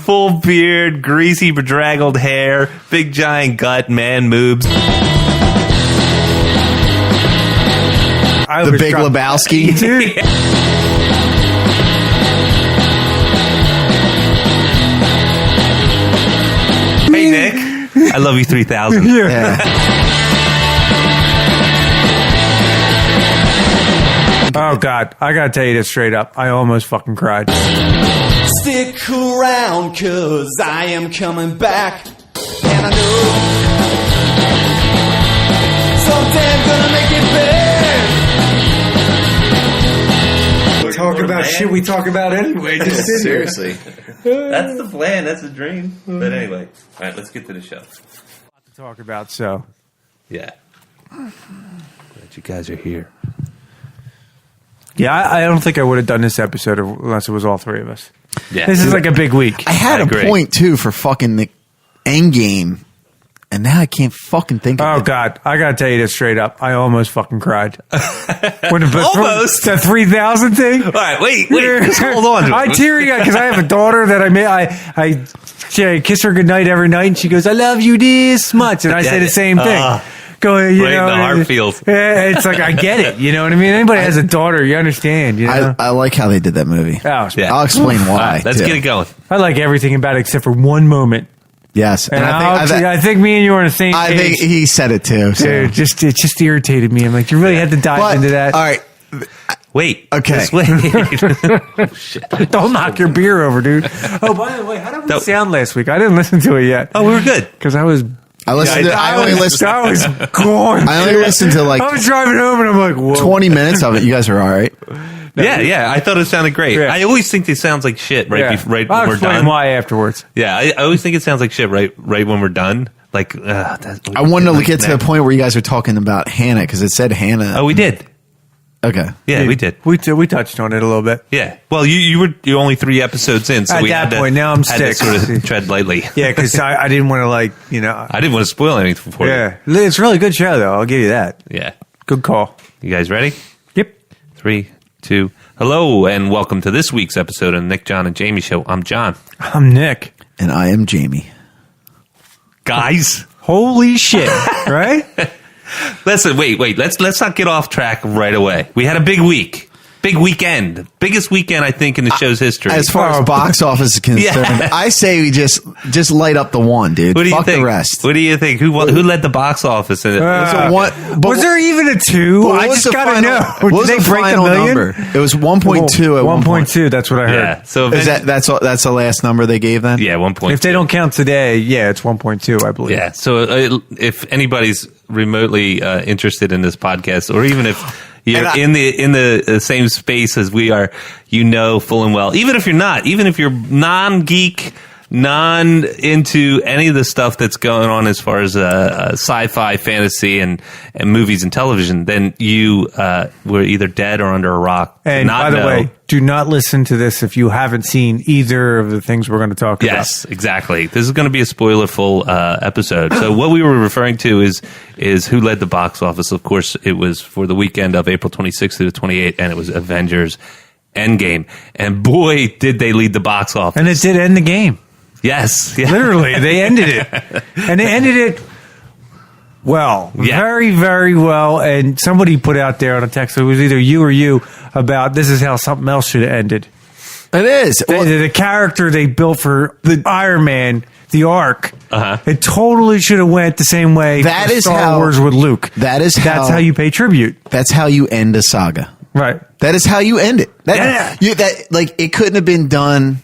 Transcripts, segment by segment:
full beard, greasy, bedraggled hair, big giant gut, man moves. The Big Lebowski. Dude. Hey, Nick. I love you 3000. Yeah. Oh, God. I got to tell you this straight up. I almost fucking cried. Stick around, cause I am coming back. And I know someday I'm gonna make it big. Talk about shit we talk about anyway. Just Seriously. That's the plan. That's the dream. But anyway. All right, let's get to the show. to talk about, so. Yeah. Glad you guys are here. Yeah, I don't think I would have done this episode unless it was all three of us. Yeah. This is like a big week. I had agree. a point, too, for fucking the EndGame, and now I can't fucking think of Oh, it. God. I got to tell you this straight up. I almost fucking cried. Almost? The 3,000 thing? All right, wait. Just hold on. I teary-eyed because I have a daughter that I kiss her goodnight every night, and she goes, I love you this much. And I say the same thing. Going, right in the heart feels. Yeah, it's like, I get it. You know what I mean? Anybody has a daughter, you understand. You know? I like how they did that movie. Oh, Yeah. I'll explain why. All right, let's too. get it going. I like everything about it except for one moment. Yes. And I I think me and you are on the same page. think he said it, too. So. Dude, it just irritated me. I'm like, you really had to dive But, into that. all right. Wait. Okay. Just wait. Oh, shit. Don't knock your beer over, dude. Oh, by the way, how did we sound last week? I didn't listen to it yet. Oh, we were good. Because I was... I listened. I only listened. I was gone. I only listened to I was driving home and I'm like, whoa. 20 minutes of it. You guys are all right. Yeah. I thought it sounded great. Yeah. I always think it sounds like shit right Yeah. when I'll we're explain done. why afterwards. Yeah, I always think it sounds like shit right when we're done. Like, I wanted to get to the point where you guys are talking about Hannah because it said Hannah. Oh, we did. Okay. Yeah, we did. We touched on it a little bit. Yeah. Well, you're only 3 episodes in, so At we that had point, to, now I'm had to sick. sort of tread lightly. Yeah, because I didn't want to I didn't want to spoil anything for you. Yeah. It's a really good show, though. I'll give you that. Yeah. Good call. You guys ready? Yep. 3, 2. Hello, and welcome to this week's episode of the Nick, John, and Jamie Show. I'm John. I'm Nick. And I am Jamie. Guys. Holy shit. Right? Listen, wait. Let's not get off track right away. We had a big week. Big weekend. Biggest weekend, I think, in the show's history. As far as box office is concerned, Yeah. I say we just light up the one, dude. What do you Fuck think? the rest. What do you think? Who led the box office? In it? So what- but- was there even a 2? But what I was just the got to final- know. What was Did the they break final a million? number? It was 1.2 at 1 point. 1.2, that's what I heard. Yeah. So Is that's the last number they gave then? yeah, 1.2. If they don't count today, yeah, it's 1.2, I believe. Yeah. So if anybody's remotely interested in this podcast, or even if you're in the same space as we are, you know full and well. Even if you're not, even if you're non-geek, into any of the stuff that's going on as far as sci-fi, fantasy, and movies and television, then you were either dead or under a rock. And by the way, do not listen to this if you haven't seen either of the things we're going to talk about. Yes, exactly. This is going to be a spoiler-full episode. So what we were referring to is who led the box office. Of course, it was for the weekend of April 26th through the 28th, and it was Avengers EndGame. And boy, did they lead the box office. And it did end the game. Yes. Yeah. Literally, they ended it. And they ended it well. Yeah. Very, very well. And somebody put out there on a text, it was either you or you, about this is how something else should have ended. It is. The character they built for the Iron Man, the Ark, it totally should have went the same way That for is Star how- Wars with Luke. That's how you pay tribute. That's how you end a saga. Right. That is how you end it. It couldn't have been done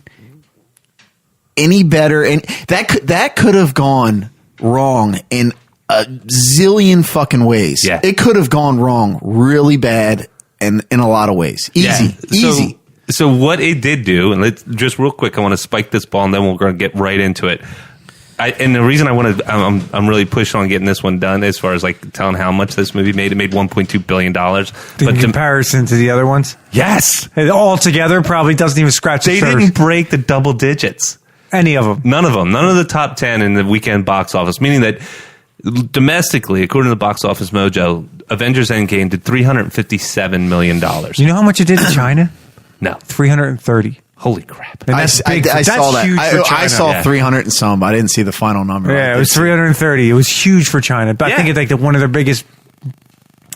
any better, and that could have gone wrong in a zillion fucking ways. Yeah. It could have gone wrong really bad, and in a lot of ways. Easy. So what it did do, and let's just real quick, I want to spike this ball, and then we're going to get right into it. And the reason I'm really pushing on getting this one done, as far as like telling how much this movie made, it made $1.2 billion. In comparison to the other ones? Yes. It all together probably doesn't even scratch the They surface. didn't break the double digits. Any of them. None of them. None of the top 10 in the weekend box office, meaning that domestically, according to the Box Office Mojo, Avengers EndGame did $357 million. You know how much it did in China? No. 330. Holy crap. And I that's big. saw That's that. huge for China. I saw Yeah. 300 and some. I didn't see the final number. Yeah, it was 330. It was huge for China. But I think it's like one of their biggest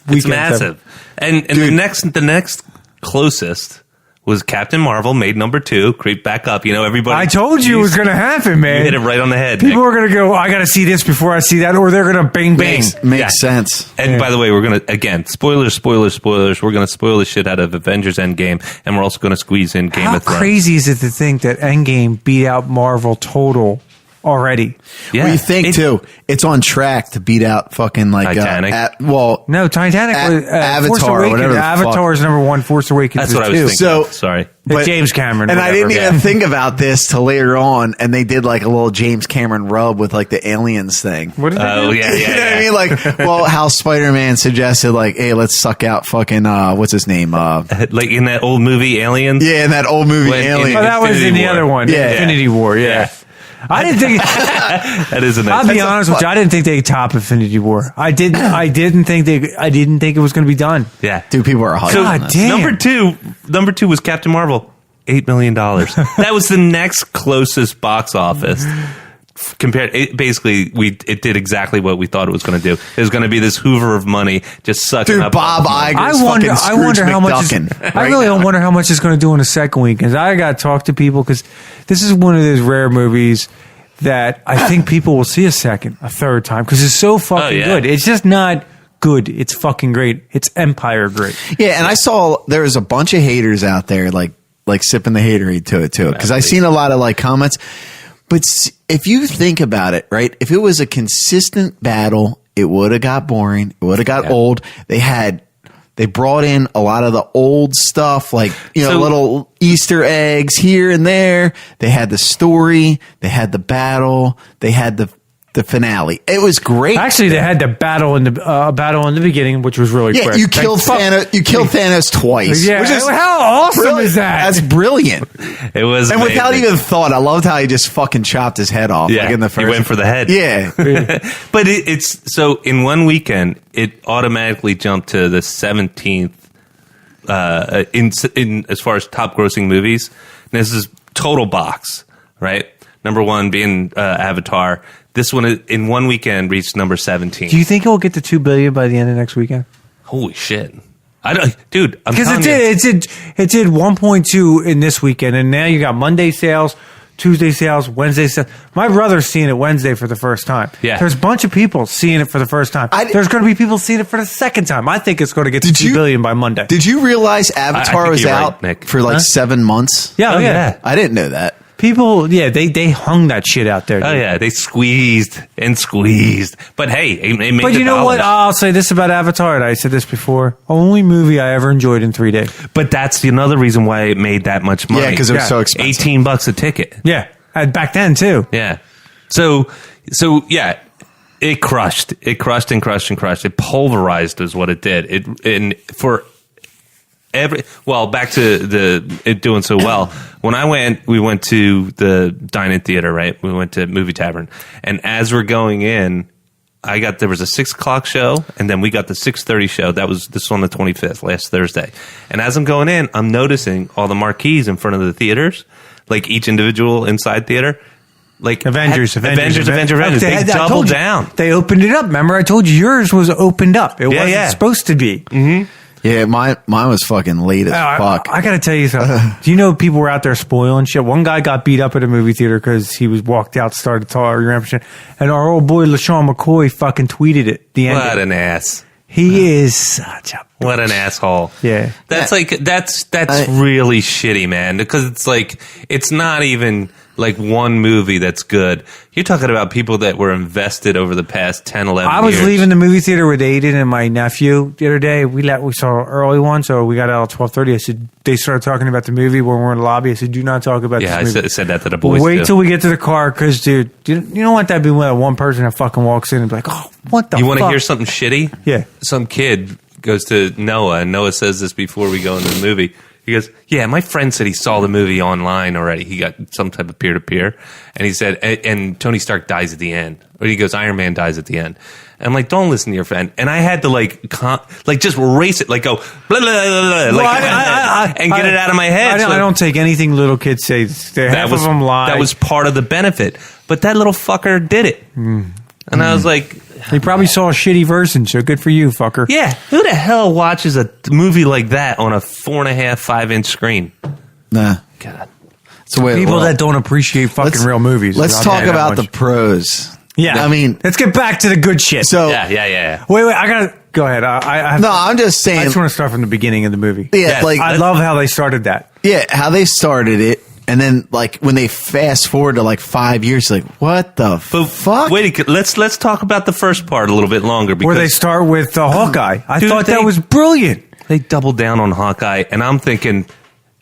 weekends. It's massive. And the next closest was Captain Marvel, made number 2, creep back up. You know, everybody. I told you it was going to happen, man. You hit it right on the head. People Nick. are going to go, I got to see this before I see that, or they're going to bang, bang. Makes sense. And by the way, we're going to, again, spoilers. We're going to spoil the shit out of Avengers EndGame, and we're also going to squeeze in Game How of Thrones. crazy is it to think that Endgame beat out Marvel total already? Yeah. Well, you think, too, it's on track to beat out fucking like... Titanic? No, Titanic was Avatar Force or Awakens. whatever the Avatar is number 1, Force Awakens That's what I is was 2. thinking. So- Sorry. James Cameron. And I whatever. didn't even think about this till later on, and they did like a little James Cameron rub with like the aliens thing. What did they Oh, do? yeah, You know what I mean? Like, well, how Spider-Man suggested, like, hey, let's suck out fucking, what's his name? Like in that old movie, Aliens? Yeah, in that old movie, When- Alien. Oh, that was in Infinity the War. other one. Yeah. Infinity War, yeah. I didn't think... That is a nice. I'll be honest with you. I didn't think they'd top Infinity War. I didn't think it was going to be done. Yeah. Dude, people are hyped. So on God this. damn. number two was Captain Marvel, $8 million. That was the next closest box office. Compared, it did exactly what we thought it was going to do. It was going to be this Hoover of money, just sucking Dude, up. Bob Iger's I wonder how much. I really don't wonder how much it's going to do in the second week. Because I got to talk to people because this is one of those rare movies that I think people will see a second, a third time because it's so fucking good. It's just not good. It's fucking great. It's Empire great. Yeah, and I saw there was a bunch of haters out there, like sipping the haterade to it too, because I seen a lot of like comments. But if you think about it, right? If it was a consistent battle, it would have got boring. It would have got old. They brought in a lot of the old stuff, like, little Easter eggs here and there. They had the story. They had the battle. They had the finale. It was great. Actually, they had the battle in the beginning, which was really quick. You killed Thanos. You killed Thanos twice. Yeah, which is how awesome brilliant. is that? That's brilliant. It was, And without amazing. even thought, I loved how he just fucking chopped his head off. Yeah, like in the first. he went for the head. Yeah. But it's so in one weekend, it automatically jumped to the 17th in as far as top grossing movies. And this is total box, right? Number one being Avatar. This one in one weekend reached number 17. Do you think it will get to $2 billion by the end of next weekend? Holy shit! I don't, dude. I'm Because telling you. it did 1.2 in this weekend, and now you got Monday sales, Tuesday sales, Wednesday sales. My brother's seeing it Wednesday for the first time. Yeah. There's a bunch of people seeing it for the first time. There's going to be people seeing it for the second time. I think it's going to get to $2 billion by Monday. Did you realize Avatar think was you're right, out Nick. for like 7 months? Yeah, Oh, yeah. yeah. I didn't know that. People, they hung that shit out there. Oh dude. yeah, they squeezed and squeezed. But hey, it made But the you know what? dollars. I'll say this about Avatar, and I said this before. Only movie I ever enjoyed in 3 days. But that's another reason why it made that much money. Yeah, because it was so expensive. $18 a ticket. Yeah. And back then, too. Yeah. So yeah, it crushed. It crushed and crushed and crushed. It pulverized is what it did. Back to it doing so well. When we went to the dine-in theater, right? We went to Movie Tavern. And as we're going in, there was a 6 o'clock show, and then we got the 6:30 show. This was on the 25th, last Thursday. And as I'm going in, I'm noticing all the marquees in front of the theaters, like each individual inside theater. Like Avengers. They doubled down. They opened it up. Remember, I told you yours was opened up. It wasn't supposed to be. Mm-hmm. Yeah, mine was fucking late as fuck. I got to tell you something. Do you know people were out there spoiling shit? One guy got beat up at a movie theater because he was walked out, started talking, and our old boy LaShawn McCoy fucking tweeted it. The end. What an ass. He is such a What an asshole. Yeah. That's really shitty, man. Because it's not even like one movie that's good. You're talking about people that were invested over the past 10, 11 years. I was leaving the movie theater with Aiden and my nephew the other day. We saw an early one, so we got out at 12:30. I said, they started talking about the movie when we were in the lobby. I said, do not talk about this movie. I said that to the boys. Wait till we get to the car, because, dude, you don't want that to be one person that fucking walks in and be like, oh, what the fuck? You want to hear something shitty? Yeah. Some kid goes to Noah, and Noah says this before we go into the movie. He goes, yeah, my friend said he saw the movie online already. He got some type of peer-to-peer. And he said, and Tony Stark dies at the end. Or he goes, Iron Man dies at the end. And I'm like, don't listen to your friend. And I had to just erase it, go blah, blah, blah, blah, and get it out of my head. I don't take anything little kids say. Half of them lie. That was part of the benefit. But that little fucker did it. And I was like... He probably saw a shitty version, so good for you, fucker. Yeah. Who the hell watches a movie like that on a 4.5, 5-inch screen? Nah. God. So People that don't appreciate fucking real movies. Let's talk about the pros. Yeah, I mean, let's get back to the good shit. So yeah. Wait, I gotta go ahead. I'm just saying. I just want to start from the beginning of the movie. Yeah, I love how they started that. Yeah, how they started it, and then when they fast forward to 5 years, what the fuck? Wait, let's talk about the first part a little bit longer. Because where they start with Hawkeye. I thought that was brilliant. They doubled down on Hawkeye, and I'm thinking,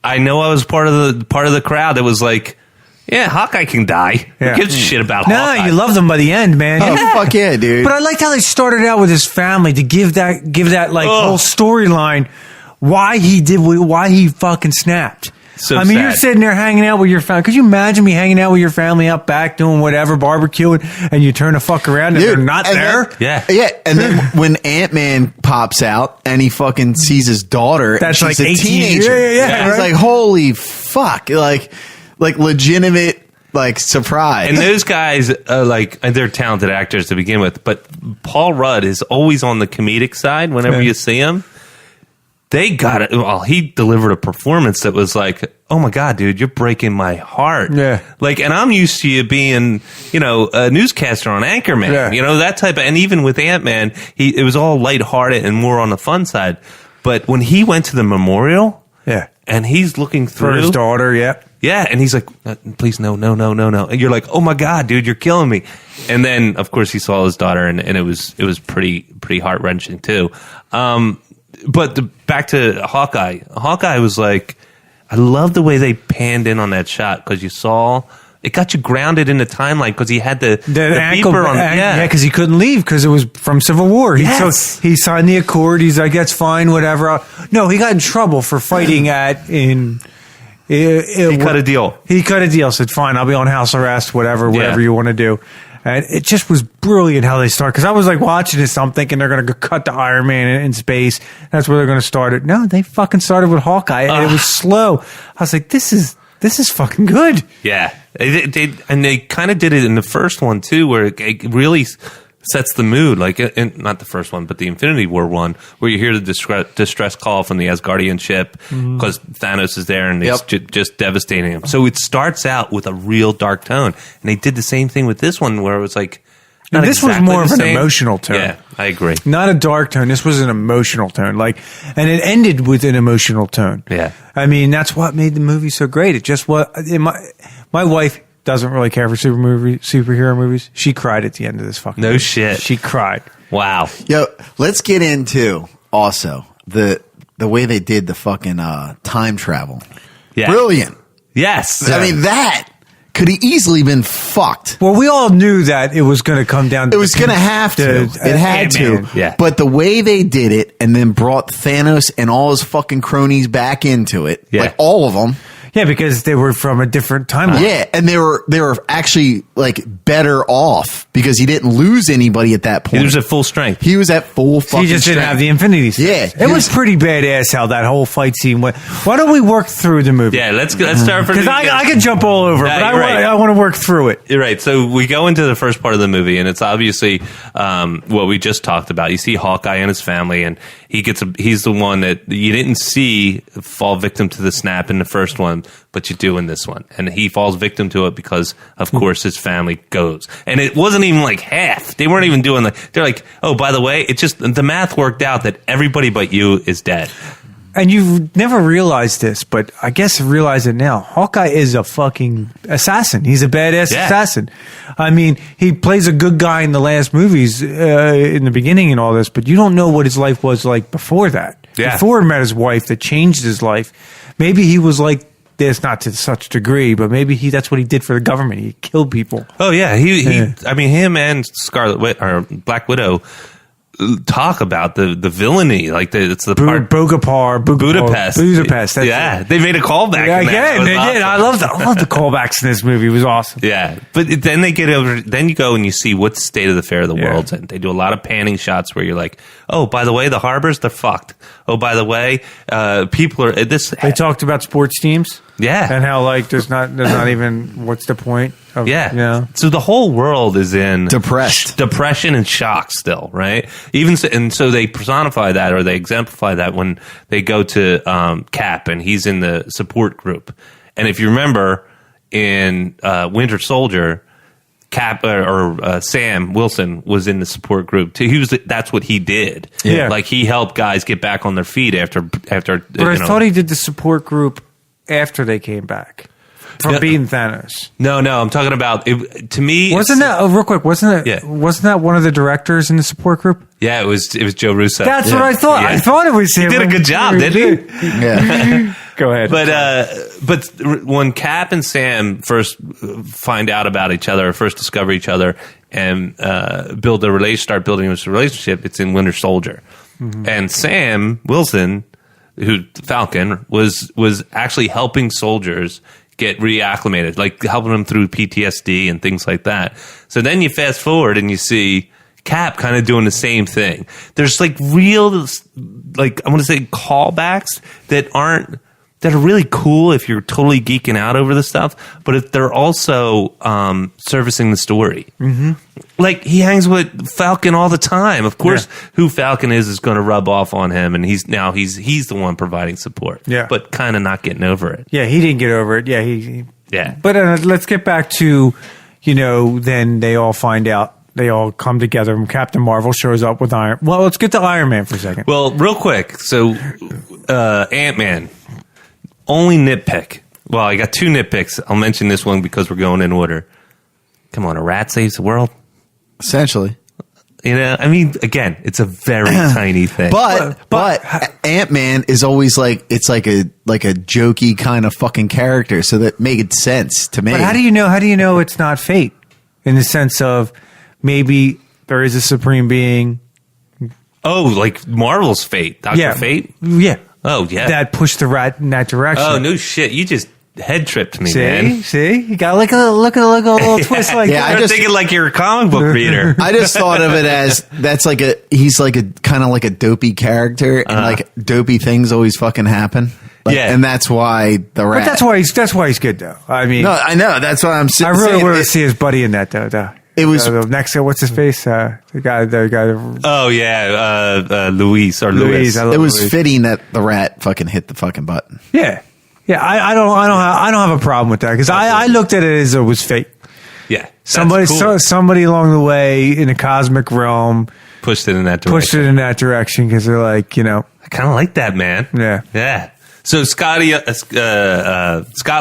I know I was part of the crowd that was like, yeah, Hawkeye can die. Who gives a shit about Hawkeye? No, you love them by the end, man. Oh, fuck yeah, dude. But I liked how they started out with his family to give that whole storyline why he fucking snapped. So I mean, sad. you're sitting there hanging out with your family. Could you imagine me hanging out with your family out back doing whatever, barbecuing, and you turn the fuck around and they're not there? Yeah. And then when Ant-Man pops out and he fucking sees his daughter, That's and she's like a 18. teenager. Yeah, It's right? holy fuck. Legitimate, surprise. And those guys, they're talented actors to begin with, but Paul Rudd is always on the comedic side whenever you see him. They got it. Well, he delivered a performance that was like, oh my God, dude, you're breaking my heart. Yeah. And I'm used to you being, a newscaster on Anchorman, that type of, and even with Ant-Man, it was all lighthearted and more on the fun side. But when he went to the memorial, and he's looking through For his daughter, yeah, and he's like, please, no. And you're like, oh my God, dude, you're killing me. And then, of course, he saw his daughter, and it was pretty heart-wrenching, too. But back to Hawkeye. Hawkeye was like, I love the way they panned in on that shot, because you saw... It got you grounded in the timeline because he had the ankle beeper on. because he couldn't leave because it was from Civil War. Yes. So he signed the accord. He's like, that's fine, whatever. No, he got in trouble for fighting he cut a deal. He cut a deal. Said, fine, I'll be on house arrest, whatever you want to do. And it just was brilliant how they start. Because I was watching this, I'm thinking they're going to cut to Iron Man in space. That's where they're going to start it. No, they fucking started with Hawkeye, and it was slow. I was like, this is fucking good. Yeah. They kind of did it in the first one, too, where it really sets the mood. Not the first one, but the Infinity War one, where you hear the distress call from the Asgardian ship because Thanos is there and it's just devastating him. So it starts out with a real dark tone. And they did the same thing with this one, where it was like... This was more of an emotional tone. Yeah, I agree. Not a dark tone. This was an emotional tone. And it ended with an emotional tone. Yeah. I mean, that's what made the movie so great. It just was... My wife doesn't really care for superhero movies. She cried at the end of this fucking movie. Shit. She cried. Wow. Yo, let's get into also the way they did the fucking time travel. Yeah. Brilliant. Yes. I mean, that could have easily been fucked. Well, we all knew that it was going to come down to... It was going to have to. It had to. Yeah. But the way they did it and then brought Thanos and all his fucking cronies back into it, all of them... Yeah, because they were from a different timeline. Yeah, and they were actually better off because he didn't lose anybody at that point. He was at full strength. He was at full fucking He just didn't strength. have the Infinity Stones. Yeah. It was pretty badass how that whole fight scene went. Why don't we work through the movie? Yeah, let's start from... Because I can jump all over, Yeah, but you're right. I want to work through it. You're right. So we go into the first part of the movie, and it's obviously what we just talked about. You see Hawkeye and his family, and he's the one that you didn't see fall victim to the snap in the first one, but you do in this one. And he falls victim to it because, of course, his family goes. And it wasn't even half. They weren't even doing they're like, oh, by the way, it just, the math worked out that everybody but you is dead. And you've never realized this, but I guess I realize it now. Hawkeye is a fucking assassin. He's a badass assassin. I mean, he plays a good guy in the last movies, in the beginning and all this, but you don't know what his life was like before that. Yeah. Before he met his wife that changed his life. Maybe he was like this, not to such degree, but maybe that's what he did for the government. He killed people. Oh, yeah. He I mean, him and Black Widow talk about the villainy. Like it's the part Budapest. Yeah, they made a callback. Yeah, again, they did. I love the callbacks in this movie. It was awesome. Yeah, but then they get over. Then you go and you see what state of the fair of the world's in. They do a lot of panning shots where you're like, oh, by the way, the harbors, they're fucked. Oh, by the way, people are this. They talked about sports teams. Yeah, and how like there's not even what's the point? Of, So the whole world is in depression and shock still, right? Even so, and so they personify that or they exemplify that when they go to Cap and he's in the support group. And if you remember in Winter Soldier, Cap or Sam Wilson was in the support group too. That's what he did. Yeah, like he helped guys get back on their feet after. But I thought he did the support group after they came back from beating Thanos. No, I'm talking about it, to me. Wasn't that real quick? Wasn't that one of the directors in the support group? Yeah, it was Joe Russo. That's what I thought. Yeah. I thought it was him. He did a good job, didn't he? Yeah. Go ahead. But when Cap and Sam first find out about each other, or first discover each other, and start building this relationship, it's in Winter Soldier, and Sam Wilson, who Falcon was actually helping soldiers get reacclimated, like helping them through PTSD and things like that. So then you fast forward and you see Cap kind of doing the same thing. There's like real, like I want to say callbacks that are really cool if you're totally geeking out over the stuff, but if they're also servicing the story. Mm-hmm. Like he hangs with Falcon all the time. Of course, who Falcon is going to rub off on him, and he's the one providing support. Yeah, but kind of not getting over it. Yeah, he didn't get over it. Yeah, he. But let's get back to, then they all find out. They all come together, and Captain Marvel shows up with Iron. Well, let's get to Iron Man for a second. Well, real quick. So, Ant-Man. Only nitpick. Well, I got two nitpicks. I'll mention this one because we're going in order. Come on, a rat saves the world? Essentially. I mean, again, it's a very tiny thing. But Ant-Man is always like, it's like a jokey kind of fucking character, so that made sense to me. But how do you know it's not fate? In the sense of maybe there is a supreme being. Oh, like Marvel's Fate. Dr. Fate? Yeah. Oh, yeah. That pushed the rat in that direction. Oh, no shit. You just head tripped me, man. See? You got like a little twist like that. I'm thinking like you're a comic book reader. I just thought of it as he's like a kind of like a dopey character, and like dopey things always fucking happen. And that's why the rat. But that's why he's good though. I mean, no, I know that's why I'm saying. I really wanted to see his buddy in that though. It was next. What's his face? The guy. Oh yeah, Luis. It was fitting that the rat fucking hit the fucking button. Yeah. I don't have a problem with that because I looked at it as it was fate. Yeah, somebody along the way in a cosmic realm pushed it in that direction because they're like, I kind of like that, man. Yeah. So Scott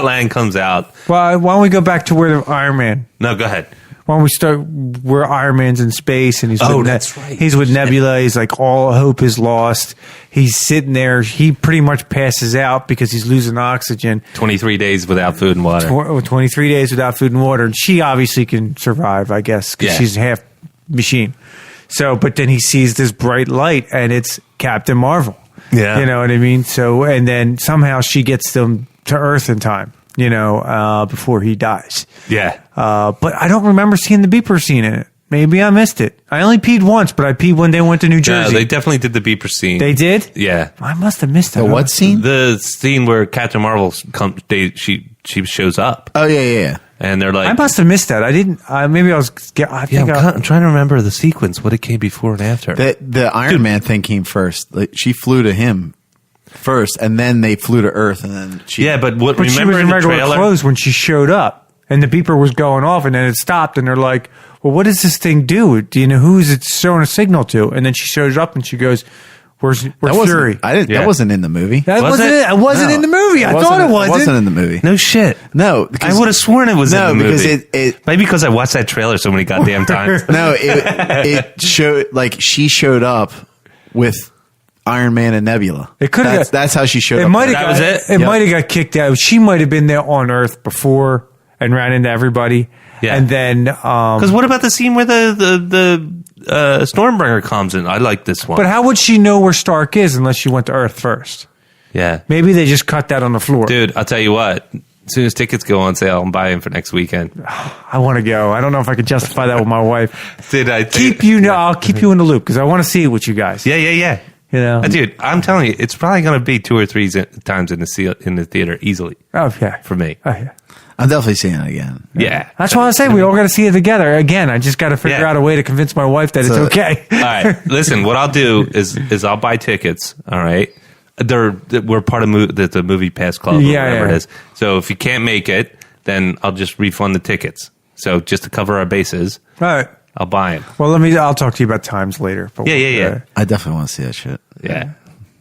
Lang comes out. Well, why don't we go back to where the Iron Man? No, go ahead. Why don't we start where Iron Man's in space and he's that's right. He's with Nebula. He's like, all hope is lost. He's sitting there. He pretty much passes out because he's losing oxygen. 23 days without food and water. 23 days without food and water. And she obviously can survive, I guess, because she's half machine. So, but then he sees this bright light and it's Captain Marvel. Yeah. You know what I mean? So, and then somehow she gets them to Earth in time, before he dies. Yeah. But I don't remember seeing the beeper scene in it. Maybe I missed it. I only peed once, but I peed when they went to New Jersey. No, they definitely did the beeper scene. They did? Yeah. I must have missed that. The what scene? The scene where Captain Marvel she shows up. Oh, yeah. And they're like... I must have missed that. I didn't... maybe I was... I'm trying to remember the sequence. What it came before and after. The Iron Man thing came first. Like, she flew to him first, and then they flew to Earth, and then she... Yeah, but remember she was in regular trailer? Clothes when she showed up, and the beeper was going off, and then it stopped, and they're like, well, what does this thing do? Do you know who is it showing a signal to? And then she shows up, and she goes... Where's Fury? That wasn't in the movie. That wasn't it? It wasn't in the movie. I thought it was. It wasn't in the movie. No shit. No. I would have sworn it was in the movie. No, because it... Maybe because I watched that trailer so many goddamn times. No, it showed... Like, she showed up with Iron Man and Nebula. That's how she showed up. That was it? It might have got kicked out. She might have been there on Earth before and ran into everybody. Yeah. And then, because what about the scene where the Stormbringer comes in? I like this one. but how would she know where Stark is unless she went to Earth first? Yeah. Maybe they just cut that on the floor. Dude, I'll tell you what. As soon as tickets go on sale, I'm buying for next weekend. I want to go. I don't know if I could justify that with my wife. Did I I'll keep you in the loop because I want to see it with you guys. Yeah. You know, Dude, I'm telling you, it's probably going to be 2 or 3 times in the theater easily. Oh yeah, For me. Oh yeah. I'm definitely seeing it again. Yeah. That's why I say we all got to see it together. Again, I just got to figure out a way to convince my wife that it's okay. All right. Listen, what I'll do is I'll buy tickets. All right. We're part of the Movie Pass Club or whatever it is. So if you can't make it, then I'll just refund the tickets. So just to cover our bases, All right. I'll buy them. Well, I'll talk to you about times later. But Yeah. I definitely want to see that shit. Yeah.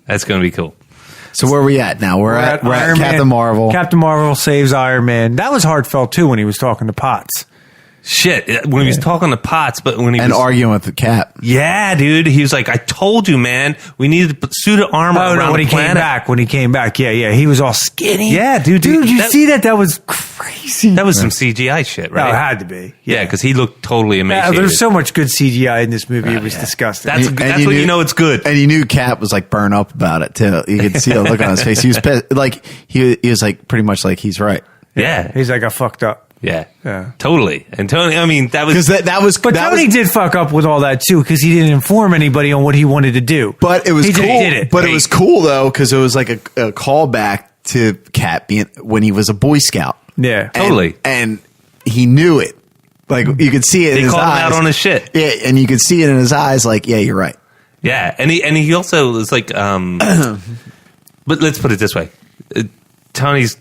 That's going to be cool. So where are we at now? We're at Iron Captain Man. Marvel. Captain Marvel saves Iron Man. That was heartfelt too when he was talking to Potts. Shit. When he was talking to Potts, but when he and was arguing with the Cap. Yeah, dude. He was like, I told you, man. We needed to suit of armor around when the he planet. came back. Yeah. He was all skinny. Yeah, dude. You see that? That was crazy. That was some CGI shit, right? No, it had to be. Yeah, because he looked totally Yeah, emaciated. there's so much good CGI in this movie. It was disgusting. That's when you know it's good. And you knew Cap was like burned up about it too. You could see the look on his face. He was pissed. Like he was like pretty much like he's right. Yeah. He's like, I fucked up. Yeah. Totally. And Tony, I mean, that was... Because that was... But Tony did fuck up with all that too, because he didn't inform anybody on what he wanted to do. But it was he cool. Just did it. But it was cool though, because it was like a callback to Cap being when he was a Boy Scout. Yeah. Totally. And he knew it. Like you could see it in his eyes. They called him out on his shit. Yeah, and you could see it in his eyes like, yeah, you're right. Yeah. And he also was like... but let's put it this way. Tony's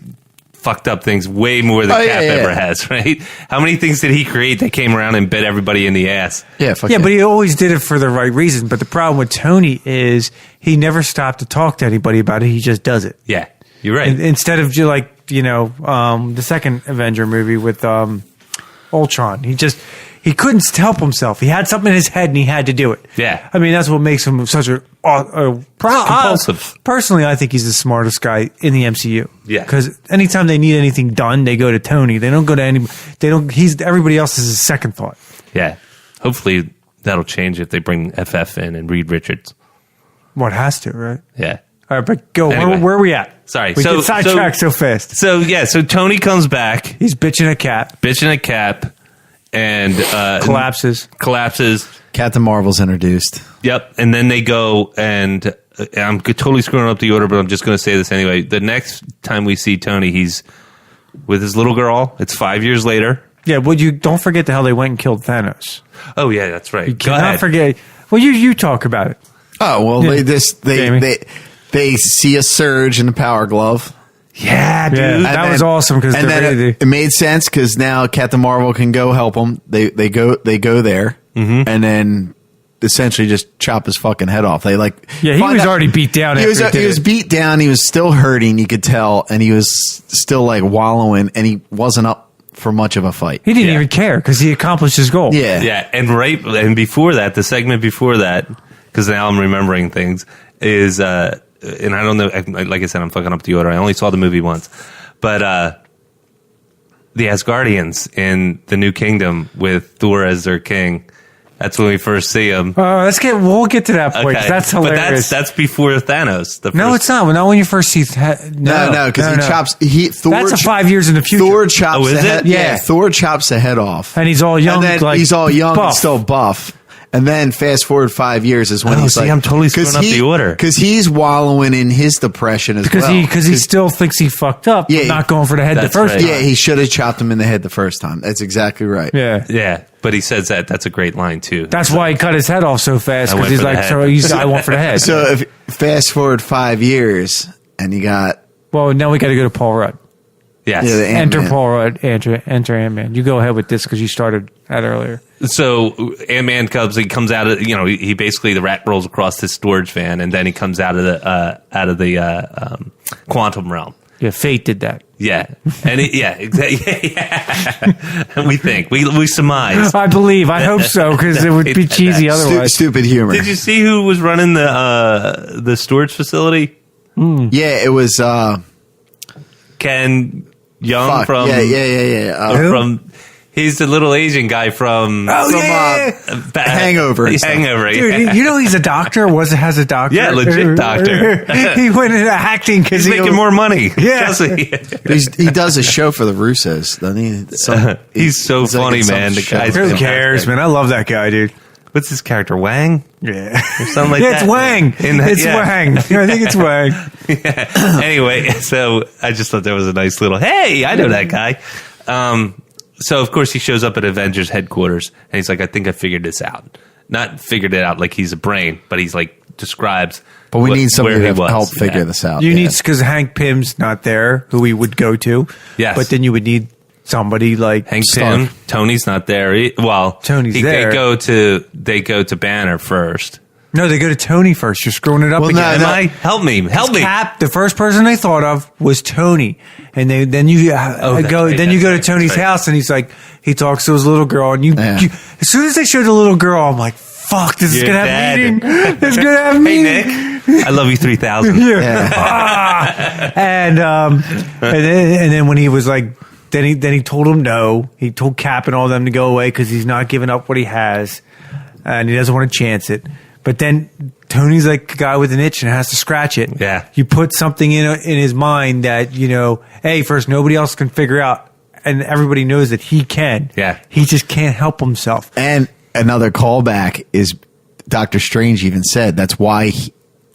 fucked up things way more than Cap ever has, right? How many things did he create that came around and bit everybody in the ass? Yeah, but he always did it for the right reason. But the problem with Tony is he never stopped to talk to anybody about it. He just does it. Yeah, you're right. Instead of just like, the second Avenger movie with Ultron. He couldn't help himself. He had something in his head and he had to do it. Yeah. I mean, that's what makes him such a compulsive. Personally, I think he's the smartest guy in the MCU. Yeah. Because anytime they need anything done, they go to Tony. They don't go to any. Everybody else is his second thought. Yeah. Hopefully that'll change if they bring FF in and Reed Richards. What has to, right? Yeah. All right, but go. Anyway. Where are we at? Sorry. We get sidetracked so fast. So Tony comes back. He's bitching at Cap. And collapses. Captain Marvel's introduced. Yep. And then they go and I'm totally screwing up the order, but I'm just going to say this anyway. The next time we see Tony, he's with his little girl. It's 5 years later. Yeah, well, you don't forget how they went and killed Thanos. Oh yeah, that's right. You cannot forget. Well, you talk about it. Oh well, Yeah. they see a surge in the Power Glove. Yeah, dude. Yeah, that was awesome because it made sense because now Captain Marvel can go help him. They go there and then essentially just chop his fucking head off. They he was already beat down. He was beat down. He was still hurting. You could tell, and he was still like wallowing, and he wasn't up for much of a fight. He didn't even care because he accomplished his goal. Yeah, and before that, the segment before that, because now I'm remembering things is. And I don't know, like I said, I'm fucking up the order. I only saw the movie once. But the Asgardians in the New Kingdom with Thor as their king. That's when we first see him. We'll get to that point. Okay. That's hilarious. But that's before Thanos. No, it's not. Not when you first see. No, because he chops. Thor. That's 5 years in the future. Thor chops is the head. it? Yeah, Thor chops the head off, and he's all young. And then he's all young buff. and still buff. And then fast forward 5 years is when he's I'm totally screwing up the order. Because he's wallowing in his depression as well. Because he still thinks he fucked up, but not going for the head the first time. Yeah, he should have chopped him in the head the first time. That's exactly right. Yeah, but he says that. That's a great line, too. That's why he cut his head off so fast, because he's like, I went for the head. So if fast forward 5 years, and you got... Well, now we got to go to Paul Rudd. Yes. Yeah, enter Paul Rudd, enter Ant-Man. You go ahead with this because you started that earlier. So Ant-Man comes out of, he basically, the rat rolls across his storage van, and then he comes out of the quantum realm. Yeah, fate did that. Yeah. And exactly. Yeah. We think. We surmise. I believe. I hope so, because it would be cheesy otherwise. Stupid humor. Did you see who was running the storage facility? Yeah, it was... Ken Young from... Yeah. He's the little Asian guy from Hangover. Hangover. Dude, you know he's a doctor. Has a doctor. Yeah, legit doctor. He went into acting because He's making more money. Yeah. He does a show for the Russos, doesn't he? He's so funny, man. The guy's Who fantastic. cares, man? I love that guy, dude. What's his character? Wang? Yeah. Or something like Yeah, that. it's Wang. It's Wang. I think it's Wang. Yeah. Anyway, so I just thought that was a nice little, hey, I know that guy. So, of course, he shows up at Avengers headquarters, and he's like, I think I figured this out. Not figured it out like he's a brain, but he's like, describes But we need somebody where he to was. help figure this out. You need, because Hank Pym's not there, who we would go to. Yes. But then you would need somebody like Hank Stark. Pym. Tony's not there. Tony's there. They go to Banner first. No, they go to Tony first. You're screwing it up again. Am I? Help me. Cap, the first person they thought of was Tony, and then you go. right, Then you go to that's Tony's right. house, and he's like, he talks to his little girl, and as soon as they show the little girl, I'm like, fuck, this is You're gonna have dead. a meeting. This is gonna have a Hey, meeting. Nick. I love you 3000. And then when he was like, then he told him no. He told Cap and all them to go away because he's not giving up what he has, and he doesn't want to chance it. But then Tony's like a guy with an itch and has to scratch it. Yeah. You put something in his mind that, hey, first, nobody else can figure out. And everybody knows that he can. Yeah. He just can't help himself. And another callback is Doctor Strange even said that's why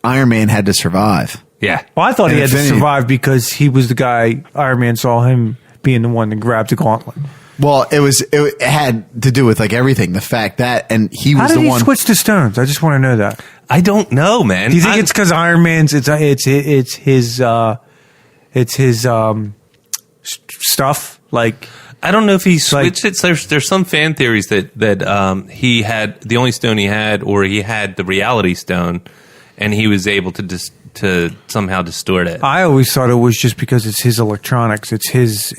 Iron Man had to survive. Yeah. Well, I thought he had to Infinity. survive because he was the guy, Iron Man saw him being the one that grabbed the gauntlet. Well, it had to do with like everything. The fact that, and he How was did the he one. switch to stones? I just want to know that. I don't know, man. Do you think it's because Iron Man's it's his stuff? Like, I don't know if he switched it. There's some fan theories that he had the only stone he had, or he had the reality stone, and he was able to somehow distort it. I always thought it was just because it's his electronics. It's his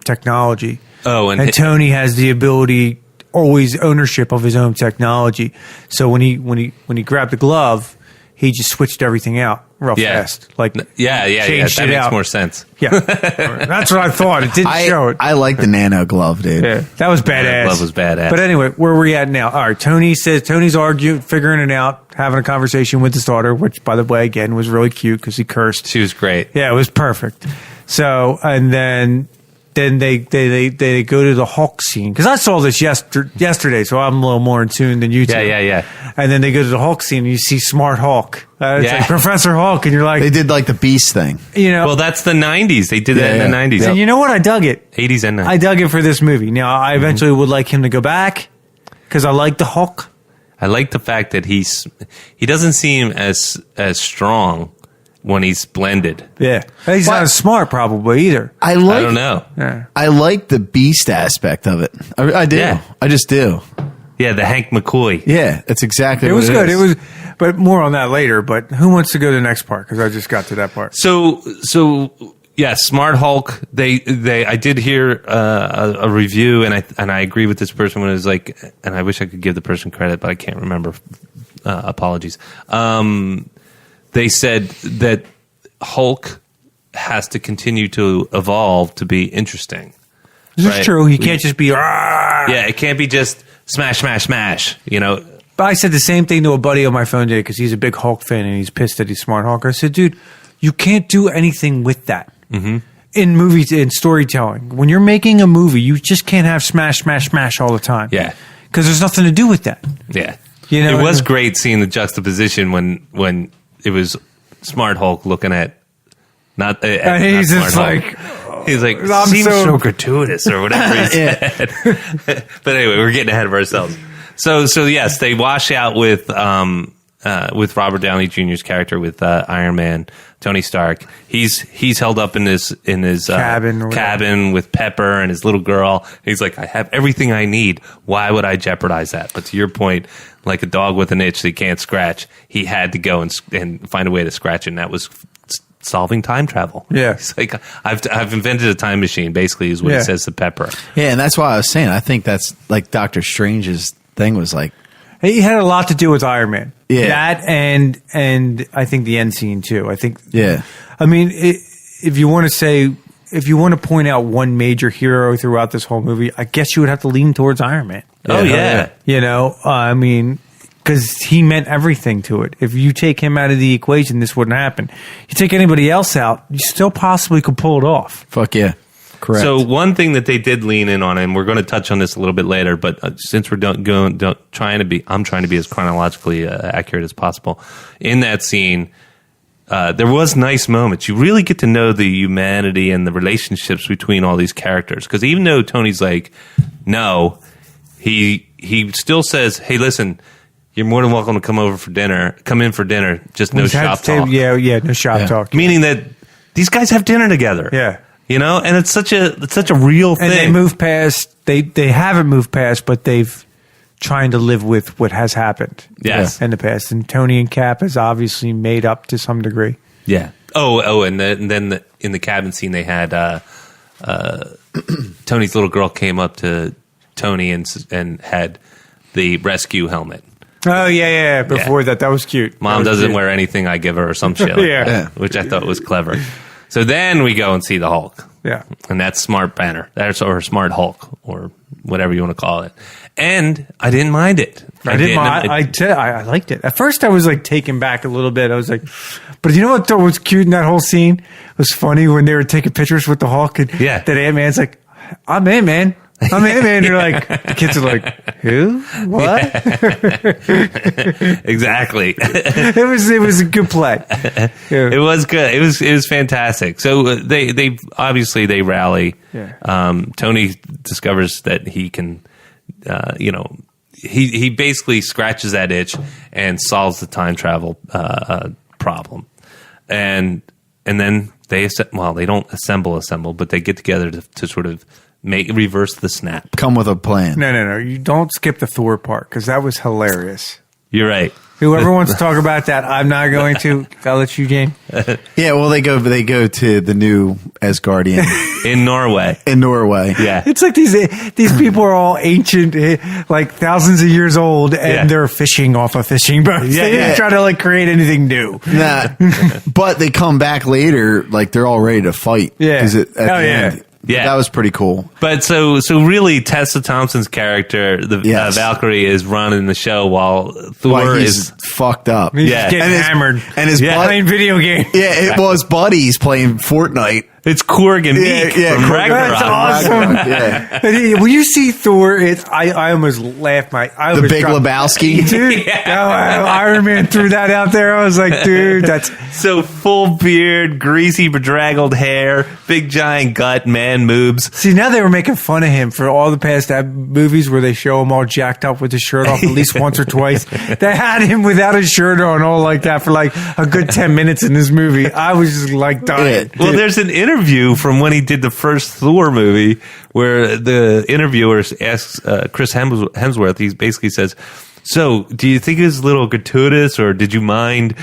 technology. Oh, and Tony has the ability, always ownership of his own technology. So when he grabbed the glove, he just switched everything out real fast. Like yeah. changed That it makes out. more sense. Yeah, that's what I thought. It didn't show it. I like the nano glove, dude. Yeah, that was badass. Glove was badass. But anyway, where are we at now? All right, Tony's arguing, figuring it out, having a conversation with his daughter, which, by the way, again, was really cute because he cursed. She was great. Yeah, it was perfect. So, and then they go to the Hulk scene because I saw this yesterday, so I'm a little more in tune than you two. Yeah. And then they go to the Hulk scene, and you see Smart Hulk. It's like Professor Hulk, and you're like, They did like the Beast thing. Well, that's the 90s. They did that in the 90s. And you know what? I dug it. 80s and 90s. I dug it for this movie. Now, I eventually would like him to go back because I like the Hulk. I like the fact that he doesn't seem as strong when he's blended. Yeah. He's not as smart, probably, either. I don't know. Yeah. I like the Beast aspect of it. I do. Yeah. I just do. Yeah, the Hank McCoy. Yeah, that's exactly It what was it good. is. It was, but more on that later. But who wants to go to the next part? Because I just got to that part. So yeah, Smart Hulk. I did hear a review, and I agree with this person when it was like, and I wish I could give the person credit, but I can't remember. Apologies. They said that Hulk has to continue to evolve to be interesting. This Right. is true. He can't just be. Yeah, it can't be just smash, smash, smash. But I said the same thing to a buddy on my phone today because he's a big Hulk fan and he's pissed that he's Smart Hulk. I said, dude, you can't do anything with that. Mm-hmm. In movies, in storytelling. When you're making a movie, you just can't have smash, smash, smash all the time. Yeah. Because there's nothing to do with that. Yeah. It was great seeing the juxtaposition when it was Smart Hulk looking at not. And he's not just Smart like, Hulk. He's like, I'm seems so- so gratuitous or whatever he said. But anyway, we're getting ahead of ourselves. So yes, they wash out with Robert Downey Jr.'s character with Iron Man, Tony Stark. He's held up in his cabin with Pepper and his little girl. He's like, I have everything I need. Why would I jeopardize that? But to your point, like a dog with an itch that he can't scratch, he had to go and find a way to scratch it, and that was solving time travel. Yeah. He's like, I've invented a time machine, basically, is what he says to Pepper. Yeah, and that's why I was saying, I think that's like Doctor Strange's thing was like, he had a lot to do with Iron Man. Yeah. That and I think the end scene too. I think. Yeah. I mean, if you want to say if you want to point out one major hero throughout this whole movie, I guess you would have to lean towards Iron Man. Oh, yeah. You know, I mean, because he meant everything to it. If you take him out of the equation, this wouldn't happen. You take anybody else out, you still possibly could pull it off. Fuck yeah. Correct. So one thing that they did lean in on, and we're going to touch on this a little bit later, but since we're trying to be as chronologically accurate as possible in that scene, there was nice moments. You really get to know the humanity and the relationships between all these characters. Because even though Tony's like, no, he still says, hey, listen, you're more than welcome to come in for dinner, just no shop talk. Yeah, no shop talk. Meaning that these guys have dinner together. Yeah. You know, and it's such a real thing. And they move past. They haven't moved past, but they've trying to live with what has happened. Yes. In the past, and Tony and Cap has obviously made up to some degree. Yeah. And then in the cabin scene, they had Tony's little girl came up to Tony and had the rescue helmet. Oh yeah. Before that was cute. Mom doesn't wear anything I give her, or some shit like that, which I thought was clever. So then we go and see the Hulk. Yeah. And that's Smart Banner. That's or Smart Hulk, or whatever you want to call it. And I didn't mind it. I liked it. At first I was like taken back a little bit. I was like, but you know what was cute in that whole scene? It was funny when they were taking pictures with the Hulk and that Ant-Man's like, I'm Ant-Man. I'm Ant-Man. You're like, the kids are like, who? What? Exactly. It was a good play. Yeah. It was good. It was fantastic. So they obviously they rally. Yeah. Tony discovers that he can, he basically scratches that itch and solves the time travel problem, and then they don't assemble, but they get together to sort of reverse the snap. Come with a plan. No. You don't skip the Thor part because that was hilarious. You're right. Whoever wants to talk about that, I'm not going to. I'll let you, Jane. Yeah, well, they go to the new Asgardian in Norway. Yeah, it's like these people are all ancient, like thousands of years old, and they're fishing off a fishing boat. Yeah, they didn't try to like create anything new. Nah, but they come back later, like they're all ready to fight. Yeah. End, yeah, that was pretty cool. But so really, Tessa Thompson's character, Valkyrie, is running the show while Thor is fucked up. He's getting hammered, and his playing video game. Yeah, it was buddies playing Fortnite. It's Korg and Meek from Ragnarok. That's awesome. When you see Thor, I almost laughed. The Big Lebowski, dude. Iron Man threw that out there. I was like, dude, that's so full beard, greasy, bedraggled hair, big giant gut, man moves. See, now they were making fun of him for all the past movies where they show him all jacked up with his shirt off at least once or twice. They had him without his shirt on, all like that for like a good 10 minutes in this movie. I was just like dying. Well, there's an interview from when he did the first Thor movie where the interviewer asks Chris Hemsworth, he basically says, so do you think it's a little gratuitous, or did you mind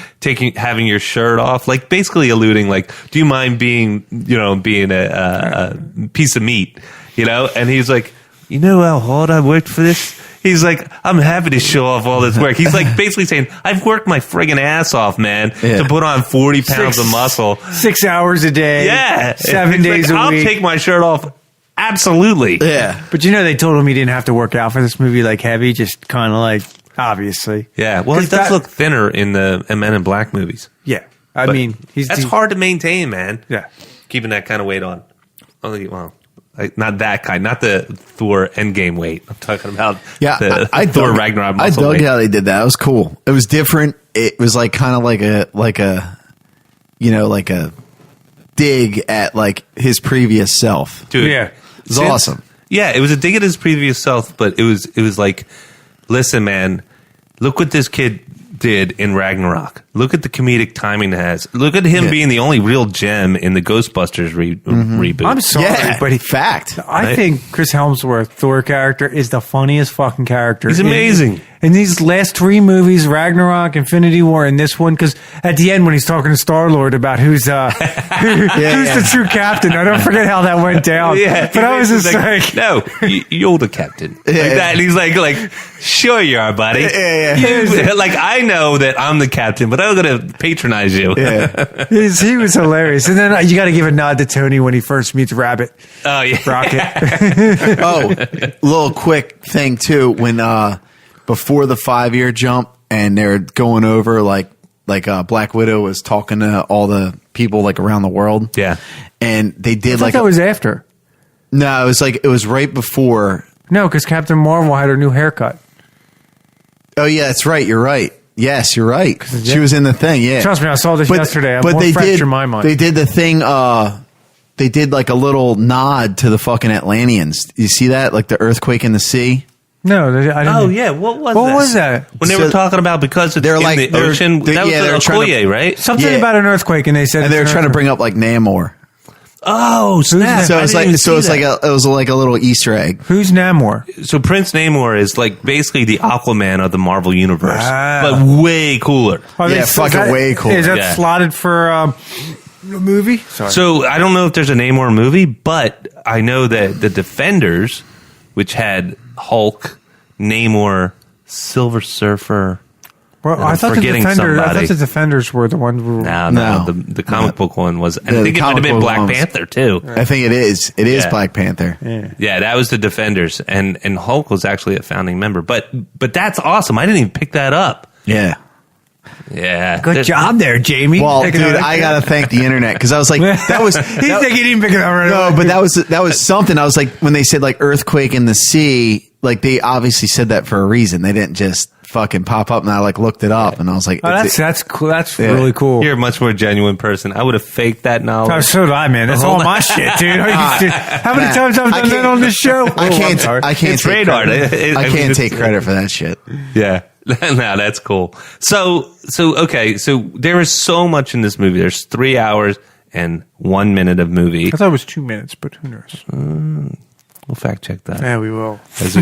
having your shirt off? Like basically alluding like, do you mind being a piece of meat, And he's like, you know how hard I worked for this? He's like, I'm happy to show off all this work. He's like basically saying, I've worked my friggin' ass off, man, to put on 40 pounds of muscle. 6 hours a day. Yeah. 7 days a week. I'll take my shirt off. Absolutely. Yeah. But they told him he didn't have to work out for this movie like heavy, just kind of like, obviously. Yeah. Well, he does look thinner in the Men in Black movies. Yeah. I mean, that's hard to maintain, man. Yeah. Keeping that kind of weight on. Not that kind, not the Thor Endgame weight. I'm talking about the Thor Ragnarok muscle I dug how they did that. It was cool. It was different. It was like kind of like a dig at like his previous self. Dude, yeah. It was awesome. Yeah, it was a dig at his previous self, but it was like, listen, man, look what this kid did in Ragnarok. Look at the comedic timing it has. Look at him being the only real gem in the Ghostbusters reboot. I'm sorry, but fact. I think Chris Hemsworth, Thor character, is the funniest fucking character. He's amazing. in these last 3 movies, Ragnarok, Infinity War, and this one, because at the end when he's talking to Star-Lord about who's the true captain, I don't forget how that went down. Yeah, but I was just like, no, you're the captain. Like that. And he's like, sure you are, buddy. Like, I know that I'm the captain, but I'm going to patronize you. Yeah. he was hilarious. And then you got to give a nod to Tony when he first meets Rabbit. Oh, yeah. Rocket. Oh, little quick thing too. When before the 5-year jump, and they're going over like Black Widow was talking to all the people like around the world. Yeah, and they did that was after. No, it was right before. No, because Captain Marvel had her new haircut. Oh yeah, that's right. You're right. Yes, you're right. She was in the thing. Yeah, trust me, I saw this yesterday. But they did. In my mind. They did the thing. They did like a little nod to the fucking Atlanteans. You see that? Like the earthquake in the sea. No, I didn't. Oh yeah, what was that? When they were talking about because it's in the ocean, that was Okoye, right? Something about an earthquake, and they said, and they were trying to bring up like Namor. Oh, snap. So it was like a little Easter egg. Who's Namor? So Prince Namor is like basically the Aquaman of the Marvel universe, but way cooler. Way cooler. Is that slotted for a movie? Sorry. So I don't know if there's a Namor movie, but I know that the Defenders, which had Hulk, Namor, Silver Surfer. Well, I thought the Defenders were the ones. No. The comic book one was. And I think it might have been Black Panther too. I think it is. It is Black Panther. Yeah, that was the Defenders, and Hulk was actually a founding member. But that's awesome. I didn't even pick that up. Yeah. Yeah. Good job there, Jamie. Well, dude, I gotta thank the internet because I was like, that was. He's thinking he didn't pick it up right No, but that was something. I was like, when they said like earthquake in the sea, like they obviously said that for a reason. They didn't just fucking pop up, and I like looked it up, and I was like, that's cool. That's really cool. You're a much more genuine person. I would have faked that knowledge. Oh, so did I, man. That's all my shit, dude. How many times have I done that on this show? I can't it's radar. I can't take credit for that shit. Yeah. No, that's cool. So okay. So there is so much in this movie. There's 3 hours and 1 minute of movie. I thought it was 2 minutes, but who knows? We'll fact check that. Yeah, we will. As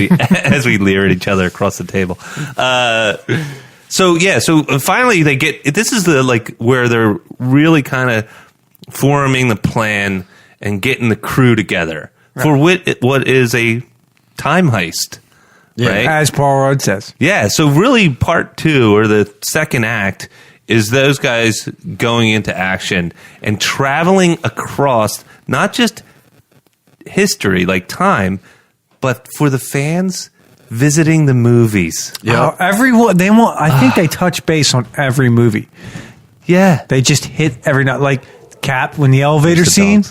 we leer at each other across the table. So finally they get. This is the where they're really kind of forming the plan and getting the crew together for what is a time heist. Yeah. Right? As Paul Rudd says. Yeah, so really part 2 or the second act is those guys going into action and traveling across not just history, like time, but for the fans visiting the movies. Yeah. Everyone they want I think they touch base on every movie. Yeah. They just hit every night, like Cap when the elevator scene.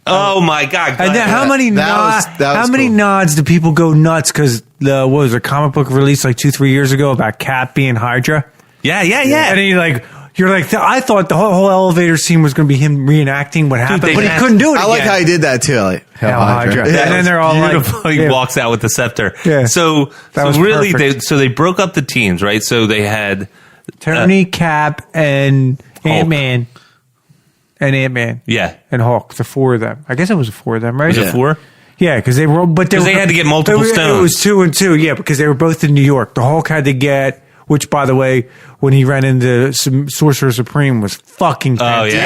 Oh my God! And then how many nods do people go nuts because what was a comic book released like 2-3 years ago about Cap being Hydra? Yeah. And then you're like, I thought the whole elevator scene was going to be him reenacting what happened, but he couldn't do it. I like how he did that too. Like Hydra. Yeah, and then they're all beautiful. like, he walks out with the scepter. Yeah. So really, they broke up the teams, right? So they had Tony, Cap, and Ant-Man. And Ant-Man. Yeah. And Hulk. The 4 of them. I guess it was the 4 of them, right? Was it 4? Yeah, because they had to get multiple stones. It was 2 and 2, yeah, because they were both in New York. The Hulk had to get, which, by the way, when he ran into Sorcerer Supreme was fucking fantastic.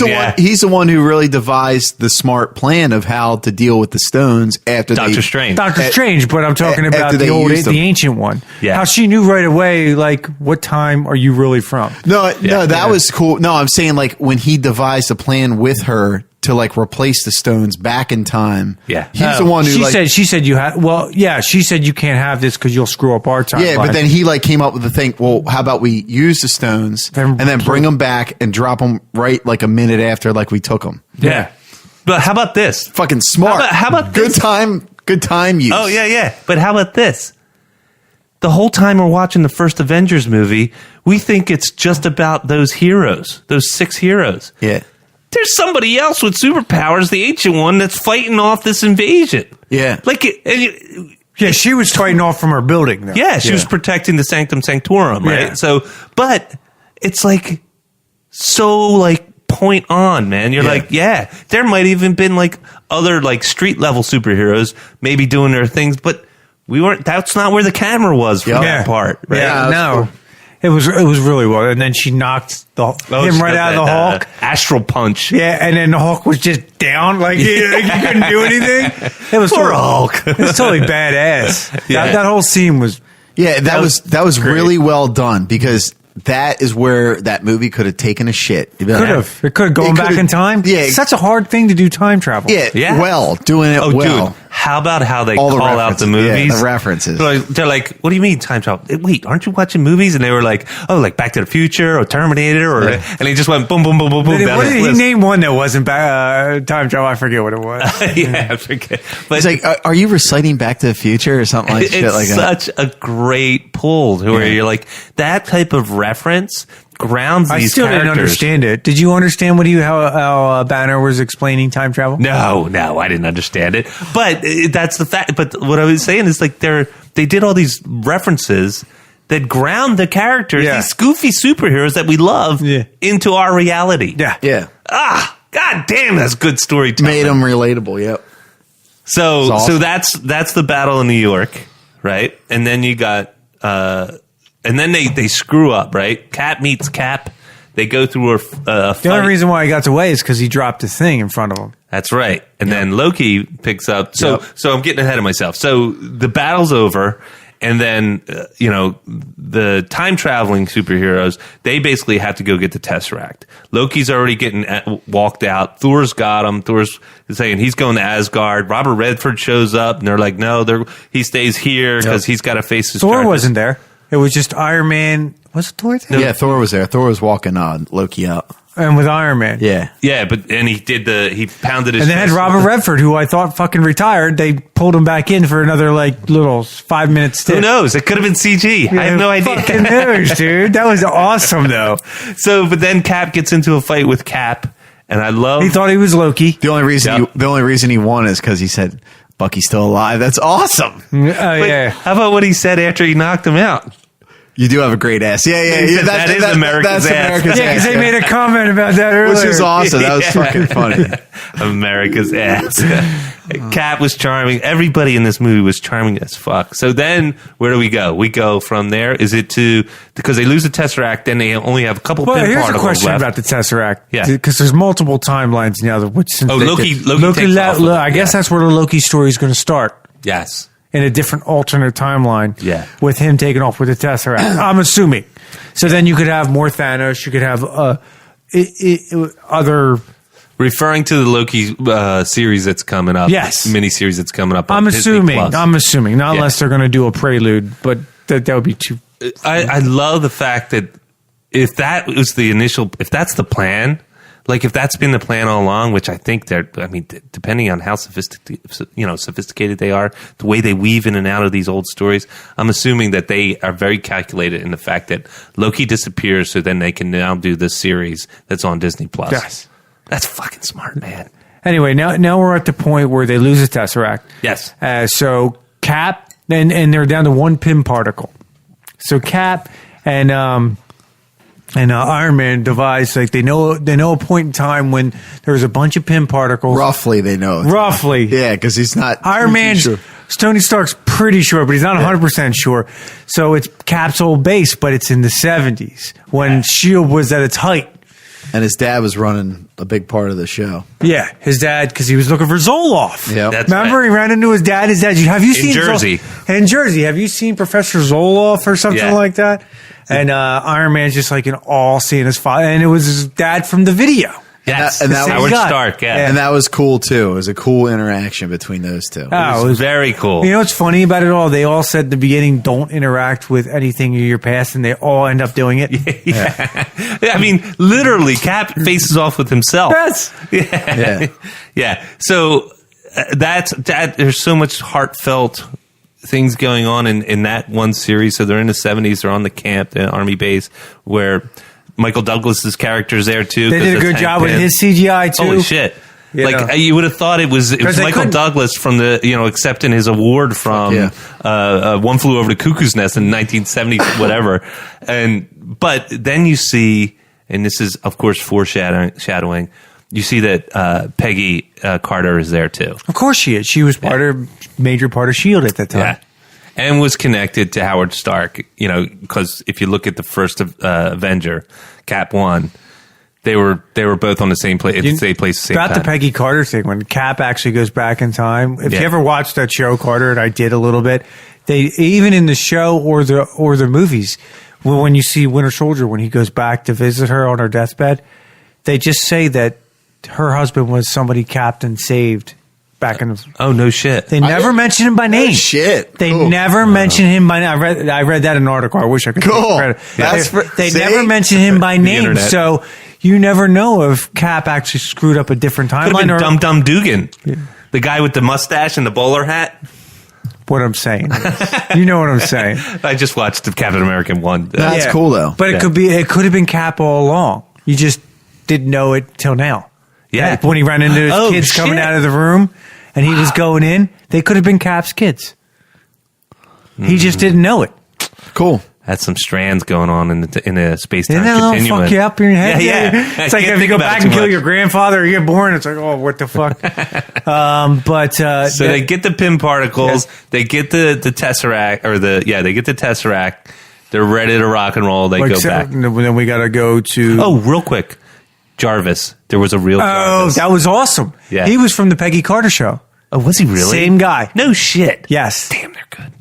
Oh, yeah. He's the one who really devised the smart plan of how to deal with the stones after Doctor Strange. Doctor Strange, but I'm talking about the ancient one. Yeah. How she knew right away, like, what time are you really from? That was cool. No, I'm saying, like, when he devised a plan with her to replace the stones back in time. Yeah. He's the one who she said you had, she said you can't have this because you'll screw up our timeline. Yeah, but then he came up with the thing, well, how about we use the stones and then bring them back and drop them right a minute after we took them. Yeah. But how about this? Fucking smart. How about this? Good time use. Oh, yeah. But how about this? The whole time we're watching the first Avengers movie, we think it's just about those heroes, those 6 heroes. Yeah. There's somebody else with superpowers, the ancient one, that's fighting off this invasion. Yeah. She was fighting off from her building, though. Yeah, she was protecting the Sanctum Sanctorum, right? Yeah. So, but it's point on, man. You're there might even been other street level superheroes maybe doing their things, but we weren't. That's not where the camera was for that part. Right? Yeah, no. Cool. It was really well. And then she knocked him right out of the Hulk. Astral punch. Yeah, and then the Hulk was just down. Like, he couldn't do anything. It was poor Hulk. It was totally badass. Yeah. That whole scene was... Yeah, that was really well done because that is where that movie could have taken a shit. It could have gone back in time. Yeah. It's such a hard thing to do time travel. Yeah. Well, doing it well. Dude, how about how they call out the movies? Yeah, the references. They're like, what do you mean time travel? Wait, aren't you watching movies? And they were like, oh, like Back to the Future or Terminator, and he just went boom, boom, boom, boom, boom. What did he name one that wasn't time travel? I forget what it was. I forget. But it's like, are you reciting Back to the Future or something like shit like that? It's such a great pull where you're like, that type of reference grounds these characters. I still didn't understand it. Did you understand how Banner was explaining time travel? No, I didn't understand it. But that's the fact. But what I was saying is like they did all these references that ground the characters, these goofy superheroes that we love, into our reality. Yeah. God damn, that's good storytelling. Made them relatable. Yep. So that's the battle in New York, right? And then you got. And then they screw up, right? Cap meets Cap. They go through a fight. The only reason why he got away is because he dropped his thing in front of him. That's right. And then Loki picks up. So I'm getting ahead of myself. So the battle's over. And then, the time traveling superheroes, they basically have to go get the Tesseract. Loki's already getting walked out. Thor's got him. Thor's saying he's going to Asgard. Robert Redford shows up and they're like, no, he stays here because he's got to face his Thor charges. Wasn't there. It was just Iron Man. Was it Thor there? Yeah, Thor was there. Thor was walking Loki out. And with Iron Man. Yeah. Yeah, he pounded his And they had Robert Redford, who I thought fucking retired. They pulled him back in for another, little 5-minute stint. Who knows? It could have been CG. I have no idea. Fucking knows, dude. That was awesome, though. But then Cap gets into a fight with Cap, and I love... He thought he was Loki. The only reason he won is because he said, Bucky's still alive. That's awesome. Yeah. How about what he said after he knocked him out? You do have a great ass. Yeah. That is America's ass. Yeah, because they made a comment about that earlier. Which is awesome. That was fucking funny. America's ass. Cap was charming. Everybody in this movie was charming as fuck. So then, where do we go? We go from there. Is it because they lose the Tesseract, then they only have a couple pin particles left. Here's a question about the Tesseract. Yeah. Because there's multiple timelines now. Loki takes off. I guess that's where the Loki story is going to start. Yes. In a different alternate timeline. Yeah. With him taking off with the Tesseract. I'm assuming. So then you could have more Thanos. You could have other... Referring to the Loki series that's coming up. Yes. Miniseries that's coming up. I'm assuming. Not unless they're going to do a prelude, but that would be too... I love the fact that if that's the plan... if that's been the plan all along, which I think depending on how sophisticated they are, the way they weave in and out of these old stories, I'm assuming that they are very calculated in the fact that Loki disappears, so then they can now do this series that's on Disney Plus. Yes, that's fucking smart, man. Anyway, now we're at the point where they lose the Tesseract. Yes. So Cap and they're down to one pin particle. So Cap and Iron Man devised they know a point in time when there was a bunch of pin particles. Roughly, they know. Roughly, yeah, because he's not Iron Man's. Sure. Tony Stark's pretty sure, but he's not 100% sure. So it's Cap's old base, but it's in the 70s when S.H.I.E.L.D. was at its height. And his dad was running a big part of the show. Yeah, his dad, because he was looking for Zoloft. Yeah, remember he ran into his dad. His dad. Have you seen Jersey? In Jersey, have you seen Professor Zoloft or something like that? And Iron Man's just in awe seeing his father, and it was his dad from the video. Yes, and that Howard Stark. Yeah, and that was cool too. It was a cool interaction between those two. It was very cool. You know what's funny about it all? They all said at the beginning, "Don't interact with anything in your past," and they all end up doing it. Yeah. I mean, literally, Cap faces off with himself. Yes. Yeah. So that. There's so much heartfelt things going on in that one series. So they're in the 70s. They're on the camp, the army base, where Michael Douglas's character is there too. They did a good job with his CGI too. Holy shit! You would have thought it was Michael Douglas from the accepting his award from One Flew Over the Cuckoo's Nest in 1970 whatever. But then you see, and this is of course foreshadowing. You see that Peggy Carter is there too. Of course she is. She was major part of S.H.I.E.L.D. at that time. Yeah. and was connected to Howard Stark. Because if you look at the first Avenger, Cap 1, they were both on the same place. Same place. About the Peggy Carter thing, when Cap actually goes back in time. If you ever watched that show, Carter, and I did a little bit, they even in the show or the movies, when you see Winter Soldier, when he goes back to visit her on her deathbed, they just say that her husband was somebody Captain saved back in the... Oh, no shit. They never mention him by name. Oh, shit. They never mention him by name. I read that in an article. I wish I could take credit. They never mention him by name, so you never know if Cap actually screwed up a different timeline. Could have been Dum Dum Dugan, the guy with the mustache and the bowler hat. What I'm saying. You know what I'm saying. I just watched the Captain America 1. That's cool, though. But it could have been Cap all along. You just didn't know it till now. Yeah. When he ran into his kids coming out of the room and he was going in, they could have been Cap's kids. He just didn't know it. Cool. That's some strands going on in a space-time Isn't that continuum. fuck you up in your head? Yeah. It's like if you go back and kill your grandfather, you get born, it's like, oh, what the fuck? So they get the Pym particles, they get the Tesseract, they get the Tesseract, they're ready to rock and roll, they go back. Then we got to go to... Oh, real quick. Jarvis. There was a real Jarvis. Oh, that was awesome. Yeah. He was from the Peggy Carter show. Oh, was he really? Same guy. No shit. Yes. Damn, they're good.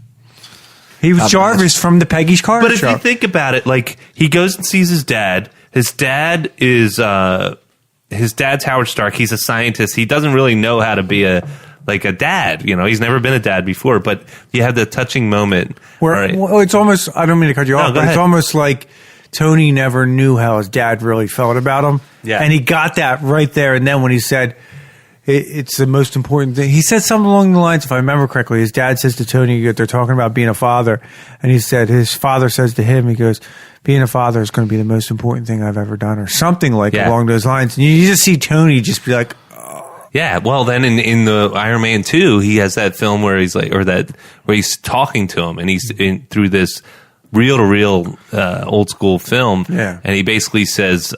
He was Jarvis from the Peggy Carter show. But if you think about it, like, he goes and sees his dad. His dad is, his dad's Howard Stark. He's a scientist. He doesn't really know how to be a dad. He's never been a dad before, but you have the touching moment. Well, it's almost, I don't mean to cut you off, but it's almost like Tony never knew how his dad really felt about him. Yeah. And he got that right there. And then when he said, it's the most important thing. He said something along the lines, if I remember correctly, his dad says to Tony that they're talking about being a father. And he said, his father says to him, he goes, being a father is going to be the most important thing I've ever done, or something along those lines. And you just see Tony just be like, oh. Yeah. Well, then in the Iron Man 2, he has that film where he's like, where he's talking to him and he's through this reel to reel old school film. Yeah. And he basically says,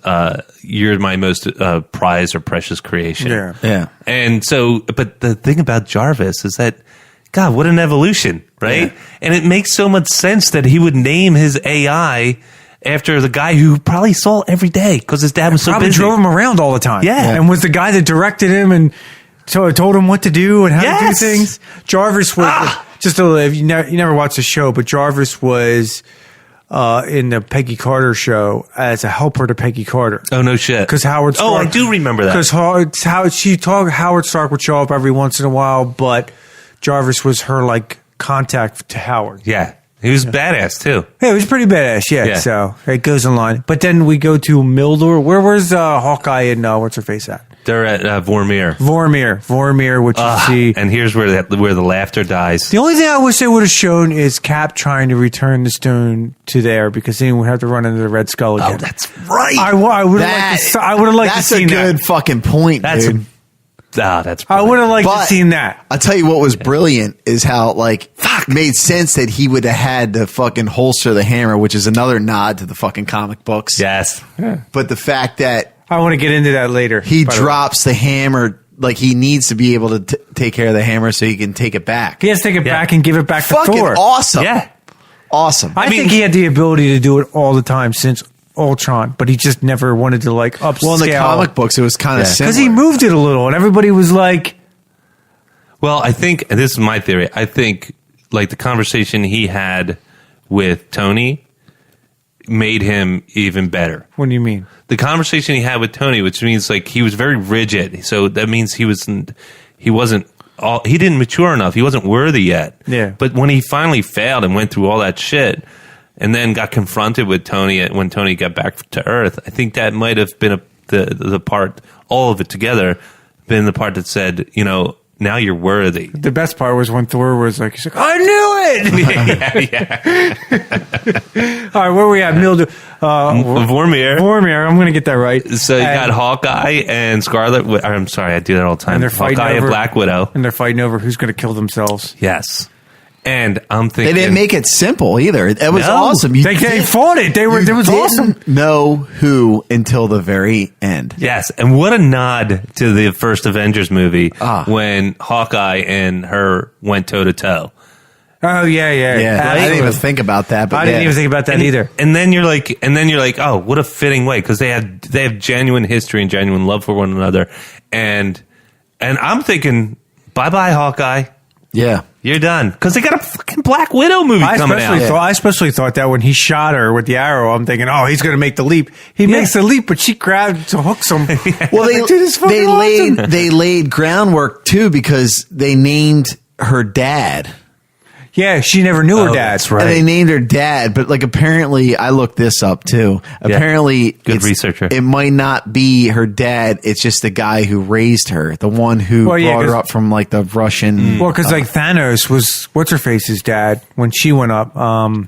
you're my most prized or precious creation. Yeah. Yeah. And so, but the thing about Jarvis is that, God, what an evolution, right? Yeah. And it makes so much sense that he would name his AI after the guy who probably saw every day because his dad was so busy. Drove him around all the time. Yeah. And was the guy that directed him and told him what to do and how to do things. Jarvis was... Just a little, you never watched the show, but Jarvis was in the Peggy Carter show as a helper to Peggy Carter. Oh, no shit. Because Howard Stark... Oh, I do remember that. Because Howard Stark would show up every once in a while, but Jarvis was her, contact to Howard. Yeah. He was badass, too. Yeah, he was pretty badass, yeah. So it goes in line. But then we go to Mildor. Where's Hawkeye and what's-her-face at? They're at Vormir. Vormir, which you see. And here's where the laughter dies. The only thing I wish they would have shown is Cap trying to return the stone to there, because then he would have to run into the Red Skull again. Oh, that's right. I would have liked to see that. That's a good fucking point, dude. That's brilliant. I would have liked to seen that. I'll tell you what was brilliant is how made sense that he would have had to fucking holster the hammer, which is another nod to the fucking comic books. Yes. Yeah. But the fact that I want to get into that later. He drops the hammer, he needs to be able to take care of the hammer so he can take it back. He has to take it back and give it back to fucking Thor. Awesome. Yeah. Awesome. I think he had the ability to do it all the time since Ultron, but he just never wanted to upscale. Well, in the comic books, it was kind of similar. Because he moved it a little, and everybody was like... Well, I think, and this is my theory, I think, the conversation he had with Tony made him even better. What do you mean? The conversation he had with Tony, which means he was very rigid. So that means he didn't mature enough. He wasn't worthy yet. Yeah. But when he finally failed and went through all that shit and then got confronted with Tony when Tony got back to Earth, I think that might have been the part, all of it together, been the part that said, now you're worthy. The best part was when Thor was like, he's like, I knew it! yeah. All right, where are we at? Vormir. Vormir. I'm going to get that right. So you got Hawkeye and Scarlet. I'm sorry, I do that all the time. And they're fighting Hawkeye over, and Black Widow. And they're fighting over who's going to kill themselves. Yes. And I'm thinking... They didn't make it simple either. It was awesome. They fought it. It was awesome. Know who until the very end. Yes. And what a nod to the first Avengers movie when Hawkeye and her went toe-to-toe. Oh yeah. Yeah, I didn't even think about that. But I didn't even think about that either. And then you're like, oh, what a fitting way, because they have genuine history and genuine love for one another, and I'm thinking, bye Hawkeye. Yeah. You're done. Because they got a fucking Black Widow movie coming out. I especially thought that when he shot her with the arrow, I'm thinking, oh, he's going to make the leap. He makes the leap, but she grabs to hooks him. Well, they laid groundwork too, because they named her dad. Yeah, she never knew her dad. That's right. And they named her dad, but like apparently, I looked this up too. Apparently, good researcher. It might not be her dad. It's just the guy who raised her, the one who brought her up from like the Russian. Well, because like Thanos was what's her face's dad when she went up. Guardians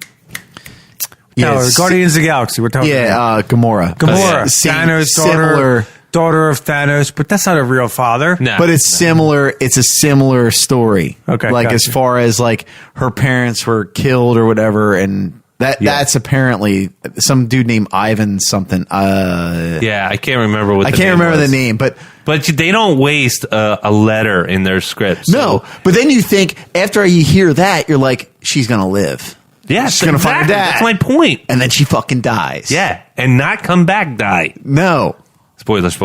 of the Galaxy. We're talking. Yeah, Gamora. Thanos' daughter of Thanos, but that's not a real father. No, but it's similar. It's a similar story. Okay, like as far as like her parents were killed or whatever, and that's apparently some dude named Ivan something. I can't remember what. I can't remember the name, but they don't waste a letter in their scripts. No, but then you think after you hear that, you're like, she's gonna live. Yeah, she's gonna find her dad. That's my point. And then she fucking dies. Yeah, and not come back. Die. No. Spoilers.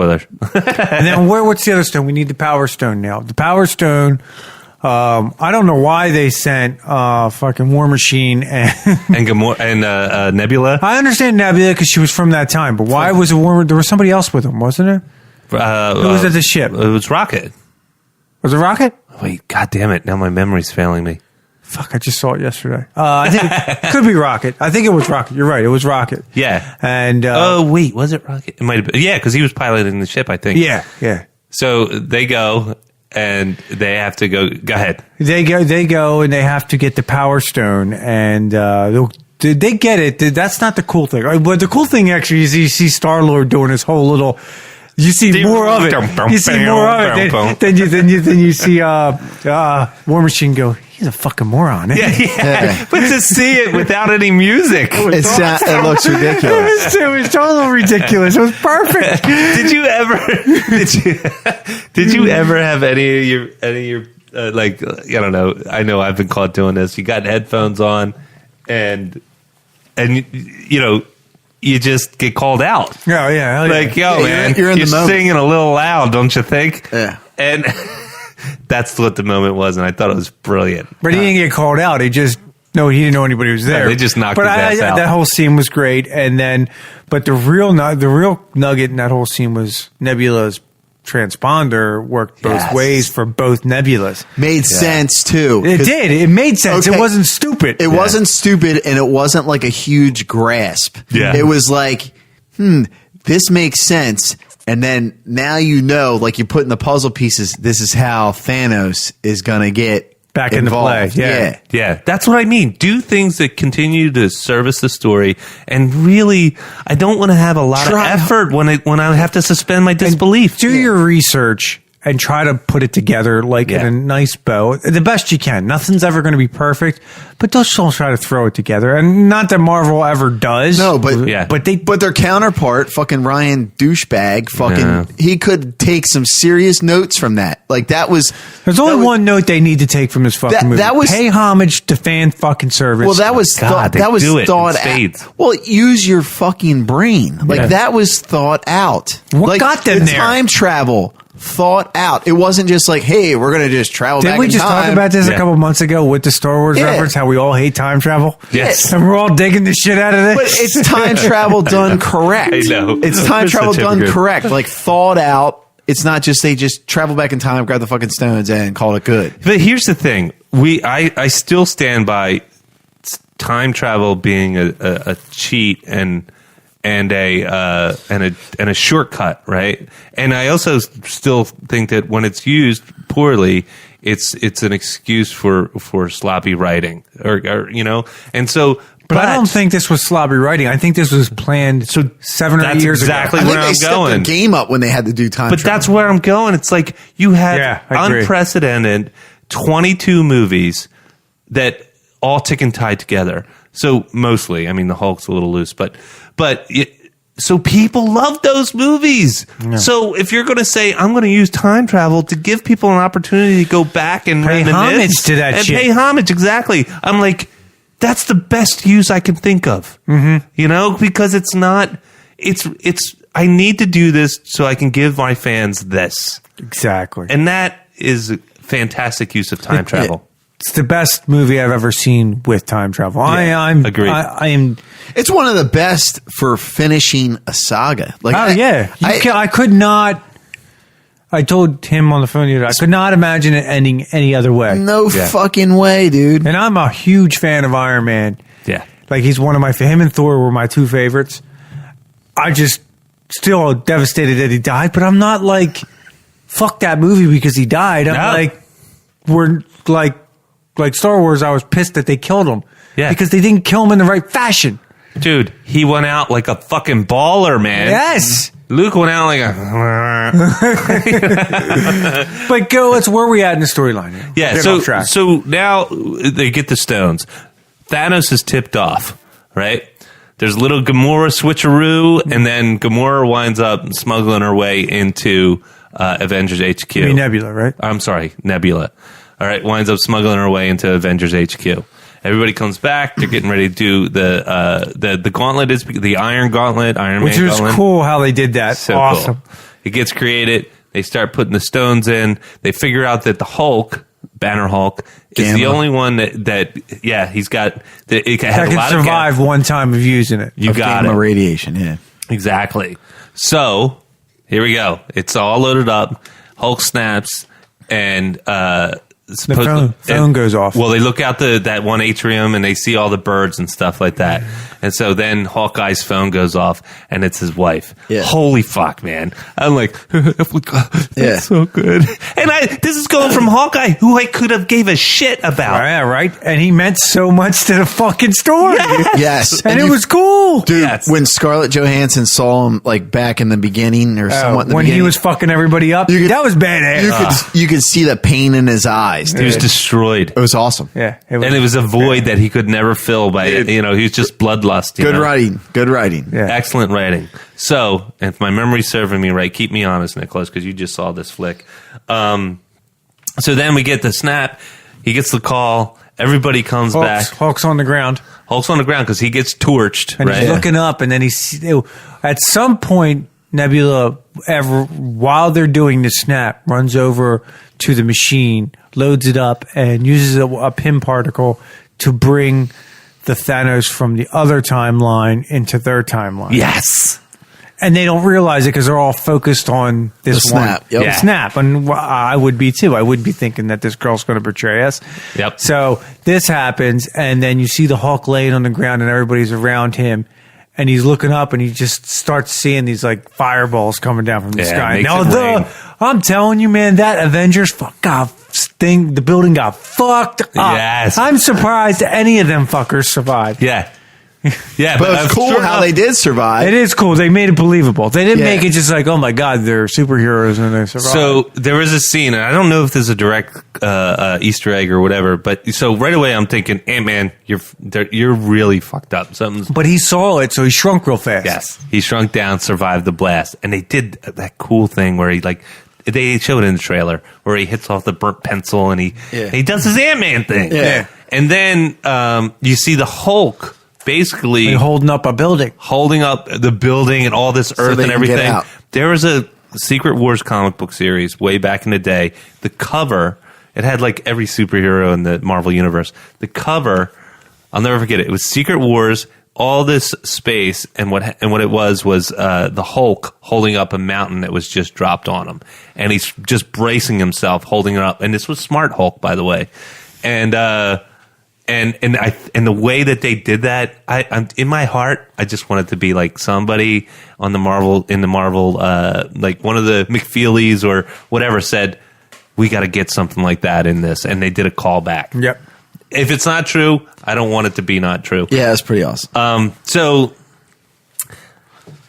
And then what's the other stone? We need the Power Stone now. The Power Stone, I don't know why they sent fucking War Machine and Gamora and Nebula. I understand Nebula because she was from that time, but why was it there was somebody else with him, wasn't there? Who was at the ship? It was Rocket. Was it Rocket? Wait, god damn it. Now my memory's failing me. Fuck, I just saw it yesterday. I think it could be Rocket. I think it was Rocket. You're right. It was Rocket. Yeah. And wait, was it Rocket? It might have been. Yeah, because he was piloting the ship, I think. Yeah. So they go and they have to go. Go ahead. They go and they have to get the Power Stone, and they get it. That's not the cool thing. But the cool thing actually is you see Star-Lord doing his whole little. You see more of it. You see more of it. Then you see War Machine go. He's a fucking moron. Yeah. But to see it without any music, it looks ridiculous. It was totally ridiculous. It was perfect. Did you ever have any of your like, I don't know. I know I've been caught doing this. You got headphones on, and you know. You just get called out. Oh, yeah. Like, man, you're singing a little loud, don't you think? Yeah. And that's what the moment was, and I thought it was brilliant. But he didn't get called out. He didn't know anybody was there. No, they just knocked his ass out. That whole scene was great. And then, but the real nugget in that whole scene was Nebula's transponder worked both ways for both Nebulas. Made sense too. It did. It made sense. Okay. It wasn't stupid. It wasn't stupid, and it wasn't like a huge grasp. Yeah. It was like, this makes sense. And then now like you're putting the puzzle pieces. This is how Thanos is gonna get back involved. Into play. Yeah. That's what I mean. Do things that continue to service the story, and really, I don't want to have a lot of effort when I have to suspend my disbelief. And do your research and try to put it together like in a nice bow, the best you can. Nothing's ever going to be perfect, but don't try to throw it together. And not that Marvel ever does. No, but their counterpart, fucking Ryan douchebag, he could take some serious notes from that. Like that was. There's only one note they need to take from this fucking movie. Pay homage to fan fucking service. Well, that was thought out. Well, use your fucking brain. Like that was thought out. What got them there? Time travel. Thought out. It wasn't just like, hey, we're going to just travel back in time. Didn't we just talk about this a couple months ago with the Star Wars reference, how we all hate time travel? Yes. And we're all digging the shit out of this? But it's time travel done correct. I know. It's time travel done correct. Like thought out. It's not just they just travel back in time, grab the fucking stones, and call it good. But here's the thing. I still stand by time travel being a cheat and a shortcut, right? And I also still think that when it's used poorly, it's an excuse for sloppy writing, or you know. And so, but I don't think this was sloppy writing. I think this was planned 7 or 8 years ago. Exactly where I'm going. Their game up when they had to do time. But that's where I'm going. It's like you had unprecedented 22 movies that all tick and tie together. So mostly, I mean, the Hulk's a little loose, but So people love those movies. Yeah. So if you're going to say, I'm going to use time travel to give people an opportunity to go back and pay homage to that shit. Pay homage, exactly. I'm like, that's the best use I can think of. Mm-hmm. You know, because it's not, I need to do this so I can give my fans this. Exactly. And that is a fantastic use of time travel. It's the best movie I've ever seen with time travel. Yeah, I'm agreed. I am. It's one of the best for finishing a saga. Like, I could not. I told him on the phone the other day, I could not imagine it ending any other way. No fucking way, dude. And I'm a huge fan of Iron Man. Yeah, like he's one of my. Him and Thor were my two favorites. I just still devastated that he died, but I'm not like fuck that movie because he died. I'm like we're like Star Wars, I was pissed that they killed him. Yeah. Because they didn't kill him in the right fashion. Dude, he went out like a fucking baller, man. Yes. Luke went out like a... But let's where are we at in the storyline? Yeah, so now they get the stones. Thanos is tipped off, right? There's a little Gamora switcheroo, and then Gamora winds up smuggling her way into Avengers HQ. You mean Nebula, right? I'm sorry, Nebula. All right, winds up smuggling her way into Avengers HQ. Everybody comes back. They're getting ready to do the gauntlet is the Iron Gauntlet, Iron Man Gauntlet. Which was cool how they did that. So awesome. Cool. It gets created. They start putting the stones in. They figure out that the Hulk, Banner Hulk, is the only one that he's got. It can survive one time of using it. You got gamma radiation, yeah. Exactly. So here we go. It's all loaded up. Hulk snaps and the phone goes off. Well, they look out that one atrium and they see all the birds and stuff like that. And so then Hawkeye's phone goes off and it's his wife. Yeah. Holy fuck, man. I'm like, that's so good. And this is going from Hawkeye, who I could have gave a shit about. Yeah, right. And he meant so much to the fucking story. Yes. And it was cool. Dude, when Scarlett Johansson saw him like back in the beginning or somewhat in the when beginning, he was fucking everybody up, that was badass. You could see the pain in his eyes. He was destroyed. It was awesome. Yeah. It was a void that he could never fill by, he was just bloodlust. Good writing. Good writing. Yeah. Excellent writing. So, if my memory's serving me right, keep me honest, Nicholas, because you just saw this flick. So then we get the snap. He gets the call. Everybody comes back. Hulk's on the ground. Hulk's on the ground because he gets torched. And he's looking up, and then at some point, Nebula, while they're doing the snap, runs over to the machine, loads it up, and uses a Pym particle to bring the Thanos from the other timeline into their timeline. Yes. And they don't realize it because they're all focused on this snap. Yep. Yeah. Snap. And I would be too. I would be thinking that this girl's going to betray us. Yep. So this happens, and then you see the Hulk laying on the ground, and everybody's around him. And he's looking up, and he just starts seeing these like fireballs coming down from the sky. Now, I'm telling you, man, that Avengers thing, the building got fucked up. Yes. I'm surprised any of them fuckers survived. Yeah. Yeah, but it's cool how they did survive. It is cool. They made it believable. They didn't make it just like, oh my God, they're superheroes and they survived. So there was a scene, and I don't know if this is a direct Easter egg or whatever, but so right away I'm thinking, Ant-Man, you're really fucked up. But he saw it, so he shrunk real fast. Yes, he shrunk down, survived the blast, and they did that cool thing where they showed it in the trailer where he hits off the burnt pencil and he does his Ant-Man thing. Yeah, and then you see the Hulk. Basically, holding up a building, holding up the building and all this earth and everything. There was a Secret Wars comic book series way back in the day. The cover, it had like every superhero in the Marvel universe. The cover, I'll never forget it. It was Secret Wars, all this space, and what it was the Hulk holding up a mountain that was just dropped on him, and he's just bracing himself, holding it up. And this was Smart Hulk, by the way, and the way that they did that, I'm in my heart, I just wanted to be like somebody in the Marvel, like one of the McFeelys or whatever said, we got to get something like that in this, and they did a callback. Yep. If it's not true, I don't want it to be not true. Yeah, it's pretty awesome. So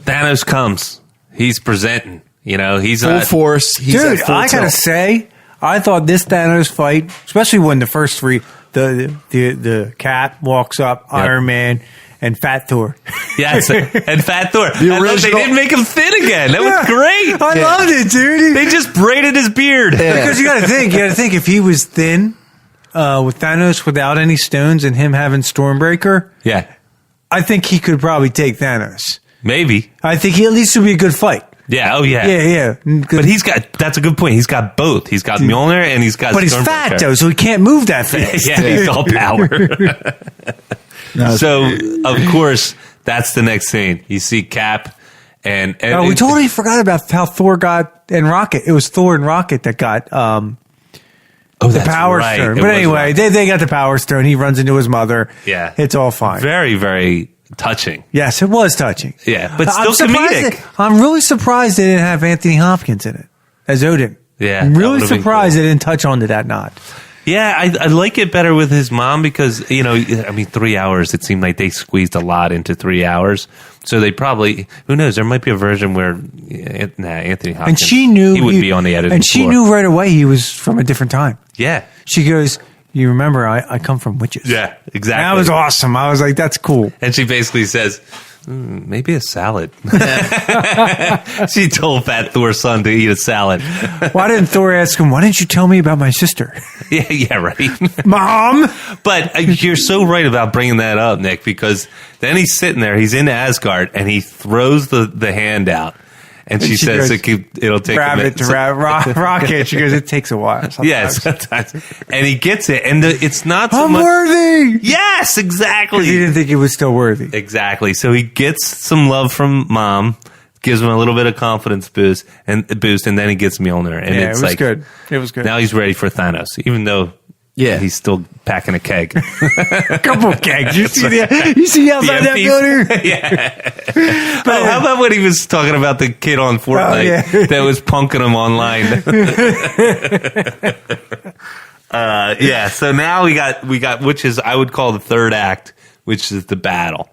Thanos comes, he's presenting, he's full force. Dude, I gotta say, I thought this Thanos fight, especially when the first three. The cat walks up, Iron Man, and Fat Thor. Yes, and Fat Thor. The I love they original- didn't make him thin again. That was great. I loved it, dude. They just braided his beard. Because you got to think if he was thin with Thanos without any stones and him having Stormbreaker, Yeah, I think he could probably take Thanos. maybe. I think he at least would be a good fight. Yeah. Oh, yeah. Yeah. But he's got. That's a good point. He's got both. He's got Mjolnir and he's got. But he's Stormbreaker. fat though, so he can't move that fast. Yeah, he's all power. So of course, that's the next scene. You see Cap, and We totally forgot about how Thor got and Rocket. It was Thor and Rocket that got the Power Stone. But anyway, they got the Power Stone. He runs into his mother. Yeah. It's all fine. Very, very touching. Yes, it was touching. Yeah, but still I'm surprised comedic. I'm really surprised they didn't have Anthony Hopkins in it as Odin. Yeah, I'm that really would've been surprised cool. they didn't touch on to that nod. Yeah, I like it better with his mom because, 3 hours, it seemed like they squeezed a lot into 3 hours. So they probably, who knows, there might be a version where Anthony Hopkins, And she knew he would be on the editing and she floor. knew right away he was from a different time. Yeah. She goes, "You remember I come from witches." Yeah, exactly. That was awesome. I was like, "That's cool." And she basically says, maybe a salad. She told Fat Thor's son to eat a salad. Why didn't Thor ask him, "Why didn't you tell me about my sister?" Yeah, right. Mom. But you're so right about bringing that up, Nick, because then he's sitting there, he's in Asgard, and he throws the hand out. And she says goes, it'll take grab a it minute. to rocket. She goes, "It takes a while." Sometimes. Yes, sometimes. And he gets it, and it's not so I'm much. worthy. Yes, exactly. He didn't think he was still worthy. Exactly. So he gets some love from Mom, gives him a little bit of confidence boost, and then he gets Mjolnir, and Yeah, it's it was like good. It was good. now he's ready for Thanos, even though he's still packing a keg. Couple kegs. You see outside that building? Yeah. Oh, how about when he was talking about the kid on Fortnite that was punking him online? Yeah. So now we got which is I would call the third act, which is the battle.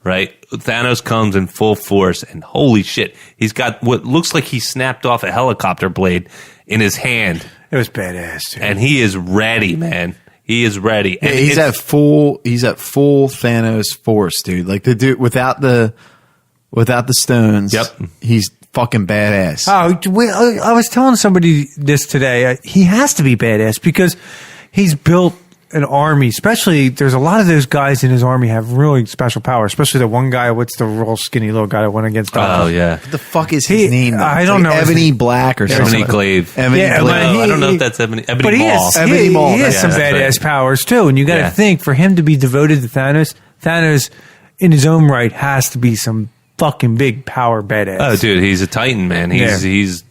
Right? Thanos comes in full force, and holy shit, he's got what looks like he snapped off a helicopter blade in his hand. It was badass, dude. And he is ready, man. He is ready. Yeah, And he's it's- at full Thanos force, dude. Like the dude without the stones. Yep. He's fucking badass. I was telling somebody this today. He has to be badass because he's built an army. Especially, there's a lot of those guys in his army have really special power. Especially the one guy. What's the real skinny little guy that went against? Oh yeah. What the fuck is his name? Though? I It's don't like know his Ebony name. Black or something. Ebony Glaive. Ebony Yeah, Glaive. but I don't know if that's Ebony But he Maul. has, Ebony he Maul, has yeah, some that's badass right. powers too. And you got to Yeah. think, for him to be devoted to Thanos in his own right has to be some fucking big power badass. Oh, dude, he's a Titan, man. He's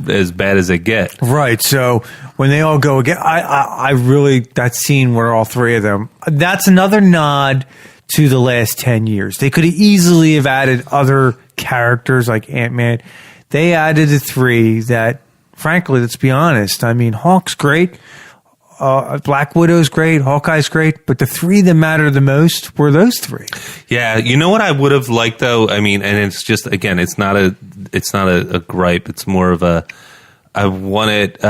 as bad as they get. Right. So when they all go again, I really, that scene where all three of them, that's another nod to the last 10 years. They could have easily have added other characters like Ant-Man. They added the three that, frankly, let's be honest. I mean, Hulk's great. Black Widow's great. Hawkeye's great. But the three that matter the most were those three. Yeah, you know what I would have liked though. I mean, and it's just again, it's not a gripe. It's more of a. I wanted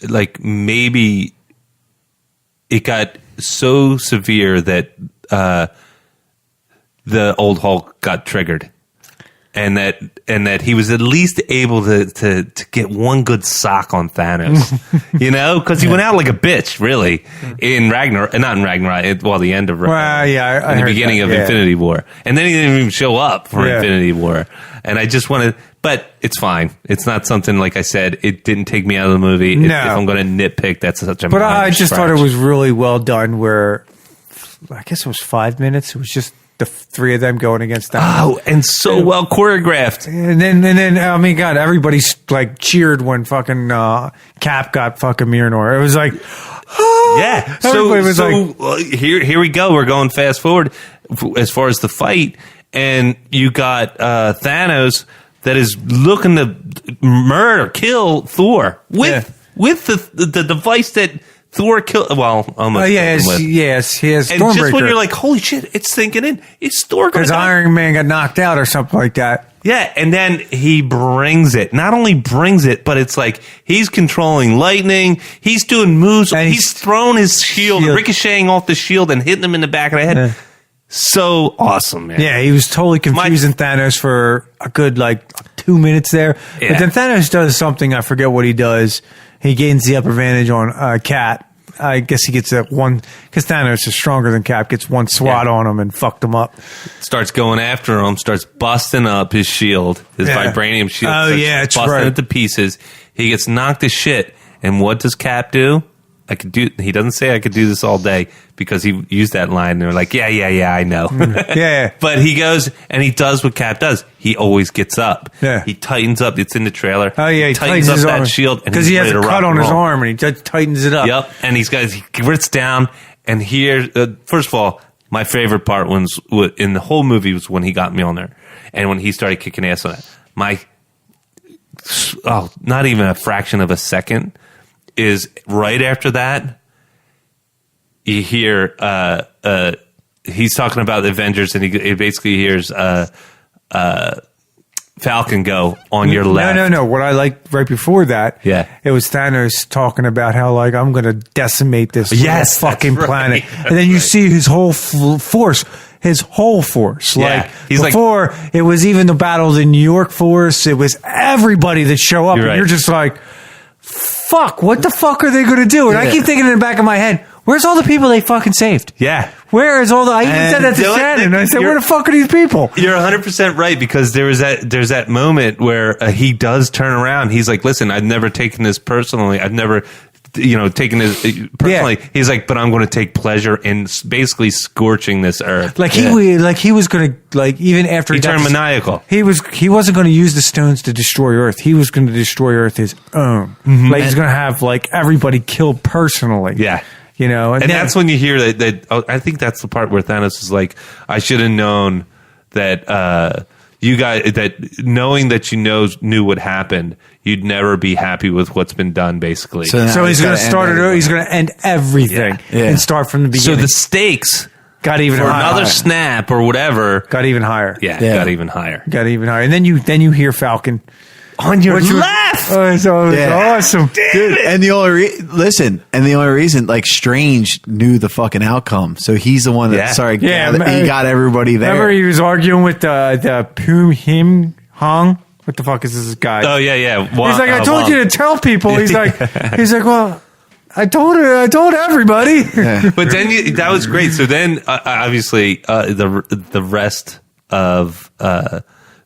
like maybe it got so severe that the old Hulk got triggered. And that he was at least able to get one good sock on Thanos, because he went out like a bitch, really, in Ragnarok, not in Ragnarok, the end of Well, yeah, I in the heard beginning that, of yeah. Infinity War, and then he didn't even show up for Yeah. Infinity War, and I just wanted, but it's fine. It's not something like I said. It didn't take me out of the movie. No. If I'm going to nitpick, that's such a. But minor I just thought scratch. it was really well done where, I guess it was 5 minutes. It was just the three of them going against Thanos. Oh, and so well choreographed. And then, I mean, God, everybody's like cheered when fucking Cap got fucking Mjolnir. It was like, Yeah. Everybody was Here we go. We're going fast forward as far as the fight, and you got Thanos that is looking to kill Thor with the device that Thor killed. Well, almost. yes, he has And just when Stormbreaker. you're like, holy shit, it's sinking in. It's Thor. Because Iron Man got knocked out or something like that. Yeah, and then he brings it. Not only brings it, but it's like he's controlling lightning. He's doing moves. And He's thrown his shield, ricocheting off the shield and hitting him in the back of the head. so awesome, man. Yeah, he was totally confusing Thanos for a good 2 minutes there. Yeah. But then Thanos does something, I forget what he does. He gains the upper advantage on Cap. I guess he gets that one, because Thanos is stronger than Cap, gets one swat on him and fucked him up. Starts going after him, starts busting up his shield, his vibranium shield. Oh, yeah, it's busting right. it to pieces. He gets knocked to shit. And what does Cap do? He doesn't say I could do this all day, because he used that line and they're like, yeah, I know. Yeah. But he goes and he does what Cap does. He always gets up. Yeah. He tightens up. It's in the trailer. Oh, yeah. He tightens up that shield. Because he has a cut on his arm and he tightens it up. Yep. And he grits down. And here, first of all, my favorite part in the whole movie was when he got Mjolnir. And when he started kicking ass on it. Not even a fraction of a second is right after that. You hear he's talking about the Avengers, and he basically hears Falcon go on your left. No. What I liked right before that, it was Thanos talking about how I'm going to decimate this fucking planet, and then you see his whole force. His whole force. He's before, it was even the Battle of the New York force. It was everybody that show up. And you're just like, fuck, what the fuck are they going to do? And I keep thinking in the back of my head, where's all the people they fucking saved? Yeah. Where is all the... I even said that to Shannon. I said, where the fuck are these people? You're 100% right, because there's that moment where he does turn around. He's like, listen, I've never taken this personally. I've never... taking this personally, he's like, but I'm going to take pleasure in basically scorching this earth. He was going to even after he turned maniacal. He wasn't going to use the stones to destroy Earth. He was going to destroy Earth his own. Mm-hmm. He's going to have everybody killed personally. Yeah. And that's when you hear that. I think that's the part where Thanos is like, I should have known that. You guys, that knowing that knew what happened, you'd never be happy with what's been done, basically. So he's going to start it. He's going to end everything and start from the beginning. So the stakes got even higher. Another snap or whatever got even higher. Yeah, got even higher. And then you hear Falcon on your left. It's awesome, dude. And the only reason, Strange knew the fucking outcome, so he's the one that he got everybody there. Remember, he was arguing with the Poom Him Hong. What the fuck is this guy? Oh yeah. He's like, I told you to tell people. He's like, well, I told everybody. But then that was great. So then, obviously, the rest of.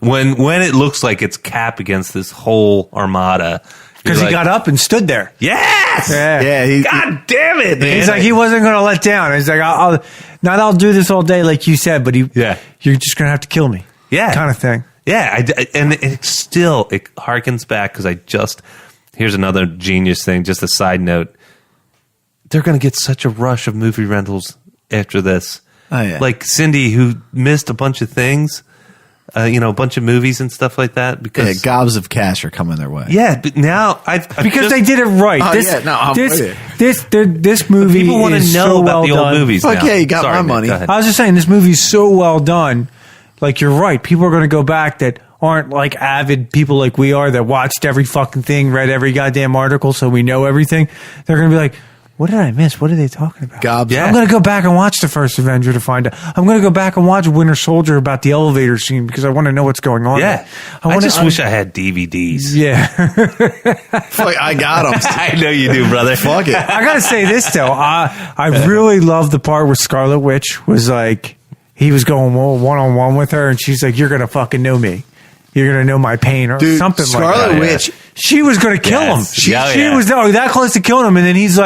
When it looks like it's Cap against this whole armada. Because he got up and stood there. Yes! Yeah. God damn it, man. He's like, he wasn't going to let down. He's like, I'll do this all day like you said, but you're just going to have to kill me. Yeah. Kind of thing. Yeah. And it harkens back, because here's another genius thing, just a side note. They're going to get such a rush of movie rentals after this. Oh, yeah. Like Cindy, who missed a bunch of things. A bunch of movies and stuff like that, because gobs of cash are coming their way. Yeah, but now because they did it right. This movie, people want to know about the old movies. Fuck now. yeah, you got my money. Go I was just saying, this movie's so well done. You're right. People are going to go back that aren't avid people like we are, that watched every fucking thing, read every goddamn article, so we know everything. They're going to be like, what did I miss? What are they talking about? Gobs. I'm going to go back and watch the first Avenger to find out. I'm going to go back and watch Winter Soldier about the elevator scene, because I want to know what's going on. Yeah. I just wish I had DVDs. Yeah. I got them. I know you do, brother. Fuck it. I got to say this, though. I really love the part where Scarlet Witch was he was going one-on-one with her, and she's like, you're going to fucking know me. You're going to know my pain, or something like that. Scarlet Witch. She was going to kill him. She was that close to killing him. And then he's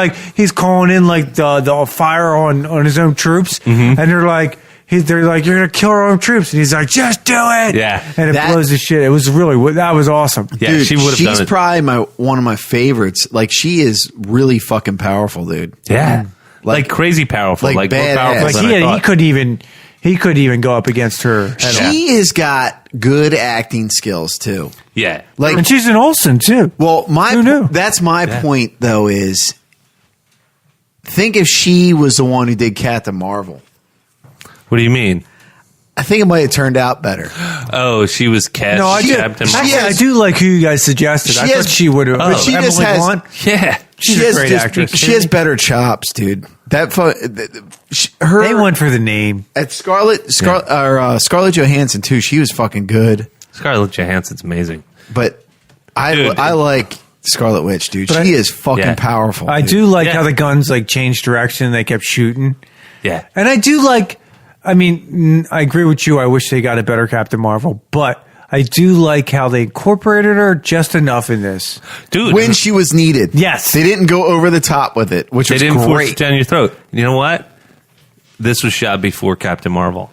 calling in the fire on his own troops. Mm-hmm. And they're like, you're going to kill our own troops. And he's like, just do it. Yeah. And it blows the shit. It was that was awesome. Yeah, dude, she would have done it. She's probably one of my favorites. She is really fucking powerful, dude. Yeah. Crazy powerful. More powerful than I thought. He could even go up against her. She has got good acting skills too. Yeah. And she's an Olsen too. Well, who knew? That's my point though, is think if she was the one who did Captain Marvel. What do you mean? I think it might have turned out better. Oh, she was cast. No, I do like who you guys suggested. Thought she would have. But she just has. Yeah. She's a great actress. She has better chops, dude. They went for the name. At Scarlett Johansson too. She was fucking good. Scarlett Johansson's amazing. But I like Scarlet Witch, dude. She is fucking powerful. I do like how the guns like changed direction and they kept shooting. Yeah. And I do like, I mean, I agree with you. I wish they got a better Captain Marvel, but I do like how they incorporated her just enough in this. Dude. When she was needed. Yes. They didn't go over the top with it, which was great. They didn't force it great. down your throat. You know what? This was shot before Captain Marvel.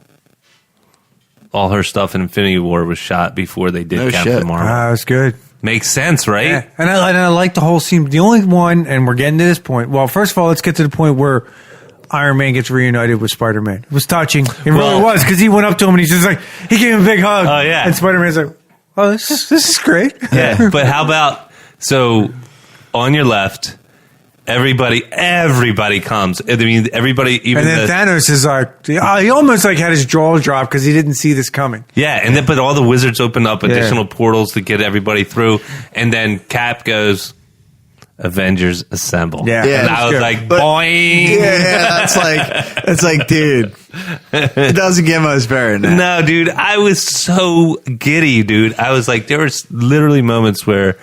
All her stuff in Infinity War was shot before they did Captain Marvel. That was good. Makes sense, right? Yeah. And I like the whole scene. The only one, and we're getting to this point. Well, first of all, let's get to the point where Iron Man gets reunited with Spider-Man. It was touching. It really was, because he went up to him and he's just like, he gave him a big hug. Oh, yeah. And Spider-Man's like, oh, this is great. Yeah. But how about, so on your left, everybody comes. I mean, everybody, even and then Thanos is like, he almost like had his jaw drop because he didn't see this coming. Yeah, and then but all the wizards open up additional portals to get everybody through, and then Cap goes, Avengers assemble. Yeah, and I was like, boing. Yeah, that's like, dude, it doesn't get much better than that. No, dude, I was so giddy, dude. I was like, there was literally moments where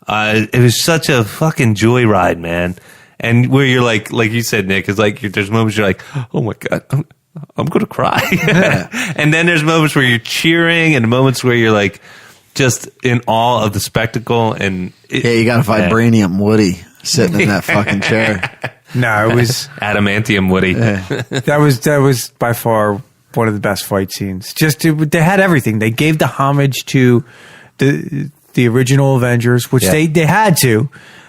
it was such a fucking joyride, man. And where you're like you said, Nick, is like there's moments you're like, oh my god, I'm gonna cry. Yeah. And then there's moments where you're cheering, and moments where you're like just in awe of the spectacle. And you got a vibranium Woody sitting in that fucking chair. No, it was adamantium Woody. Yeah. that was by far one of the best fight scenes. They had everything. They gave the homage to the original Avengers, which they had to.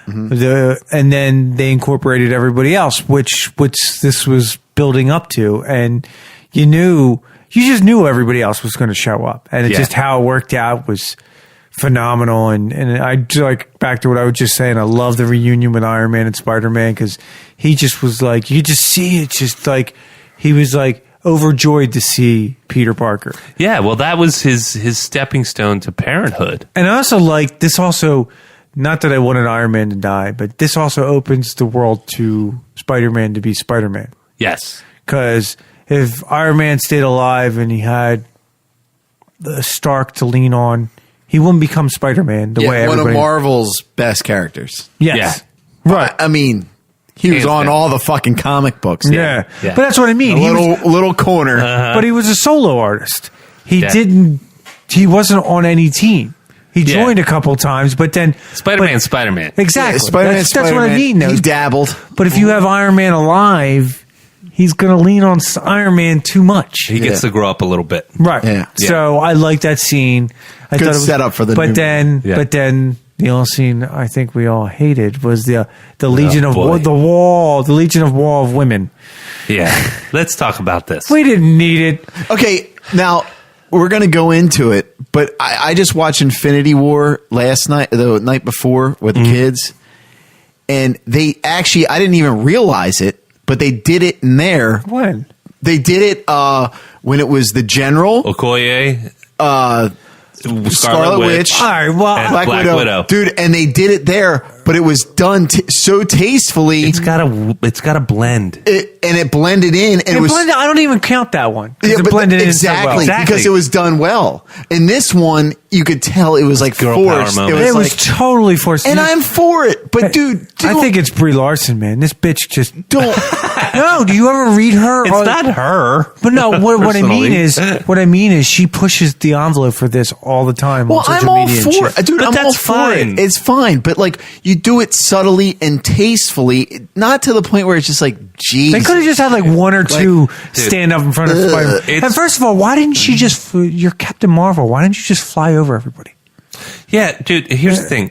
Mm-hmm. And then they incorporated everybody else, which this was building up to, and you just knew everybody else was going to show up, and just how it worked out was phenomenal. And I like back to what I was just saying. I love the reunion with Iron Man and Spider-Man because he just was like, you just see it, just like he was like overjoyed to see Peter Parker. Yeah, well, that was his stepping stone to parenthood. And I also like this also. Not that I wanted Iron Man to die, but this also opens the world to Spider-Man to be Spider-Man. Yes. Because if Iron Man stayed alive and he had the Stark to lean on, he wouldn't become Spider-Man the way everybody... one of Marvel's best characters. Yes. Yeah. Right. I mean, he was on all the fucking comic books. Yeah. But that's what I mean. Little corner. But he was a solo artist. He wasn't on any team. He joined a couple times, but then... Spider-Man. Exactly. Spider-Man, that's what I mean. He dabbled. But if you have Iron Man alive, he's going to lean on Iron Man too much. He gets to grow up a little bit. Right. Yeah. So I like that scene. I Good thought it was, setup for the But new then the only scene I think we all hated was the Legion of boy. the Legion of Wall of Women. Yeah. Let's talk about this. We didn't need it. Okay, now... We're going to go into it, but I just watched Infinity War the night before with the kids, and they actually, I didn't even realize it, but they did it in there. When? They did it when it was the General. Okoye. Scarlet Witch. All right, well, and Black Widow. Dude, and they did it there, but it was done so tastefully. It's got a blend. It blended in, and it was. I don't even count that one. Yeah, it but blended exactly, in so well. because it was done well. In this one, you could tell it was like Girl power forced. moment. It was like, totally forced. and I'm for it, but dude, I think it's Brie Larson, man. This bitch just don't. No, do you ever read her? It's not her. But no, what I mean is she pushes the envelope for this all the time. Well, on social I'm all media and for shit. it, dude. But I'm all that's for fine. it. It's fine, but like you do it subtly and tastefully, not to the point where it's just like, geez. They could have just had like one or two stand up in front of Spider-Man. And first of all, why didn't she just? You're Captain Marvel. Why didn't you just fly over everybody? Yeah, dude. Here's the thing.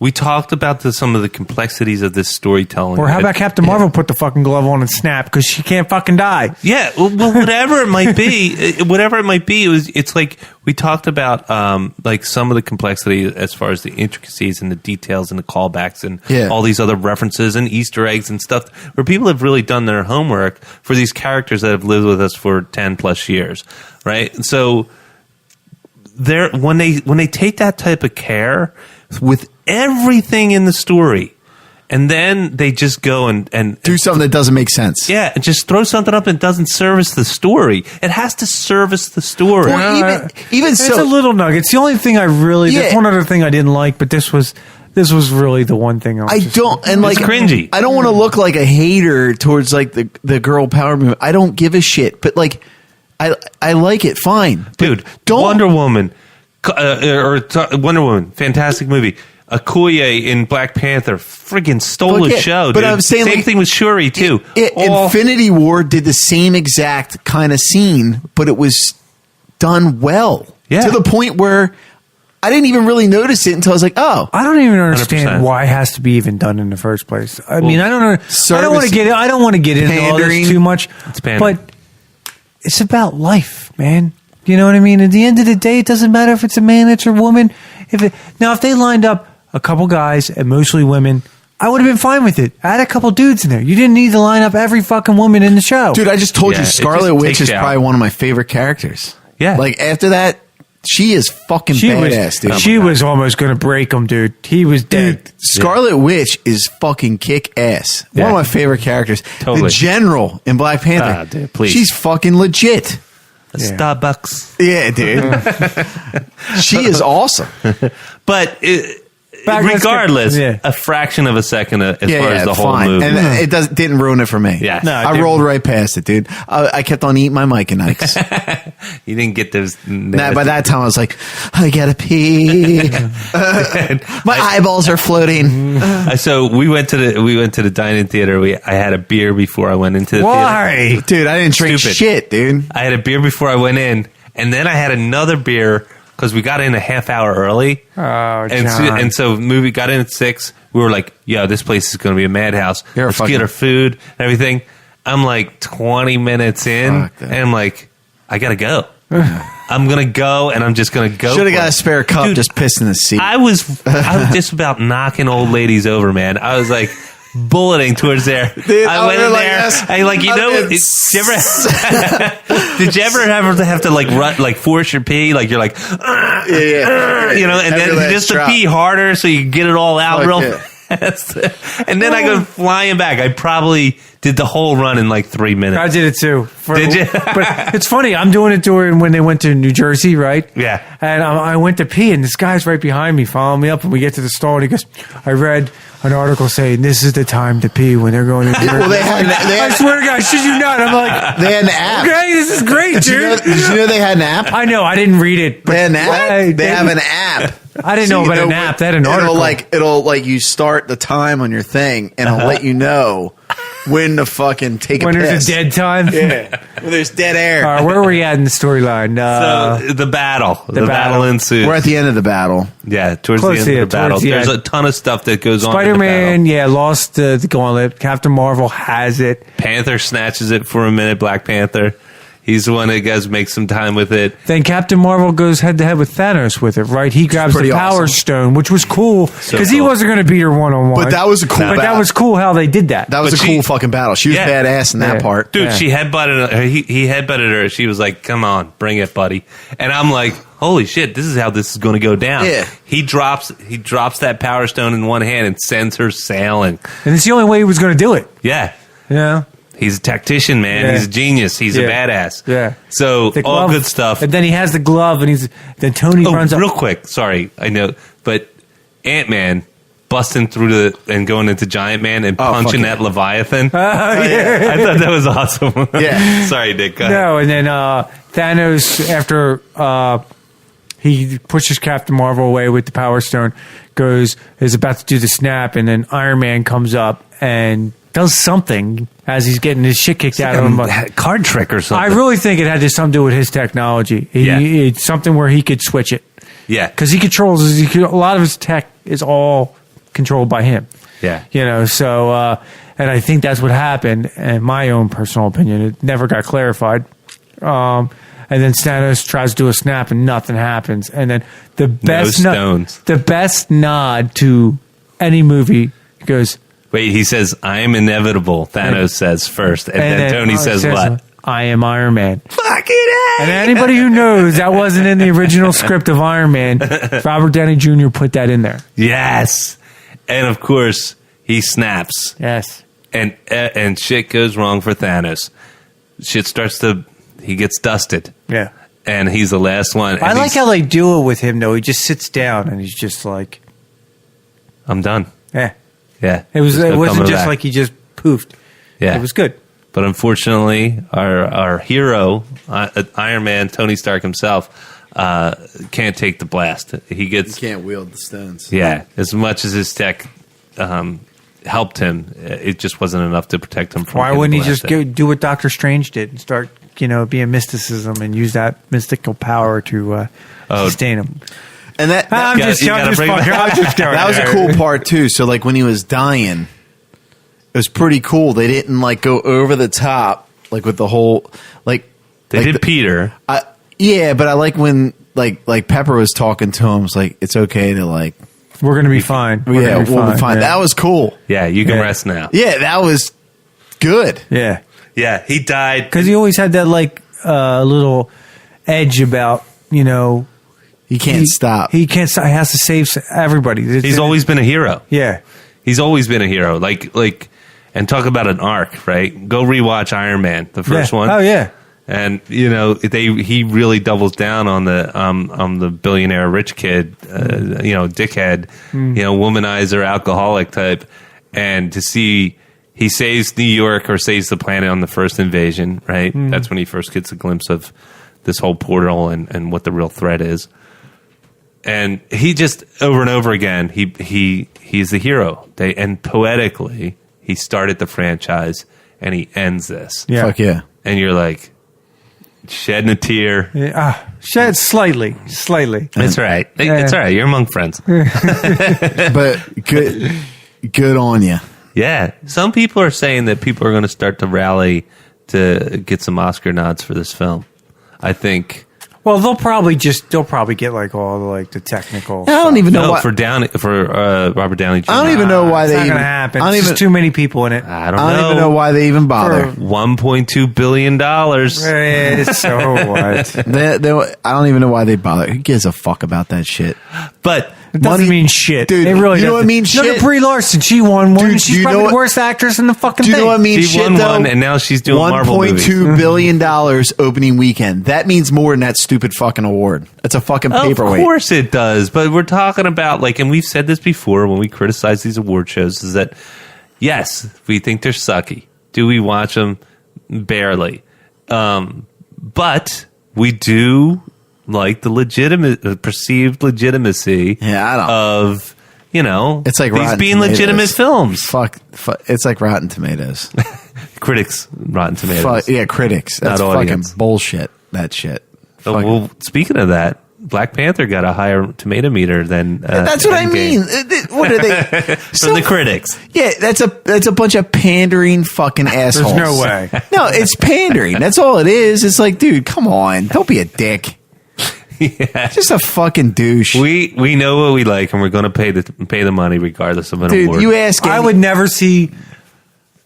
We talked about some of the complexities of this storytelling. Or how about Captain Marvel put the fucking glove on and snap because she can't fucking die? Yeah, well, whatever it might be, it's like we talked about like some of the complexity as far as the intricacies and the details and the callbacks and all these other references and Easter eggs and stuff where people have really done their homework for these characters that have lived with us for 10 plus years, right? And so when they take that type of care with everything in the story, and then they just go and do something that doesn't make sense. Yeah, and just throw something up and doesn't service the story. It has to service the story. Well, even it's so, a little nugget. It's the only thing I really. Yeah. There's one other thing I didn't like, but this was really the one thing I don't, and like, it's cringy. I don't want to look like a hater towards like the girl power movement. I don't give a shit, but like, I like it, fine, dude. Don't Wonder Woman, Wonder Woman, fantastic movie. Okoye in Black Panther, friggin' stole a show. But dude. I'm saying, same like, thing with Shuri too. Infinity War did the same exact kind of scene, but it was done well. Yeah. To the point where I didn't even really notice it until I was like, oh. I don't even understand 100%. why it has to be even done in the first place. I mean, I don't know. Service, I don't want to get into all pandering. this too much. It's pandering. But it's about life, man. You know what I mean? At the end of the day, it doesn't matter if it's a man, it's a woman. If they lined up a couple guys and mostly women, I would have been fine with it. Add a couple dudes in there. You didn't need to line up every fucking woman in the show. Dude, I just told Yeah, you it Scarlet just Witch takes is you out. probably one of my favorite characters. Yeah. Like, after that, she is fucking badass, dude. She was almost going to break him, dude. He was dead. Dude, Scarlet Witch is fucking kick ass. Yeah. One of my favorite characters. Totally. The General in Black Panther. Dude, please. She's fucking legit. Starbucks. Yeah, dude. She is awesome. But Let's regardless, get- a fraction of a second as far as the whole fine. movie. And it didn't ruin it for me. Yeah. No, it I didn't. rolled right past it, dude. I kept on eating my Mike and Ikes. You didn't get those. By that time, I was like, I gotta pee. My eyeballs are floating. So we went to the dining theater. I had a beer before I went into the theater. Why? Dude, I didn't drink Stupid. shit, dude. I had a beer before I went in, and then I had another beer because we got in a half hour early. Oh, and so movie got in at 6. We were like, "Yo, this place is going to be a madhouse. You're Let's fucking- get our food and everything." I'm like 20 minutes in, Fuck that. and I'm like, "I gotta go. I'm gonna go, and I'm just gonna go." Should have for got it." a spare cup, Dude, just pissed in the seat. I was just about knocking old ladies over, man. I was like bulleting towards there. Dude, I went in like there. this. I like, you know, I'm did you ever have to like run, like force your pee? Like you're like, yeah. you know, and Every then last just to drop. pee harder so you get it all out Fuck real yeah. fast. And then I go flying back. I probably did the whole run in like 3 minutes. I did it too. Did you? But it's funny. I'm doing it during when they went to New Jersey, right? Yeah. And I went to pee, and this guy's right behind me, following me up. And we get to the stall, and he goes, "I read an article saying this is the time to pee when they're going to New Jersey." Well, they had I swear to God, shit you not. I'm like, they had an app. okay, this is great, Did you, know, dude. did you know they had an app? I know. I didn't read it. But They had an app. Hey, They have an app. I didn't know about an app. They had an article. It'll like you start the time on your thing, and it'll let you know when to fucking take when a piss. there's a dead time. Yeah, when there's dead air. All right, where were we at in the storyline? So the battle ensues. We're at the end of the battle. Yeah, towards the Close end to of it, the battle. towards the There's end. a ton of stuff that goes on. in the Spider-Man, battle. lost the gauntlet. Captain Marvel has it. Panther snatches it for a minute. Black Panther. He's the one that goes make some time with it. Then Captain Marvel goes head to head with Thanos with it, right? He grabs the pretty Power awesome. Stone, which was cool because he cool. wasn't going to beat her one-on-one. But that was a cool But that battle. was cool how they did that. That was But a cool fucking battle. She was Yeah. badass in that Yeah. part. Dude, Yeah. she headbutted her. He headbutted her. She was like, "Come on, bring it, buddy." And I'm like, "Holy shit, this is how this is going to go down." Yeah. He drops that Power Stone in one hand and sends her sailing. And it's the only way he was going to do it. Yeah. Yeah. He's a tactician, man. Yeah. He's a genius. He's a Yeah. badass. Yeah. So The all glove- good stuff. And then he has the glove, and then Tony Oh, runs up. real quick. Sorry, I know, but Ant-Man busting through and going into Giant Man and punching fuck that Leviathan. Yeah. I thought that was awesome. Yeah. Sorry, Dick. Go ahead. No, and then Thanos, after he pushes Captain Marvel away with the Power Stone, is about to do the snap, and then Iron Man comes up and does something as he's getting his shit kicked out of him. Card trick or I something. really think it had something to do with his technology. It's something where he could switch it Yeah. because he controls. A lot of his tech is all controlled by him. Yeah. So and I think that's what happened. And my own personal opinion, it never got clarified. And then Thanos tries to do a snap and nothing happens. And then the best stones. the best nod to any movie goes. Wait, he says, "I am inevitable," Thanos says first. And then Tony says what? "I am Iron Man." Fucking A! And anybody who knows that wasn't in the original script of Iron Man, Robert Downey Jr. put that in there. Yes. And of course, he snaps. Yes. And shit goes wrong for Thanos. He gets dusted. Yeah. And he's the last one. I like how they do it with him, though. He just sits down and he's just like, I'm done. yeah. Yeah. It wasn't just back. like he just poofed. Yeah. It was good. But unfortunately, our hero, Iron Man, Tony Stark himself, can't take the blast. He can't wield the stones. Yeah. As much as his tech helped him, it just wasn't enough to protect him from Why getting wouldn't he blasted. just do what Doctor Strange did and start, being mysticism and use that mystical power to sustain him? And that I'm just going. that was a cool part too. So like when he was dying, it was pretty cool. They didn't like go over the top like with the whole like They did Peter. Yeah, but I like when like Pepper was talking to him. It's like it's okay to like we're gonna be fine. We'll be fine. Yeah. That was cool. Yeah, you can rest now. Yeah, that was good. Yeah, yeah. He died because he always had that like little edge about he can't stop. He can't stop. He has to save everybody. He's always been a hero. Yeah, he's always been a hero. Like, and talk about an arc, right? Go rewatch Iron Man, the first one. Oh yeah. And he really doubles down on the billionaire rich kid, dickhead, womanizer, alcoholic type, and to see he saves New York or saves the planet on the first invasion, right? That's when he first gets a glimpse of this whole portal and what the real threat is. And he just over and over again he's the hero. And poetically he started the franchise and he ends this. Yeah. Fuck yeah. And you're like. Shedding a tear. Shed slightly. That's right. It's all right. You're among friends. But good on you. Yeah. Some people are saying that people are going to start to rally to get some Oscar nods for this film. I think. Well, they'll probably get like all the technical. I don't even know why. For Robert Downey Jr. I don't even know why it's they not even going to happen. I don't There's even just too many people in it. I don't even know why they even bother. $1.2 billion. So what? I don't even know why they bother. Who gives a fuck about that shit? But it doesn't mean shit. Dude, it really you know doesn't. what means Look shit? at Brie Larson. She won one. Dude, She's probably the worst actress in the fucking thing. Do you know what thing. means she shit, won though? one, and now she's doing Marvel movies. $1.2 billion opening weekend. That means more than that stupid fucking award. That's a fucking paperweight. Of course it does. But we're talking about, and we've said this before when we criticize these award shows, is that, yes, we think they're sucky. Do we watch them? Barely. But we do like the perceived legitimacy of, it's like these being legitimate films. Fuck, it's like Rotten Tomatoes. Critics, Rotten Tomatoes. Critics. That's not fucking audience. Bullshit. That shit. Well, speaking of that, Black Panther got a higher tomato meter than that's what I mean. What are they? From the critics. Yeah, that's a bunch of pandering fucking assholes. There's no way. No, it's pandering. That's all it is. It's like, dude, come on, don't be a dick. Yeah. Just a fucking douche. We know what we like, and we're going to pay the money regardless of an award. You ask. I would never see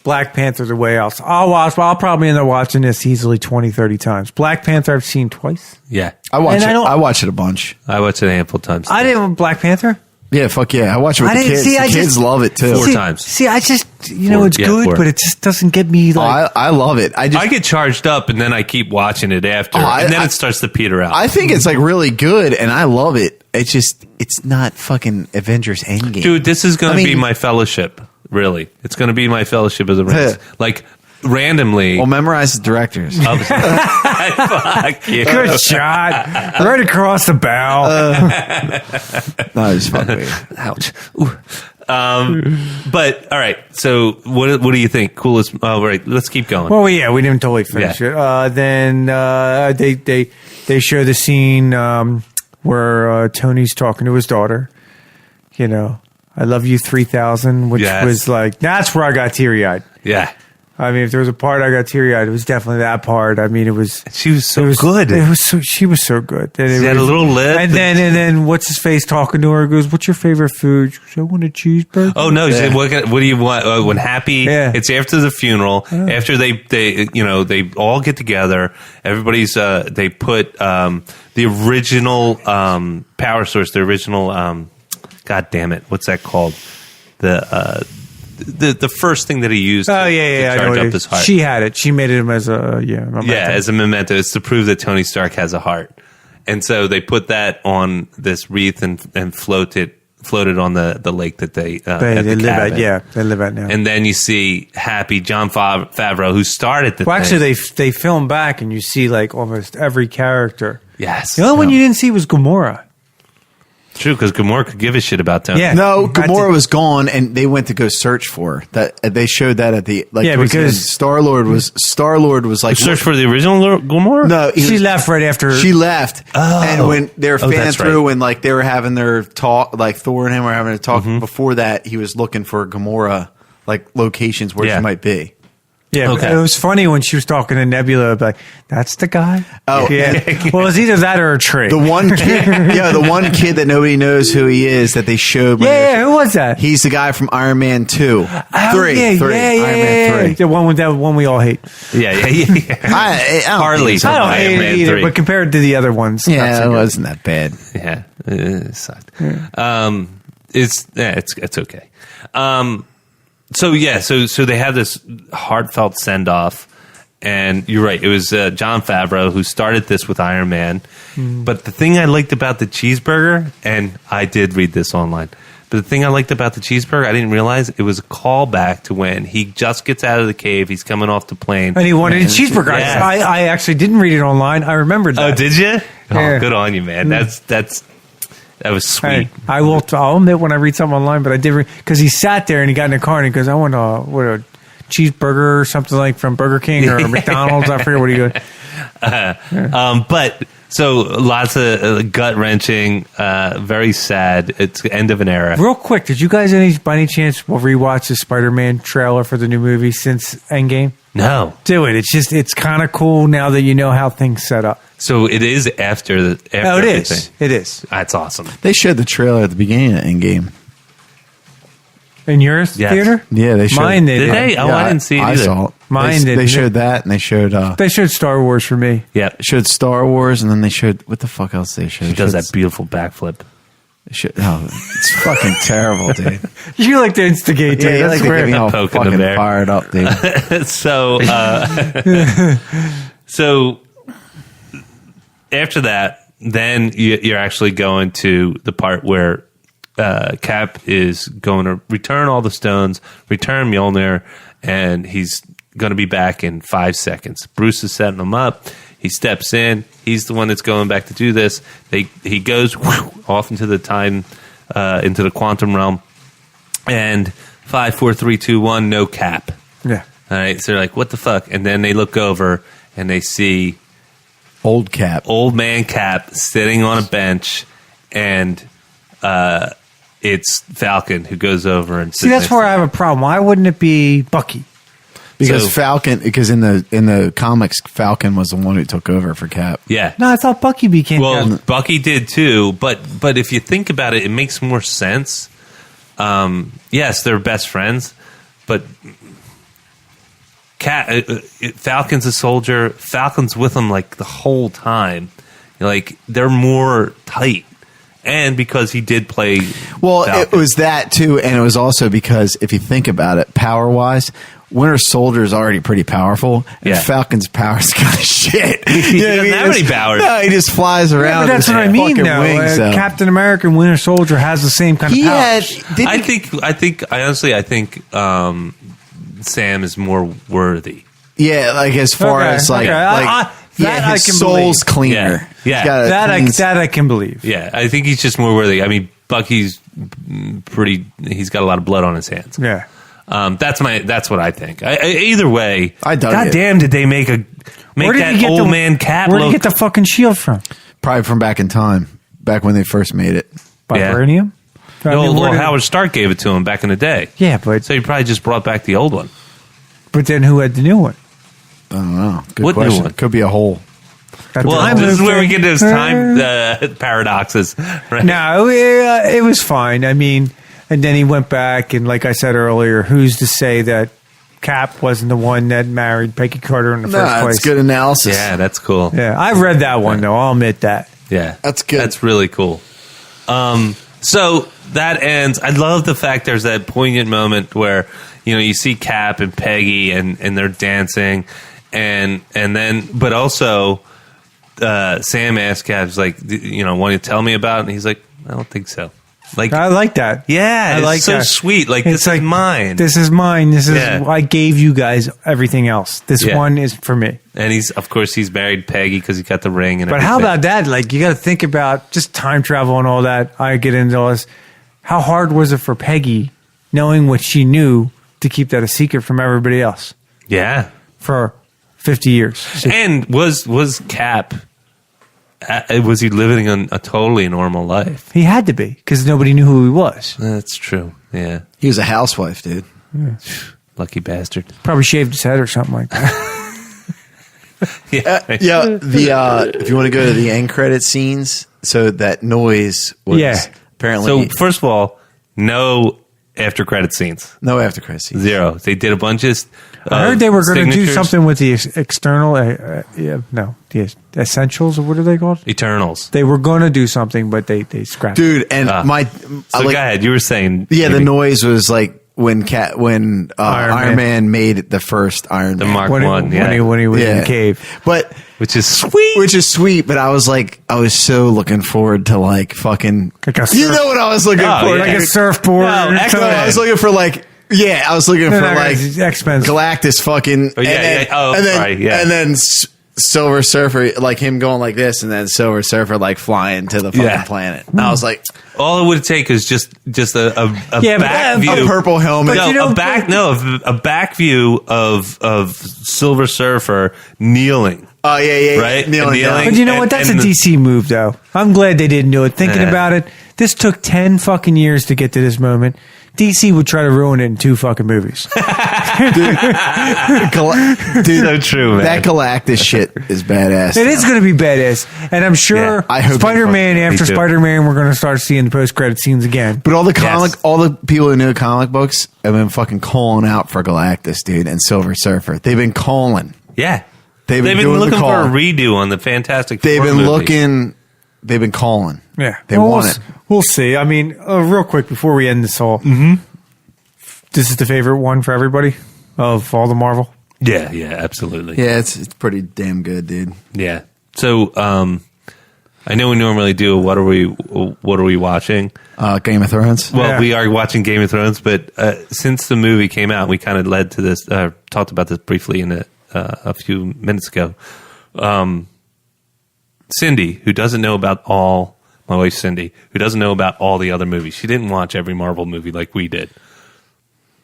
Black Panther the way else. I'll probably end up watching this easily 20, 30 times. Black Panther I've seen twice. Yeah. I watch it a bunch. I watch it a handful of times. I didn't Black Panther. Yeah, fuck yeah. I watch it with the kids. The kids love it too. Four times. See, I just, it's good, but it just doesn't get me like. I love it. I get charged up and then I keep watching it after. And then it starts to peter out. I think it's like really good and I love it. It's not fucking Avengers EndGame. Dude, this is going to be my fellowship. Really. It's going to be my fellowship of the rings. Randomly. Well, memorize the directors. Fuck you. Good shot. Right across the bow. No, it's fucking weird. Ouch. But all right. So what do you think? Coolest. Oh, right. Let's keep going. Well, yeah, we didn't totally finish it. Then they show the scene where Tony's talking to his daughter. I love you 3000, which was like, that's where I got teary eyed. Yeah. I mean, if there was a part I got teary eyed, it was definitely that part. I mean, she was so good. She was so good. She had a little lip. And then what's his face talking to her goes, "What's your favorite food?" She goes, "I want a cheeseburger." Oh no! She said, what do you want? When Happy, it's after the funeral. After they all get together. Everybody's they put the original power source. The original God damn it! What's that called? The the first thing that he used. Oh, to I charge know up his heart. She had it. She made it as a memento. As a memento. It's to prove that Tony Stark has a heart. And so they put that on this wreath and floated on the lake that they live at. Yeah, they live at now. And then you see happy Jon Favreau, who started the Well, thing. actually, they film back and you see like almost every character. Yes. The only one you didn't see was Gamora. True, because Gamora could give a shit about Tony. Yeah. No, Gamora was gone, and they went to go search for her. That they showed that at the because Star-Lord was like Search for the original Gamora? No, she left right after. She left, and when they were fanning that's through, right. and like they were having their talk, like Thor and him were having a talk. Before that, he was looking for Gamora, like locations where she might be. Yeah, Okay. it was funny when she was talking to Nebula, like, that's the guy? Oh. yeah. Well, it's either that or a tree. The one kid, the one kid that nobody knows who he is that they showed. who was that? He's the guy from Iron Man 2. Oh, Three. Yeah, Iron Man 3. The one we all hate. Yeah. I don't Hardly. think so. I don't Iron hate Man it either, 3. but compared to the other ones, not Yeah, so it good. wasn't that bad. Yeah, it sucked. It's okay. So they have this heartfelt send off, and you're right. It was Jon Favreau who started this with Iron Man. But the thing I liked about the cheeseburger, and I did read this online, but the thing I liked about the cheeseburger, I didn't realize it was a callback to when he just gets out of the cave. He's coming off the plane, And he wanted a cheeseburger. Yeah. I actually didn't read it online. I remembered that. Oh, did you? Yeah. Oh, good on you, man. That was sweet. Hey, I'll admit when I read something online, but I did because he sat there and he got in the car and he goes, "I want a cheeseburger or something like from Burger King or McDonald's." I forget what he goes. But so lots of gut wrenching, very sad. It's the end of an era. Real quick, did you guys by any chance rewatch the Spider-Man trailer for the new movie since Endgame? No, Do it. It's kind of cool now that you know how things set up. so it is after Oh, it everything. is. It is. That's awesome. They showed the trailer at the beginning of Endgame. In your Yes. theater? Yeah, they showed. Mine did. Did they? Oh, I didn't see it I either. saw it. Mine they, didn't. They showed that, and they showed They showed Star Wars for me. Yeah, showed Star Wars, and then they showed what the fuck else they showed? he does that beautiful backflip. It's fucking terrible, dude. You like to instigate, dude. Yeah, you That's like to get me all Poking the fucking bear. fired up, dude. So after that, then you're actually going to the part where Cap is going to return all the stones, return Mjolnir, and he's going to be back in 5 seconds. Bruce is setting him up. He steps in. He's the one that's going back to do this. He goes off into the time, into the quantum realm, and 5, 4, 3, 2, 1, no Cap. Yeah. All right, so they're like, what the fuck? And then they look over and they see Old Cap. old man Cap sitting on a bench, and it's Falcon who goes over and See, that's where I have a problem. Why wouldn't it be Bucky? Because So- because in the comics, Falcon was the one who took over for Cap. Yeah. No, I thought Bucky became. Well, Bucky did too, but if you think about it, it makes more sense. Yes, they're best friends, but Falcon's a soldier. Falcon's with him like the whole time. Like they're more tight, and because he did play. Well, Falcon. it was that too, and it was also because if you think about it, power wise, Winter Soldier is already pretty powerful, and Yeah. Falcon's powers kind of shit. He doesn't have any powers. No, he just flies around. But that's with what I his mean. fucking Now, wings, so. Captain America and Winter Soldier has the same kind of He had. powers. Did I he- think honestly, I think Sam is more worthy. Yeah, like as far Okay, as like, okay. like That his I can soul's believe. cleaner. Yeah. He's got a clean- That I can believe. Yeah, I think he's just more worthy. I mean, Bucky's pretty. He's got a lot of blood on his hands. Yeah. That's what I think. Either way, I dug God it. damn, did they make that old man Cap Where did look? you get the fucking shield from? probably from back in time, back when they first made it. Yeah. Vibranium? I mean, Well, where did- Howard Stark gave it to him back in the day. Yeah, but So he probably just brought back the old one. then who had the new one? I don't know. Good What new question. one? Could be a hole. That Well, time this is loop where we thing? get those time paradoxes. Right? No, it was fine. I mean, and then he went back, and like I said earlier, who's to say that Cap wasn't the one that married Peggy Carter in the first place? That's good analysis. Yeah, that's cool. Yeah, I read that one though. I'll admit that. Yeah, That's good. That's really cool. So that ends. I love the fact there's that poignant moment where you see Cap and Peggy and they're dancing, and then but also Sam asks Cap, like, want to tell me about it? And he's like, I don't think so. Like, I like that. Yeah, it's like so that. Sweet. Like, this is mine. This is mine. This is I gave you guys everything else. This one is for me. And he's married Peggy because he got the ring. And but everything. How about that? Like, you got to think about just time travel and all that. I get into all this. How hard was it for Peggy, knowing what she knew, to keep that a secret from everybody else? Yeah, for 50 years. And was Cap? Was he living a totally normal life? He had to be, because nobody knew who he was. That's true. Yeah, he was a housewife, dude. Yeah. Lucky bastard. Probably shaved his head or something like that. If you want to go to the end credit scenes, so that noise was apparently. So first of all, no after credit scenes. No after credit scenes. Zero. They did a bunch of. I heard they were going to do something with the external. The essentials, or what are they called? Eternals. They were going to do something, but they scrapped. Dude, and So go ahead. You were saying. Yeah, the noise was like when Iron Man made the first Iron Man. The Mark 1, when he was in the cave. But which is sweet. But I was so looking forward to like fucking. You know what I was looking for? Like a surfboard. I was looking for like. Yeah, I was looking for like X-Men. Galactus fucking. And then Silver Surfer, like him going like this, and then Silver Surfer like flying to the fucking planet. And I was like, all it would take is just a back view, a purple helmet. A back view of Silver Surfer kneeling. Oh yeah, right, kneeling down. But you know what? That's a DC move, though. I'm glad they didn't do it. Thinking about it, this took 10 fucking years to get to this moment. DC would try to ruin it in 2 fucking movies. Dude, so true, man. That Galactus shit is badass. It is going to be badass. And I'm sure Spider-Man, after Spider-Man, we're going to start seeing the post-credit scenes again. But all the people who know comic books have been fucking calling out for Galactus, dude, and Silver Surfer. They've been calling. Yeah. They've been looking for a redo on the Fantastic Four They've been movies. looking. They've been calling. Yeah. They want it. We'll see. I mean, real quick before we end this all. This is the favorite one for everybody of all the Marvel? Yeah, absolutely. Yeah, it's pretty damn good, dude. Yeah. So, I know we normally do what are we watching? Game of Thrones. Well, we are watching Game of Thrones, but since the movie came out, we kind of led to this. Talked about this briefly in a few minutes ago. Cindy, who doesn't know about my wife Cindy, who doesn't know about all the other movies. She didn't watch every Marvel movie like we did.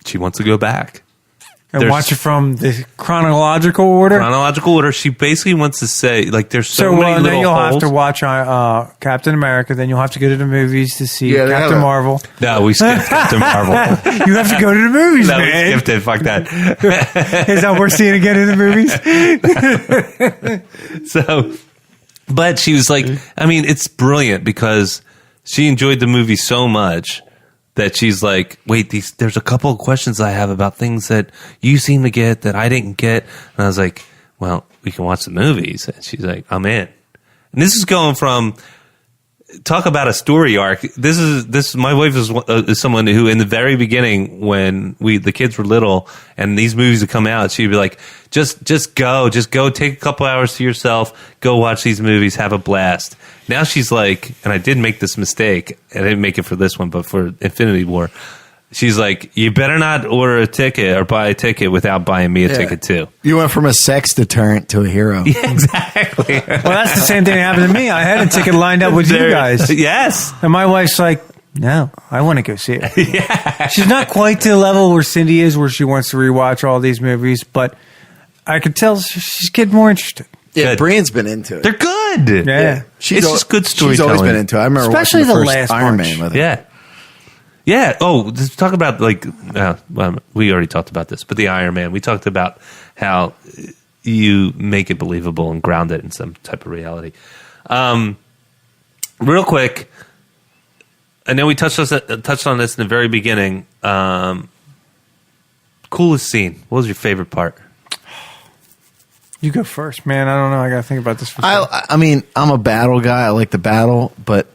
She wants to go back. And watch it from the chronological order? She basically wants to say, like, there's so many little then you'll holes. have to watch Captain America. Then you'll have to go to the movies to see Captain Marvel. No, we skipped Captain Marvel. You have to go to the movies, man. We skipped it. Fuck that. Is that worth seeing again in the movies? So, but she was like, I mean, it's brilliant because she enjoyed the movie so much that she's like, wait, there's a couple of questions I have about things that you seem to get that I didn't get. And I was like, well, we can watch the movies. And she's like, I'm in. And this is going from, talk about a story arc. My wife is someone who in the very beginning, when the kids were little and these movies would come out, she'd be like, just go, take a couple hours to yourself, go watch these movies, have a blast. Now she's like, and I did make this mistake. I didn't make it for this one, but for Infinity War, she's like, you better not order a ticket or buy a ticket without buying me a ticket too. You went from a sex deterrent to a hero. Yeah, exactly. Well, that's the same thing that happened to me. I had a ticket lined up with you guys. Yes. And my wife's like, no, I want to go see it. Yeah. She's not quite to the level where Cindy is, where she wants to rewatch all these movies, but I could tell she's getting more interested. Yeah, Brienne's been into it. They're good. Yeah. It's just good storytelling. She's always been into it. I remember especially watching the first last Iron bunch. Man with her. Yeah. Yeah. Oh, let's talk about we already talked about this, but the Iron Man. We talked about how you make it believable and ground it in some type of reality. Real quick, I know we touched on this in the very beginning. Coolest scene. What was your favorite part? You go first, man. I don't know. I got to think about this. I mean, I'm a battle guy. I like the battle, but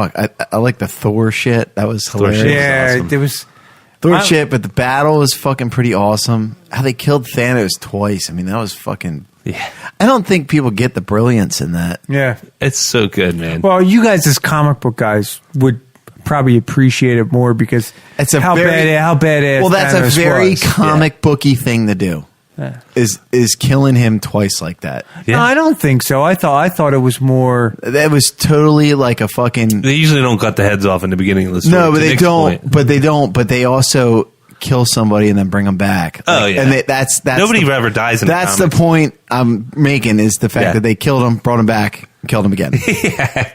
fuck. I like the Thor shit. That was hilarious. shit. Yeah, awesome. there was. Thor shit, but the battle was fucking pretty awesome. How they killed Thanos twice. I mean, that was fucking. Yeah. I don't think people get the brilliance in that. Yeah. It's so good, man. Well, you guys as comic book guys would probably appreciate it more because It's a how badass. Well, that's Thanos a very was. comic booky thing to do. Yeah. Is killing him twice like that. No, I don't think so. I thought it was more. That was totally like a fucking. They usually don't cut the heads off in the beginning of the story. No, but to they Nick's don't. point. But they don't. But they also kill somebody and then bring them back. Oh, yeah. and that's Nobody ever dies in the That's comics. the point I'm making is the fact Yeah. that they killed him, brought him back, killed him again.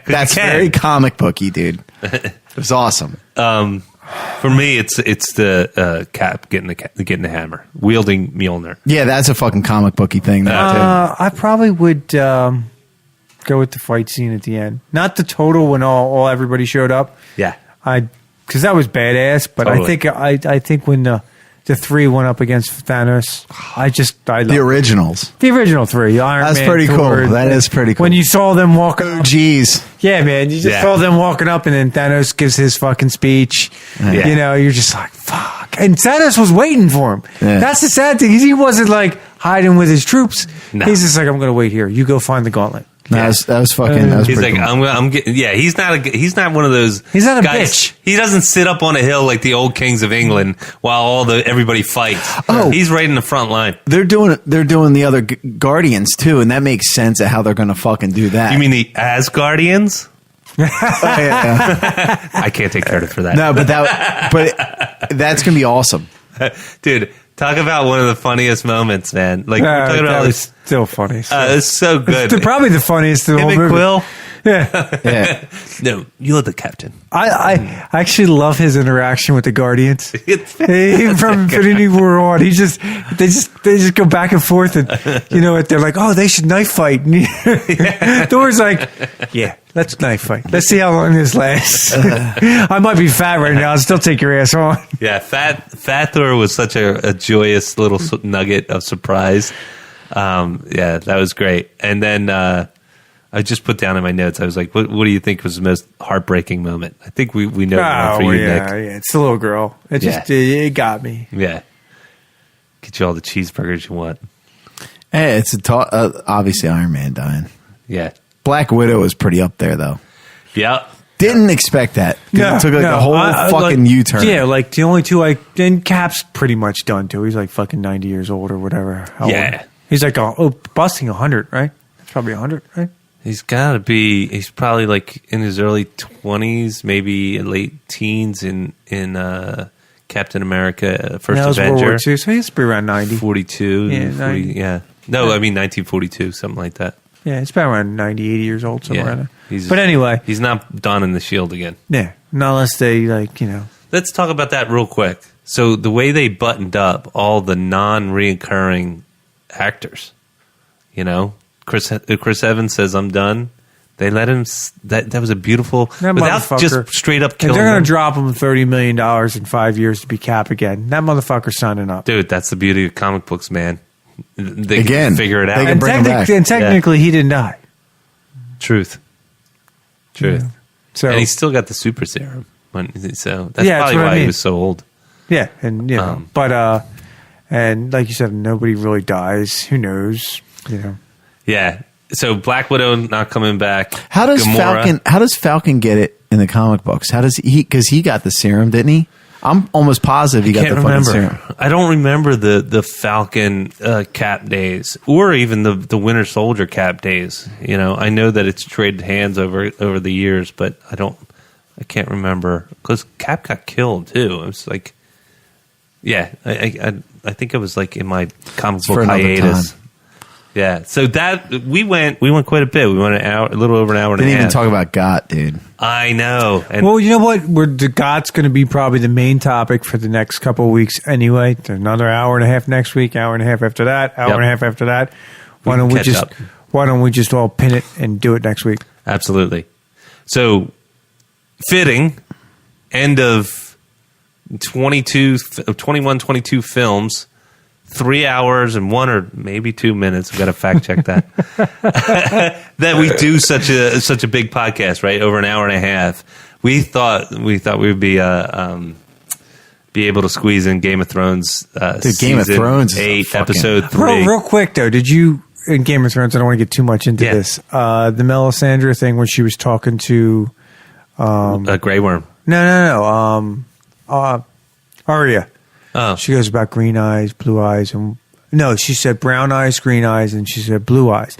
That's can. very comic booky, dude. It was awesome. For me, it's the Cap getting the hammer, wielding Mjolnir. Yeah, that's a fucking comic booky thing. I probably would go with the fight scene at the end, not the total when all everybody showed up. Yeah. Because that was badass. But Totally. I think when the three went up against Thanos, I the originals. the original three. Iron That's Man, pretty Thor, cool. That is pretty cool. When you saw them walking, Jeez. yeah, man, you just Yeah. saw them walking up, and then Thanos gives his fucking speech. Yeah. You know, you're just like, fuck. And Thanos was waiting for him. Yeah. That's the sad thing. He wasn't like hiding with his troops. No. He's just like, I'm going to wait here. You go find the gauntlet. That was fucking. That was He's pretty like, cool. I'm getting. Yeah, he's not one of those. He's not a guys. bitch. He doesn't sit up on a hill like the old kings of England while everybody fights. Oh. He's right in the front line. They're doing the other Guardians too, and that makes sense of how they're going to fucking do that. You mean the Asgardians? Yeah. I can't take credit for that. No, but that's going to be awesome. Dude, talk about one of the funniest moments, man. Like we're talking that about was still funny. it's so good. It's probably the funniest of the Him whole and movie. Quill. Yeah. Yeah. No, you're the captain. I actually love his interaction with the Guardians. It's Even from Infinity War on, they just go back and forth, and you know what? They're like, oh, they should knife fight. And Thor's like, yeah, let's knife fight. Let's see how long this lasts. I might be fat right now. I'll still take your ass on. Yeah, Fat Thor was such a joyous little nugget of surprise. Yeah, that was great. And then I just put down in my notes, I was like, what do you think was the most heartbreaking moment? I think we know the one for you, Nick. Yeah, it's the little girl. It just it got me. Yeah. Get you all the cheeseburgers you want. Hey, it's obviously Iron Man dying. Yeah. Black Widow was pretty up there though. Yeah. Didn't expect that. 'Cause it took a whole fucking U-turn. Yeah, like the only two and Cap's pretty much done too. He's like fucking 90 years old or whatever. How Yeah. old? He's like busting 100, right? That's probably 100, right? He's got to be. He's probably like in his early 20s, maybe late teens in Captain America: First That was World Avenger. War II, so he has to be around 90. 42. Yeah, 40, 90. yeah. No, I mean 1942, something like that. Yeah, it's about around 90, 80 years old, somewhere Yeah. around there. But anyway, he's not donning the shield again. yeah, not unless they Let's talk about that real quick. So the way they buttoned up all the non-reoccurring actors, Chris Evans says, I'm done. They let him. That was a beautiful. That without motherfucker. just straight up and killing they're going him. to drop him $30 million in 5 years to be Cap again. That motherfucker's signing up. Dude, that's the beauty of comic books, man. They Again, can figure it they out. can bring him back. And technically, he didn't die. Truth. Yeah. So And he's still got the super serum. So that's Yeah, that's probably what I why he mean. was so old. yeah, and but and like you said, nobody really dies. Who knows? Yeah. So Black Widow not coming back. How does Gamora. Falcon get it in the comic books? How does he? Because he got the serum, didn't he? I'm almost positive he got Can't the fucking remember. serum. I don't remember the Falcon Cap days, or even the Winter Soldier Cap days. I know that it's traded hands over the years, but I can't remember because Cap got killed too. It was like, yeah, I think it was like in my comic book for another hiatus. time. Yeah, so that we went quite a bit. We went a little over an hour and Didn't a even half. talk about GOT, dude. I know. And Well, you know what? The GOT's going to be probably the main topic for the next couple of weeks anyway. There's another hour and a half next week, hour and a half after that, hour Yep. and a half after that. We can catch up. Why don't we just all pin it and do it next week? Absolutely. So, fitting, end of 22 films, 3 hours and 1 or maybe 2 minutes. I've got to fact check that. That we do such a big podcast, right? Over an hour and a half. We thought we would be able to squeeze in Game of Thrones. Game of Thrones 8, episode 3. Real quick though, did you in Game of Thrones? I don't want to get too much into this. The Melisandre thing when she was talking to a Grey Worm. No. Arya. Oh, she goes about green eyes, blue eyes, and no, she said brown eyes, green eyes, and she said blue eyes,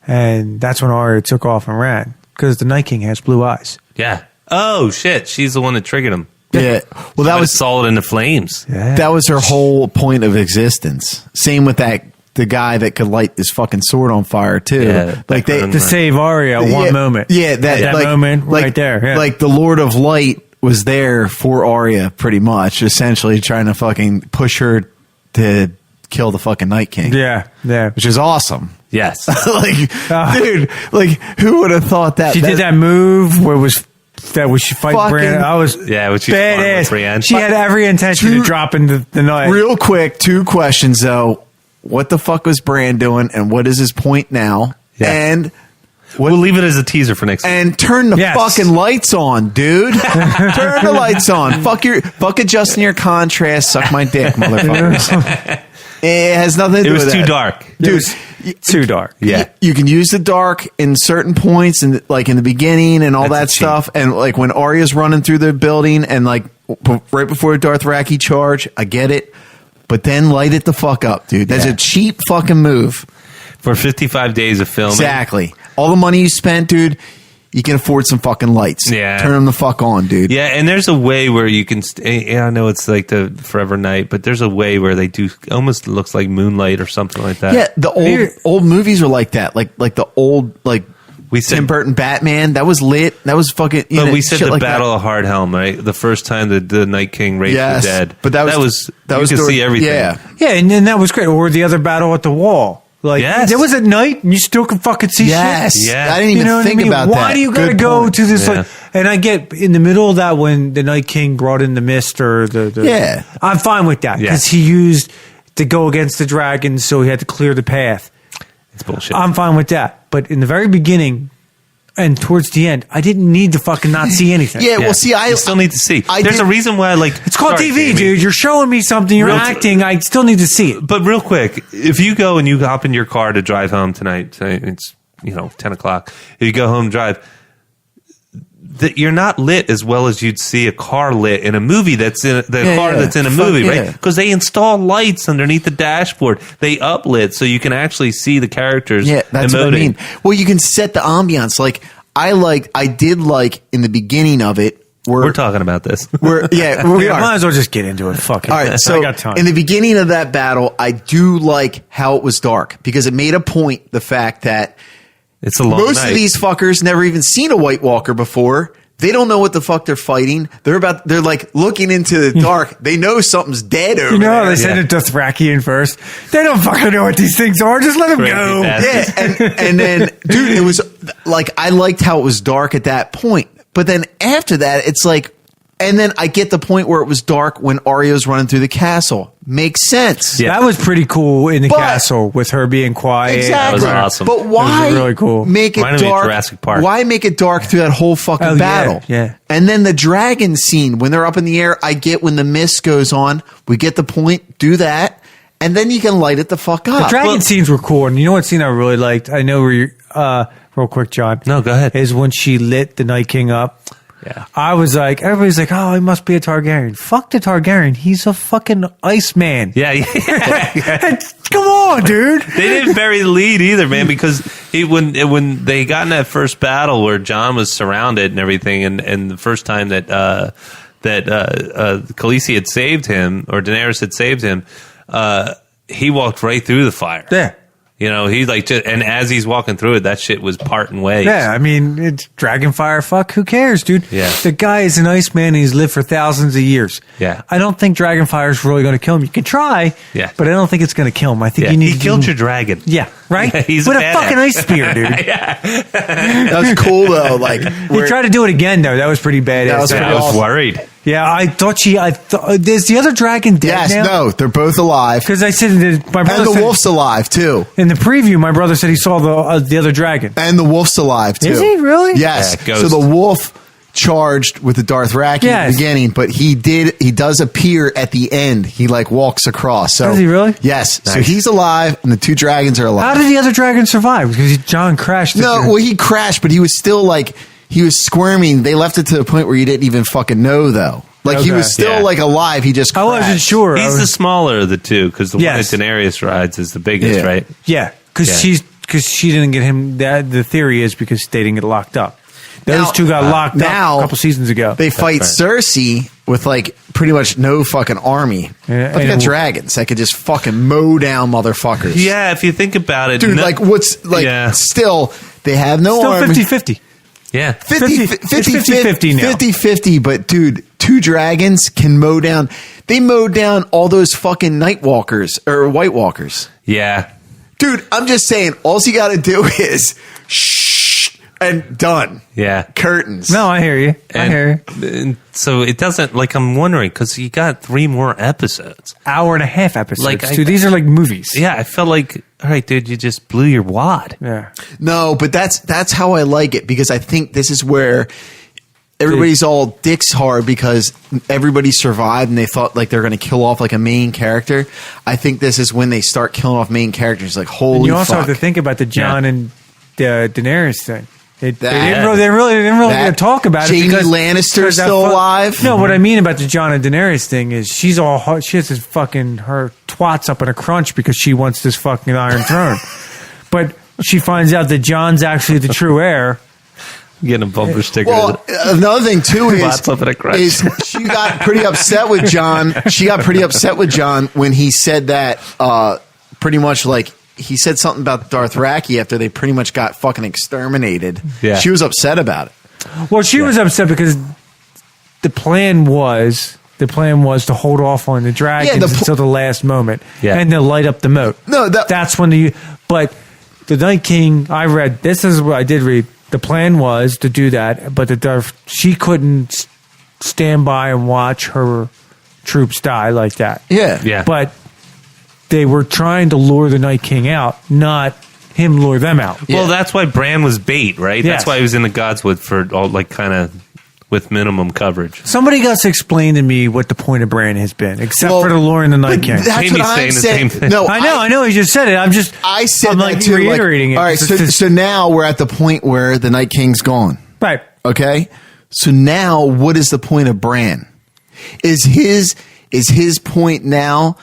and that's when Arya took off and ran because the Night King has blue eyes. yeah. Oh shit, she's the one that triggered him. Yeah. Well, that was saw it in the flames. Yeah. That was her whole point of existence. Same with the guy that could light this fucking sword on fire too. Yeah, like To save Arya one moment. Yeah, that like, moment like, right there. Yeah. Like the Lord of Light was there for Arya, pretty much, essentially trying to fucking push her to kill the fucking Night King. Yeah. Which is awesome. Yes. Dude, like who would have thought that? She did that move where she fight Brienne. I was when she's badass. Brienne. She had every intention to drop into the night. Real quick, 2 questions though. What the fuck was Bran doing, and what is his point now? Yeah. And we'll leave it as a teaser for next week. And turn the fucking lights on, dude. Turn the lights on. Fuck adjusting your contrast. Suck my dick, motherfuckers. It has nothing to do with that. It was too dark. Dude, too dark. Yeah. You can use the dark in certain points, and like in the beginning and all that stuff. And like when Arya's running through the building and like right before Dothraki charge, I get it. But then light it the fuck up, dude. That's a cheap fucking move. For 55 days of filming. Exactly. All the money you spent, dude, you can afford some fucking lights. Yeah. Turn them the fuck on, dude. Yeah, and there's a way where you can... I know it's like the Forever Night, but there's a way where they do... Almost looks like Moonlight or something like that. Yeah, the old movies are like that. Like the old... like Tim Burton Batman, that was lit. That was fucking... But we said the like Battle of Hardhelm, right? The first time the Night King raised the dead. But that was you could see everything. Yeah. Yeah, and then that was great. Or the other battle at the wall. Like, it was at night and you still can fucking see shit. Yeah. I didn't even think about that. Why do you gotta go to this? Like, and I get in the middle of that when the Night King brought in the mist or the Yeah. I'm fine with that because he used to go against the dragons, so he had to clear the path. It's bullshit. I'm fine with that. But in the very beginning and towards the end, I didn't need to fucking not see anything. Yeah, well, see, I you still need to see. There's a reason why, like... It's called TV, dude. You're showing me something. You're acting. I still need to see it. But real quick, if you go and you hop in your car to drive home tonight, it's 10 o'clock. If you go home and drive, you're not lit as well as you'd see a car lit in a movie that's in that's in a movie, right? Because they install lights underneath the dashboard. They uplit so you can actually see the characters. Yeah, that's emoting. what I mean. Well, you can set the ambiance. Like I did like in the beginning of it. We're talking about this. We are. Might as well just get into it. Fuck it. All right, so I got time. In the beginning of that battle, I do like how it was dark because it made a point. The fact that it's a long most night. of these fuckers never even seen a White Walker before. They don't know what the fuck they're fighting. They're like looking into the dark. They know something's dead over there. They sent a Dothraki first. They don't fucking know what these things are. Just let them go. Yeah, and then, dude, it was like I liked how it was dark at that point. But then after that, it's like, and then I get the point where it was dark when Arya's running through the castle. Makes sense. Yeah. That was pretty cool in the castle with her being quiet. Exactly. That was awesome. But why really cool. Make it dark? Jurassic Park. Why make it dark through that whole fucking battle? Yeah. And then the dragon scene when they're up in the air. I get when the mist goes on. We get the point. Do that, and then you can light it the fuck up. The dragon scenes were cool, and you know what scene I really liked? I know where you're. Real quick, John. No, go ahead. Is when she lit the Night King up. Yeah. I was like, everybody's like, oh, he must be a Targaryen. Fuck the Targaryen. He's a fucking Iceman. Yeah. Come on, dude. They didn't bury the lead either, man, because when they got in that first battle where Jon was surrounded and everything, and the first time that Khaleesi had saved him, or Daenerys had saved him, he walked right through the fire. Yeah. He's like, and as he's walking through it, that shit was parting ways. Yeah, I mean, it's Dragonfire. Fuck, who cares, dude? Yeah. The guy is an Iceman and he's lived for thousands of years. Yeah. I don't think Dragonfire is really going to kill him. You can try, yeah, but I don't think it's going to kill him. I think you need He killed your dragon. Yeah. right? Yeah, he's with a a badass. fucking ice spear, dude. That was cool though. Like He tried to do it again though. That was pretty badass. That was pretty I was awesome. worried. Yeah, I thought is the other dragon dead Yes, now? no, they're both alive. Because I said my brother And the said, wolf's alive too. in the preview. My brother said he saw the other dragon. And the wolf's alive too. Is he really? Yes. Yeah, So the wolf charged with the Dothraki at Yes. the beginning, but he does appear at the end. He like walks across. So Does he really? Yes. So Nice. he's alive and the two dragons are alive. How did the other dragon survive? Because John crashed. No, well he crashed, but he was still like he was squirming. They left it to the point where you didn't even fucking know though. Like he Okay. was still Yeah. like alive. He just I crashed. wasn't sure. He's the smaller of the two because the Yes. one that Daenerys rides is the biggest, Yeah. right? Yeah, because Yeah. she didn't get him. The theory is because they didn't get locked up. Those Now- two got locked now up a couple seasons ago. They fight right. Cersei with like pretty much no fucking army. Yeah, But they got and- dragons that could just fucking mow down motherfuckers. Yeah, if you think about it, Dude, like what's like Yeah. still they have no Still army. 50-50. yeah, 50-50 now. 50-50, but dude, two dragons can mow down. They mowed down all those fucking Night Walkers or White Walkers. yeah. Dude, I'm just saying, all you got to do is shh and done. Yeah. Curtains. No, I hear you. I hear you. And so it doesn't, like, I'm wondering, because you got 3 more episodes. Hour and a half episodes. Like, Dude, these are like movies. Yeah, I felt like, all right, dude, you just blew your wad. Yeah. No, but that's how I like it because I think this is where everybody's all dicks hard because everybody survived and they thought like they're going to kill off like a main character. I think this is when they start killing off main characters. Like holy, And you also fuck. have to think about the John Yeah. and Daenerys thing. They That- didn't really that- talk about Jaime it because Lannister's because that still alive? No, what I mean about the John and Daenerys thing is she has this fucking her twats up in a crunch because she wants this fucking Iron Throne, but she finds out that John's actually the true heir. Getting a bumper sticker. Well, another thing too Lots of it at crunch. is she got pretty upset with John. She got pretty upset with John when he said that pretty much like he said something about Dothraki after they pretty much got fucking exterminated. Yeah. She was upset about it. Well, she was upset because the plan was to hold off on the dragons until the last moment, and to light up the moat. No, that's when but the Night King. I read this is what I did read. The plan was to do that, but she couldn't stand by and watch her troops die like that. Yeah, Yeah. But they were trying to lure the Night King out, not him lure them out. Well, that's why Bran was bait, right? Yes. That's why he was in the Godswood for all, like, kind of with minimum coverage. Somebody got to explain to me what the point of Bran has been, except Well, for the luring the Night King. That's Jamie's what I'm saying the saying. same thing. No, I know. He just said it. I said I'm that like too. reiterating it. All right, so now we're at the point where the Night King's gone. Right. Okay, so now what is the point of Bran? Is his point now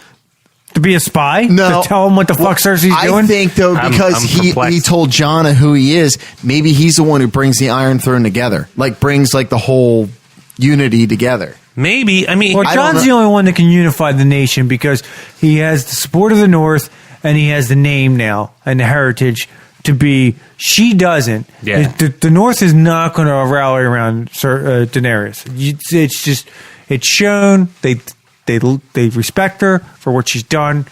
To be a spy? No, To tell him what the fuck Cersei's doing? I think though because I'm he perplexed. told Jonna who he is. Maybe he's the one who brings the Iron Throne together, like brings like the whole unity together. Maybe. I mean, Well, I don't John's know. the only one that can unify the nation because he has the support of the North and he has the name now and the heritage to be. She doesn't. Yeah. The North is not going to rally around Daenerys. It's just it's shown they respect her for what she's done,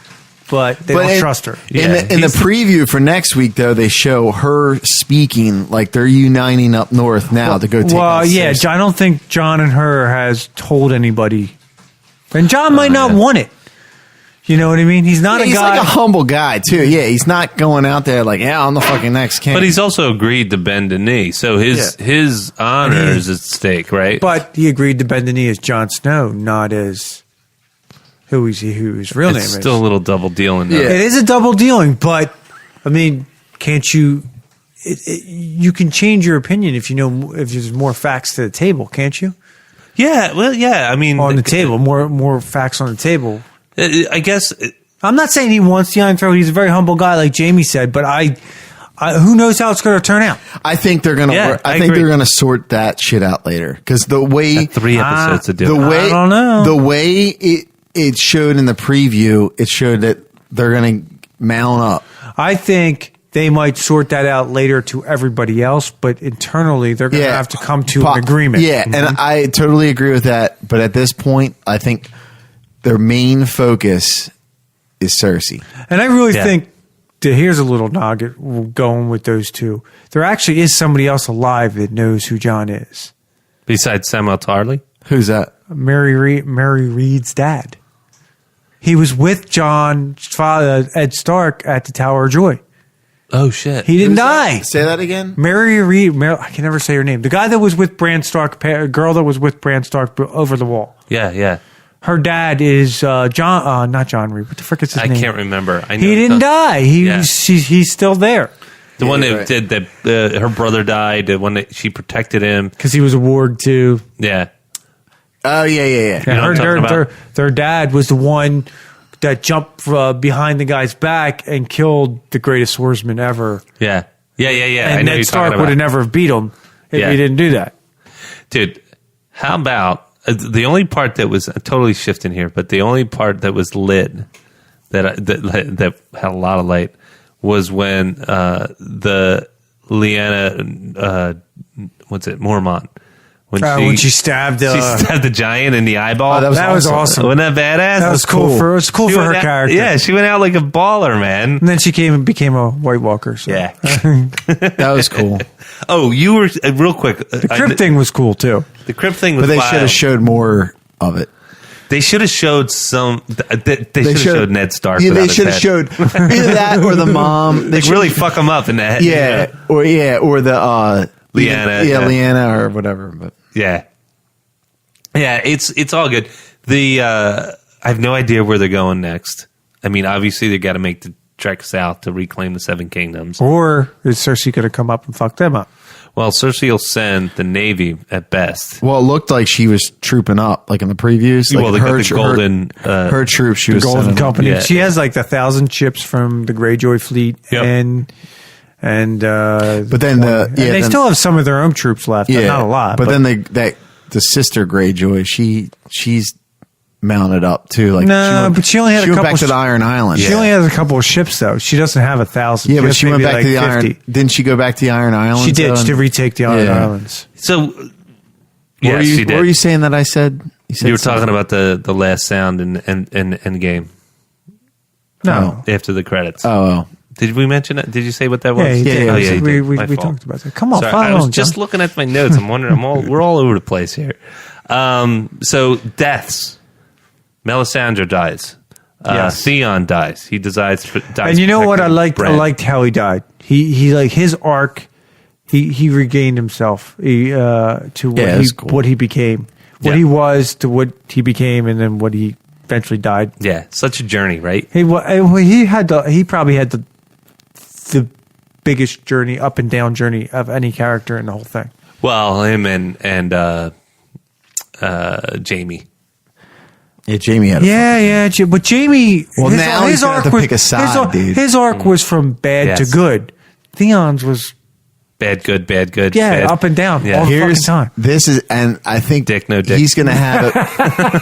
but they don't trust her. In the preview for next week, though, they show her speaking like they're uniting up north now to go take. Well, out yeah, Cersei. I don't think John and her has told anybody, and John might not want it. You know what I mean? He's not Yeah, a he's guy. like a humble guy too. Yeah, he's not going out there like, yeah, I'm the fucking next king. but he's also agreed to bend the knee, so his honor is at stake, right? But he agreed to bend the knee as Jon Snow, not as who his real name it's is. still a little double dealing. Though. Yeah. It is a double dealing, but I mean, can't you? You can change your opinion if there's more facts to the table, can't you? Yeah. Well, yeah. I mean, On the table, more facts on the table. I guess. I'm not saying he wants the Iron Throne. He's a very humble guy, like Jamie said. But I who knows how it's going to turn out? I think they're gonna. Yeah, I I think agree. they're gonna sort that shit out later because the way 3 episodes to do. the it. way I don't know. the way it showed in the preview, it showed that they're gonna mount up. I think they might sort that out later to everybody else, but internally they're going to have to come to an agreement. Yeah, and I totally agree with that. But at this point, I think their main focus is Cersei. And I really Yeah. think here's a little nugget going with those two. There actually is somebody else alive that knows who John is. Besides Samuel Tarly? Who's that? Mary Reed's dad. He was with John's father, Ed Stark, at the Tower of Joy. Oh, shit. He didn't die. Say that again? Mary Reed, I can never say her name. The guy that was with Bran Stark, girl that was with Bran Stark over the wall. Yeah. Her dad is John, not John Reed. What the frick is his name? I can't remember. I know He didn't die. He's still there. The one that did that, her brother died. The one that she protected him because he was a warg too. Yeah. Oh yeah. You know what I'm talking about? Their dad was the one that jumped behind the guy's back and killed the greatest swordsman ever. Yeah. And I know Ned Stark would have never beat him if he didn't do that. Dude, how about the only part that was totally shifting here, but the only part that was lit that had a lot of light was when the Lyanna, Mormont. When she stabbed the giant in the eyeball. Oh, that was awesome. Wasn't that badass? That was cool. It was cool for her character. Yeah, she went out like a baller, man. And then she became a White Walker. So. Yeah. That was cool. Oh, you were real quick. The crypt thing was cool too. The crypt thing was But they wild. should have showed more of it. They should have showed some. They should have showed Ned Stark. Yeah, they should have showed either that or the mom. They really fuck him up in the head. Yeah, or the Lyanna. Yeah, Lyanna or whatever. But yeah, it's all good. I have no idea where they're going next. I mean, obviously they got to make the trek south to reclaim the Seven Kingdoms. Or is Cersei going to come up and fuck them up? Well, Cersei will send the Navy at best. well, it looked like she was trooping up, like in the previews. Like Well, they got the golden. her troops. She The was Golden sending them. Company. Yeah. She has like 1,000 ships from the Greyjoy fleet, Yep. and But then they still have some of their own troops left. But not a lot. But then the sister Greyjoy, she's mounted up too. Like but she only had a went couple back to the Iron Island. She only has a couple of ships though. She doesn't have 1,000. Yeah, but has she went maybe back like to the 50. Iron. Didn't she go back to the Iron Islands? She did. She did retake the Iron Yeah. Islands. So, yes, she did. What were you saying that I said? You were talking about the last sound in Endgame No. after the credits. Oh, Did we mention it? Did you say what that was? Yeah, he did. yeah, Oh, yeah, he did. we My fault. talked about that. Come on, Sorry, follow I was along, just John. looking at my notes. I'm wondering. We're all over the place here. So deaths. Melisandre dies. Yes. Theon dies. He dies. And you know what I liked? Bran. I liked how he died. He like his arc. He regained himself to that's cool. what he became, what Yeah. he was to what he became, and then what he eventually died. Yeah, such a journey, right? He probably had the biggest journey, up and down journey of any character in the whole thing. Well, him and Jamie. yeah. Jamie had. But Jamie, Well, now he's gonna have to pick a side, dude. His arc was from bad to Yes. good. Theon's was Bad, good, bad, good. yeah, bad. up and down Yeah. all the fucking time. This is, and I think Dick, no dick. he's gonna have.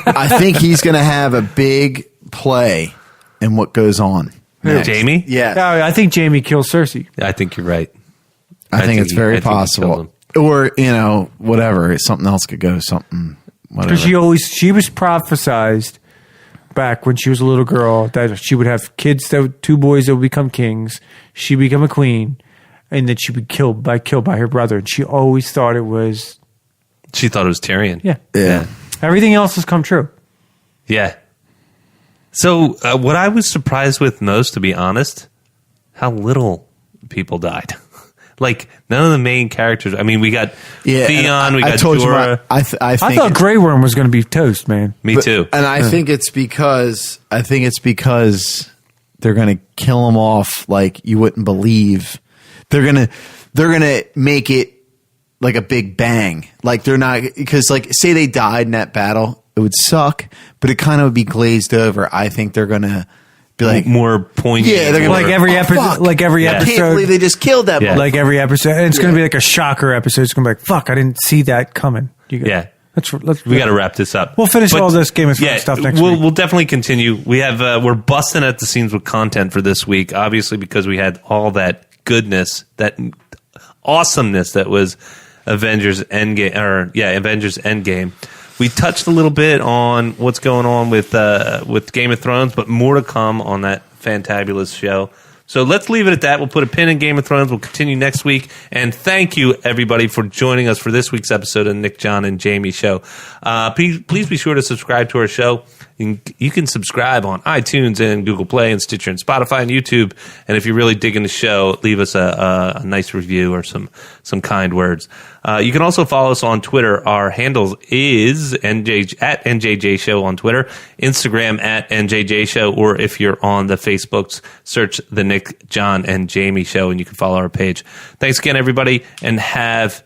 I think he's gonna have a big play in what goes on. next. Jamie? Yeah, Yeah, I think Jamie kills Cersei. I think you're right. I think it's he- very I think he killed possible. him. Or whatever. Something else could go. Something. Whatever. Because she was prophesized back when she was a little girl that she would have kids, two boys that would become kings. She'd become a queen, and then she'd be killed by her brother. And she always thought it was She thought it was Tyrion. Yeah. everything else has come true. Yeah. So what I was surprised with most, to be honest, how little people died. Like none of the main characters. I mean, we got Theon, we got Jorah. I think I thought Grey Worm was going to be toast, man. Me too. And I think it's because they're going to kill him off like you wouldn't believe. They're going to make it like a big bang. Like they're not, because like say they died in that battle, it would suck, but it kind of would be glazed over. I think they're going to be like More poignant. Yeah, they're gonna Like be every "Oh, fuck. episode, I can't believe they just killed that. Yeah. like every episode, and it's going to be like a shocker episode. It's going to be like, fuck, I didn't see that coming. Yeah. Let's We got to wrap this up. We'll finish all this Game of Thrones stuff next week. We'll definitely continue. We have we're busting at the seams with content for this week, obviously because we had all that goodness, that awesomeness that was Avengers Endgame. We touched a little bit on what's going on with Game of Thrones, but more to come on that fantabulous show. So let's leave it at that. We'll put a pin in Game of Thrones. We'll continue next week. And thank you, everybody, for joining us for this week's episode of Nick, John, and Jamie Show. Please be sure to subscribe to our show. You can subscribe on iTunes and Google Play and Stitcher and Spotify and YouTube. And if you're really digging the show, leave us a nice review or some kind words. You can also follow us on Twitter. Our handle is at NJJ Show on Twitter, Instagram at NJJ Show, or if you're on the Facebooks, search the Nick, John, and Jamie Show, and you can follow our page. Thanks again, everybody, and have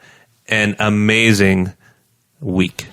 an amazing week.